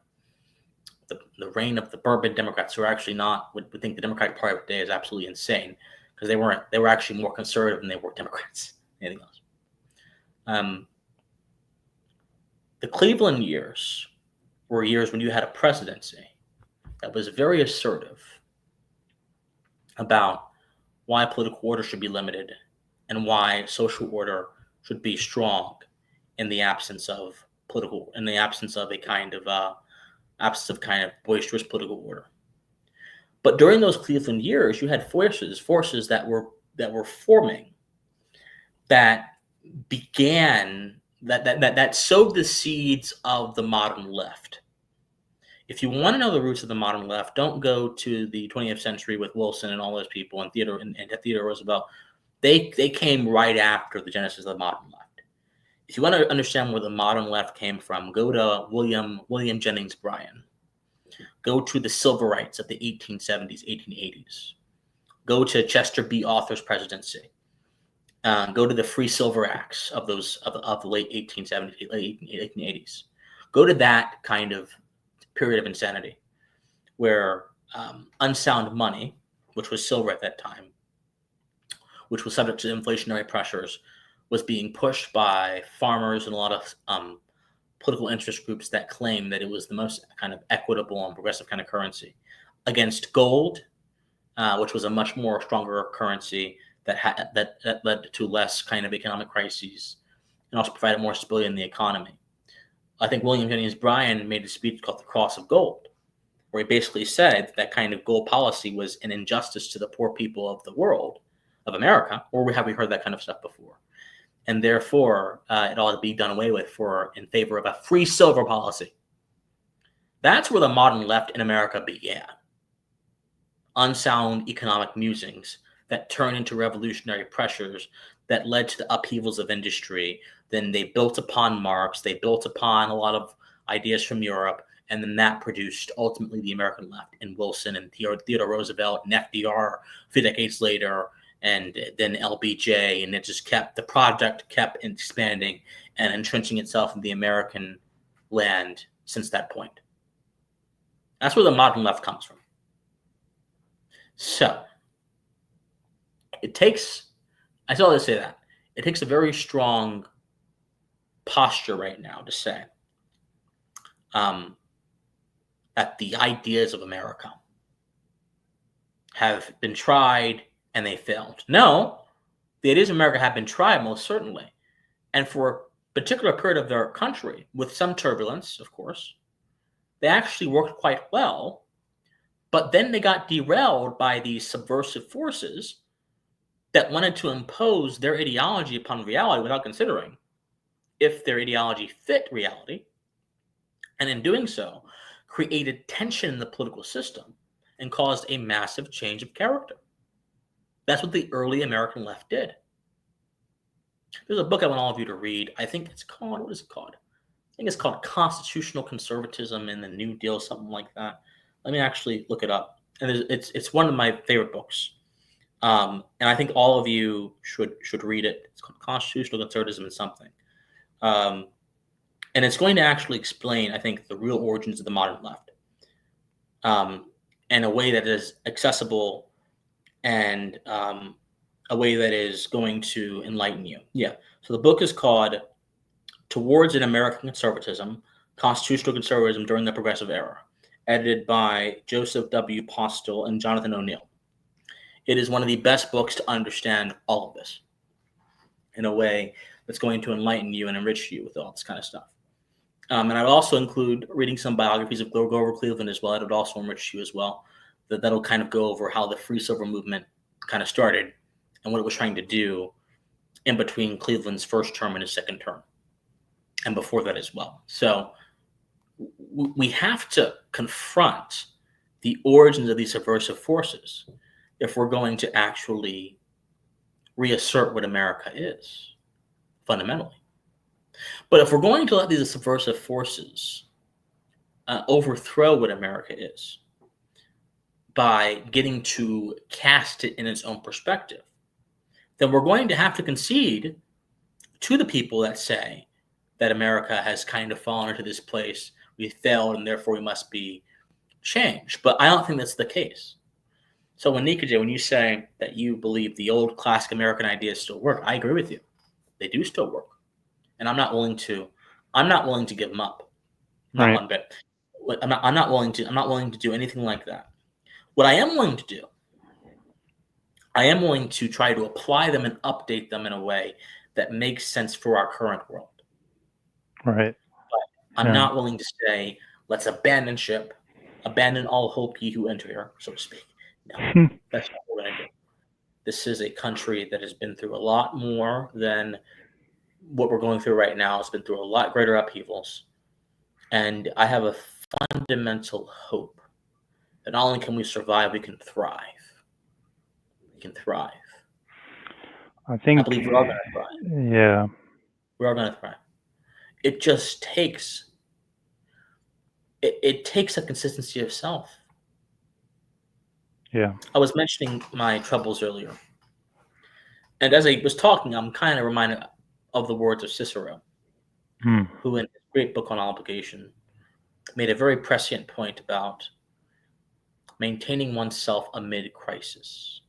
The reign of the Bourbon Democrats, who are actually would think the Democratic Party of today is absolutely insane, because they were actually more conservative than they were Democrats, anything else. The Cleveland years were years when you had a presidency that was very assertive about why political order should be limited and why social order should be strong in the absence of a kind of boisterous political order. But during those Cleveland years, you had forces that were forming, that began that sowed the seeds of the modern left. If you want to know the roots of the modern left, don't go to the 20th century with Wilson and all those people and Theodore Roosevelt. They came right after the genesis of the modern left. If you want to understand where the modern left came from, go to William Jennings Bryan. Go to the civil rights of the 1870s, 1880s. Go to Chester B. Arthur's presidency. Go to the Free Silver Acts of the late 1870s, late 1880s. Go to that kind of period of insanity where unsound money, which was silver at that time, which was subject to inflationary pressures, was being pushed by farmers and a lot of political interest groups that claimed that it was the most kind of equitable and progressive kind of currency, against gold, which was a much more stronger currency that led to less kind of economic crises and also provided more stability in the economy. I think William Jennings Bryan made a speech called The Cross of Gold, where he basically said that kind of gold policy was an injustice to the poor people of the world, of America, or have we heard that kind of stuff before? And therefore, it ought to be done away with in favor of a free silver policy. That's where the modern left in America began. Unsound economic musings that turned into revolutionary pressures that led to the upheavals of industry. Then they built upon Marx, they built upon a lot of ideas from Europe, and then that produced ultimately the American left in Wilson and Theodore Roosevelt and FDR a few decades later, and then LBJ, and the project kept expanding and entrenching itself in the American land since that point. That's where the modern left comes from. So, it takes a very strong posture right now to say that the ideas of America have been tried and they failed. No, the ideas of America have been tried, most certainly. And for a particular period of their country, with some turbulence, of course, they actually worked quite well. But then they got derailed by these subversive forces that wanted to impose their ideology upon reality without considering if their ideology fit reality, and in doing so, created tension in the political system and caused a massive change of character. That's what the early American left did. There's a book I want all of you to read. I think it's called, what is it called? I think it's called Constitutional Conservatism in the New Deal, something like that. Let me actually look it up. And it's one of my favorite books. And I think all of you should read it. It's called Constitutional Conservatism and something. And it's going to actually explain, I think, the real origins of the modern left in a way that is accessible and a way that is going to enlighten you. Yeah. So the book is called Towards an American Conservatism, Constitutional Conservatism During the Progressive Era, edited by Joseph W. Postel and Jonathan O'Neill. It is one of the best books to understand all of this in a way that's going to enlighten you and enrich you with all this kind of stuff. And I would also include reading some biographies of Grover Cleveland as well. It would also enrich you as well. That'll kind of go over how the free silver movement kind of started and what it was trying to do in between Cleveland's first term and his second term, and before that as well. So we have to confront the origins of these subversive forces if we're going to actually reassert what America is, fundamentally. But if we're going to let these subversive forces overthrow what America is by getting to cast it in its own perspective, then we're going to have to concede to the people that say that America has kind of fallen into this place, we failed, and therefore we must be changed. But I don't think that's the case. So when Nikoji, when you say that you believe the old classic American ideas still work, I agree with you. They do still work. And I'm not willing to give them up. Not Right. one bit. I'm not willing to do anything like that. What I am willing to do, I am willing to try to apply them and update them in a way that makes sense for our current world. Right. I'm Yeah. not willing to say, let's abandon ship, abandon all hope ye who enter here, so to speak, No, that's not what we're going to do. This is a country that has been through a lot more than what we're going through right now. It's been through a lot greater upheavals. And I have a fundamental hope that not only can we survive, we can thrive. We can thrive. I I believe we're all going to thrive. Yeah. We're all going to thrive. It just takes it takes a consistency of self. Yeah. I was mentioning my troubles earlier. And as I was talking, I'm kind of reminded of the words of Cicero, who in his great book on obligation made a very prescient point about maintaining oneself amid crisis.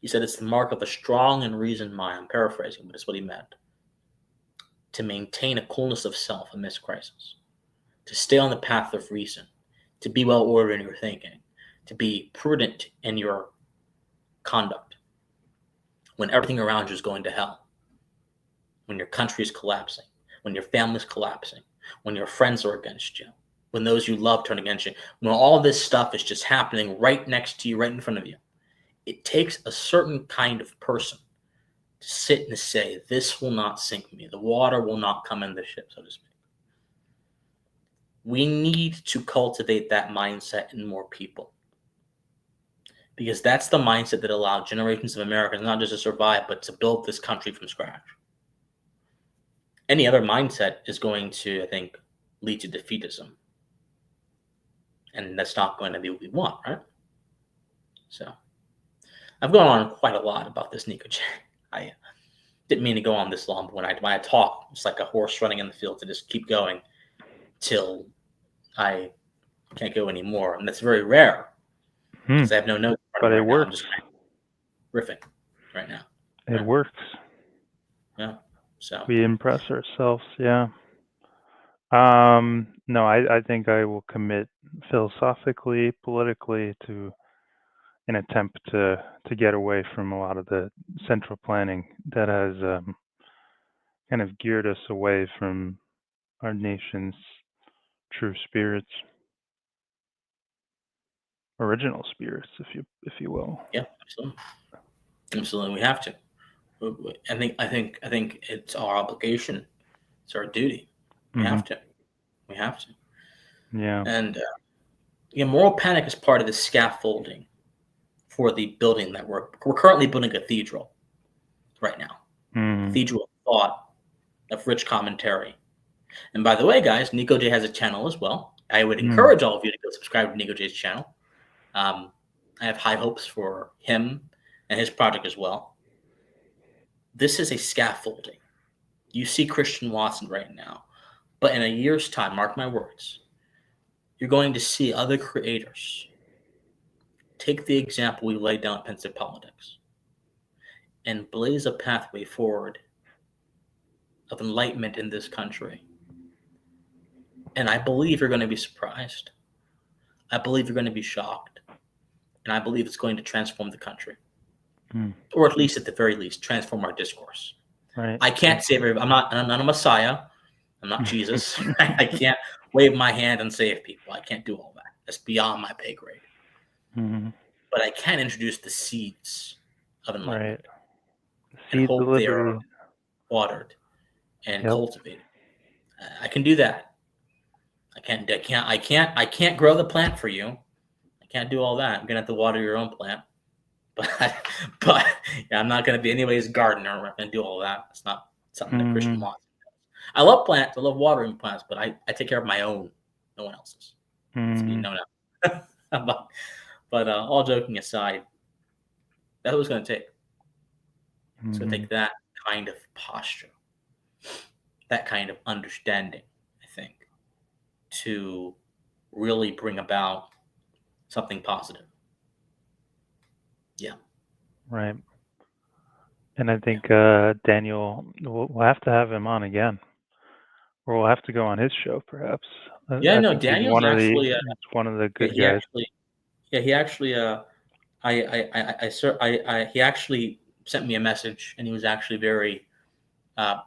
He said it's the mark of a strong and reasoned mind. I'm paraphrasing, but it's what he meant. To maintain a coolness of self amidst crisis, to stay on the path of reason, to be well ordered in your thinking, to be prudent in your conduct when everything around you is going to hell, when your country is collapsing, when your family is collapsing, when your friends are against you, when those you love turn against you, when all this stuff is just happening right next to you, right in front of you. It takes a certain kind of person to sit and say, this will not sink me. The water will not come in the ship, so to speak. We need to cultivate that mindset in more people, because that's the mindset that allowed generations of Americans not just to survive, but to build this country from scratch. Any other mindset is going to, I think, lead to defeatism. And that's not going to be what we want, right? So I've gone on quite a lot about this Nikoji. I didn't mean to go on this long, but when I talk, it's like a horse running in the field to just keep going till I can't go anymore. And that's very rare because I have no notes. But it works. I'm just riffing right now. It works. Yeah. So we impress ourselves. Yeah. No, I think I will commit philosophically, politically to an attempt to get away from a lot of the central planning that has kind of geared us away from our nation's true spirits, original spirits, if you will. Yeah, absolutely. We have to. I think it's our obligation. It's our duty. We have to. Yeah. And moral panic is part of the scaffolding for the building that we're currently building a cathedral right now. Cathedral of thought, of rich commentary. And by the way, guys, Nikoji has a channel as well. I would encourage all of you to go subscribe to Nikoji's channel. I have high hopes for him and his project as well. This is a scaffolding. You see Christian Watson right now, but in a year's time, mark my words, you're going to see other creators take the example we laid down at Pensip politics and blaze a pathway forward of enlightenment in this country. And I believe you're going to be surprised. I believe you're going to be shocked. And I believe it's going to transform the country. Or at least, at the very least, transform our discourse. Right. I can't save everybody. I'm not a Messiah. I'm not Jesus. I can't wave my hand and save people. I can't do all that. That's beyond my pay grade. But I can introduce the seeds of enlightenment. Right. And hope they are watered and cultivated. I can do that. I can't grow the plant for you. I can't do all that. I'm gonna have to water your own plant. But yeah, I'm not gonna be anybody's gardener. I'm not gonna do all that. It's not something that Christian wants. I love plants. I love watering plants, but I take care of my own, no one else's. No. But all joking aside, that's what it's going to take. It's going to take that kind of posture, that kind of understanding, I think, to really bring about something positive. Yeah. Right. And I think Daniel, we'll have to have him on again, or we'll have to go on his show, perhaps. Daniel's actually one of the good guys. He actually sent me a message, and he was actually very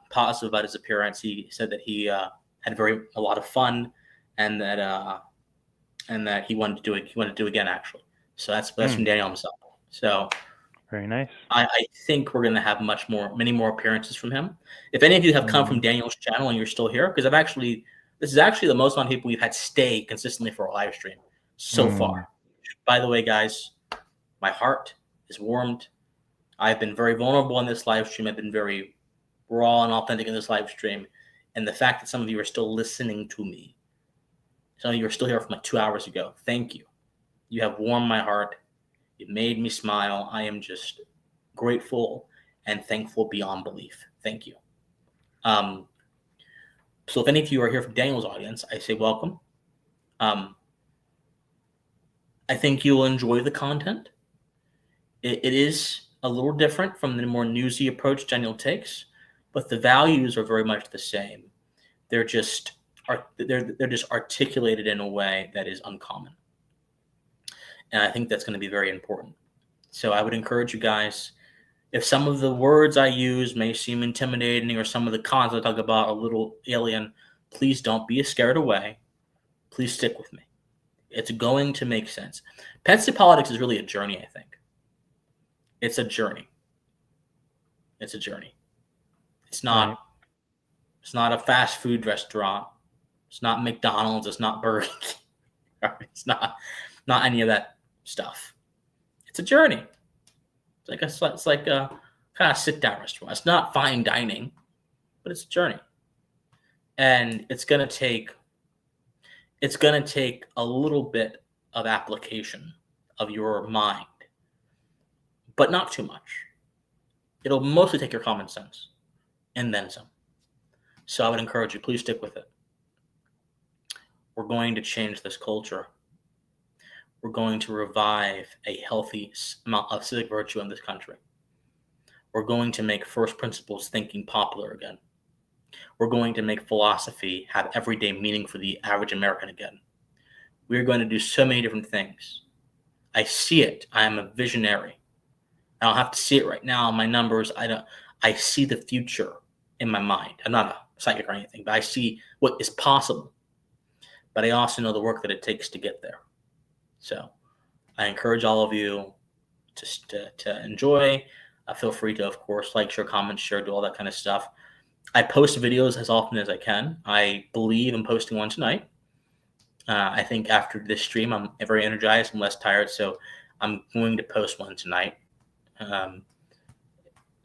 positive about his appearance. He said that he had a lot of fun, and that he wanted to do it. He wanted to do it again, actually. So that's from Daniel himself. So very nice. I think we're going to have many more appearances from him. If any of you have come from Daniel's channel and you're still here, because this is actually the most amount of people we've had stay consistently for a live stream so far. By the way, guys, my heart is warmed. I've been very vulnerable in this live stream. I've been very raw and authentic in this live stream. And the fact that some of you are still listening to me, some of you are still here from like 2 hours ago, thank you. You have warmed my heart. It made me smile. I am just grateful and thankful beyond belief. Thank you. So if any of you are here from Daniel's audience, I say welcome. I think you'll enjoy the content. It is a little different from the more newsy approach Daniel takes, but the values are very much the same. They're just articulated in a way that is uncommon. And I think that's going to be very important. So I would encourage you guys, if some of the words I use may seem intimidating or some of the cons I talk about are a little alien, please don't be scared away. Please stick with me. It's going to make sense. Pensip politics is really a journey, I think. It's a journey. It's a journey. It's not a fast food restaurant. It's not McDonald's. It's not Burger King. It's not any of that stuff. It's a journey. It's like a kind of sit-down restaurant. It's not fine dining, but it's a journey. And it's gonna take a little bit of application of your mind, but not too much. It'll mostly take your common sense and then some. So I would encourage you, please stick with it. We're going to change this culture. We're going to revive a healthy amount of civic virtue in this country. We're going to make first principles thinking popular again. We're going to make philosophy have everyday meaning for the average American again. We're going to do so many different things. I see it. I am a visionary. I don't have to see it right now in my numbers. I see the future in my mind. I'm not a psychic or anything, but I see what is possible. But I also know the work that it takes to get there. So I encourage all of you to enjoy. Feel free to, of course, like, share, comment, share, do all that kind of stuff. I post videos as often as I can. I believe in posting one tonight. I think after this stream, I'm very energized and less tired, so I'm going to post one tonight. And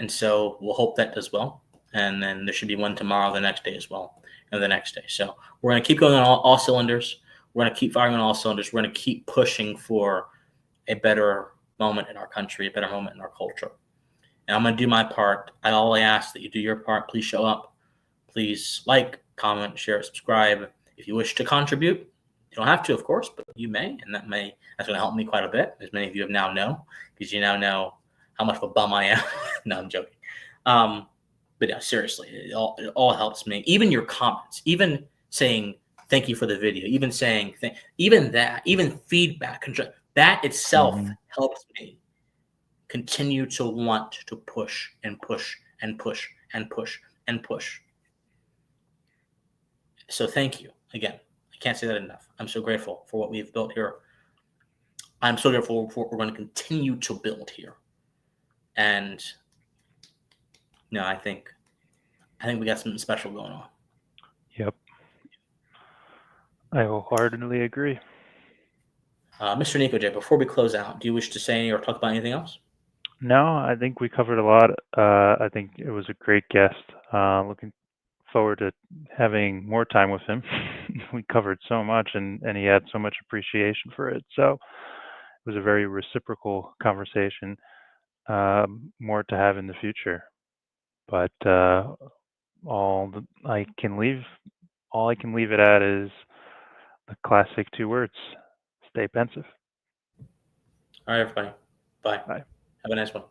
so we'll hope that does well. And then there should be one tomorrow, the next day as well, and the next day. So we're going to keep going on all cylinders. We're going to keep firing on all cylinders. We're going to keep pushing for a better moment in our country, a better moment in our culture. And I'm going to do my part. All I ask that you do your part. Please show up. Please like, comment, share, subscribe. If you wish to contribute, you don't have to, of course, but you may, and that's going to help me quite a bit, as many of you have now know, because you now know how much of a bum I am. No, I'm joking. But yeah, seriously, it all helps me. Even your comments, even saying thank you for the video, even saying even feedback, that itself helps me continue to want to push and push and push and push and push. So thank you again. I can't say that enough. I'm so grateful for what we've built here. I'm so grateful for what we're going to continue to build here. And no, I think we got something special going on. Yep. I wholeheartedly agree. Mr. Nikoji, before we close out, do you wish to say or talk about anything else? No, I think we covered a lot. I think it was a great guest. Looking forward to having more time with him. We covered so much, and he had so much appreciation for it. So it was a very reciprocal conversation. More to have in the future. But all I can leave it at is the classic 2 words: stay pensive. All right, everybody. Bye. Bye. Have a nice one.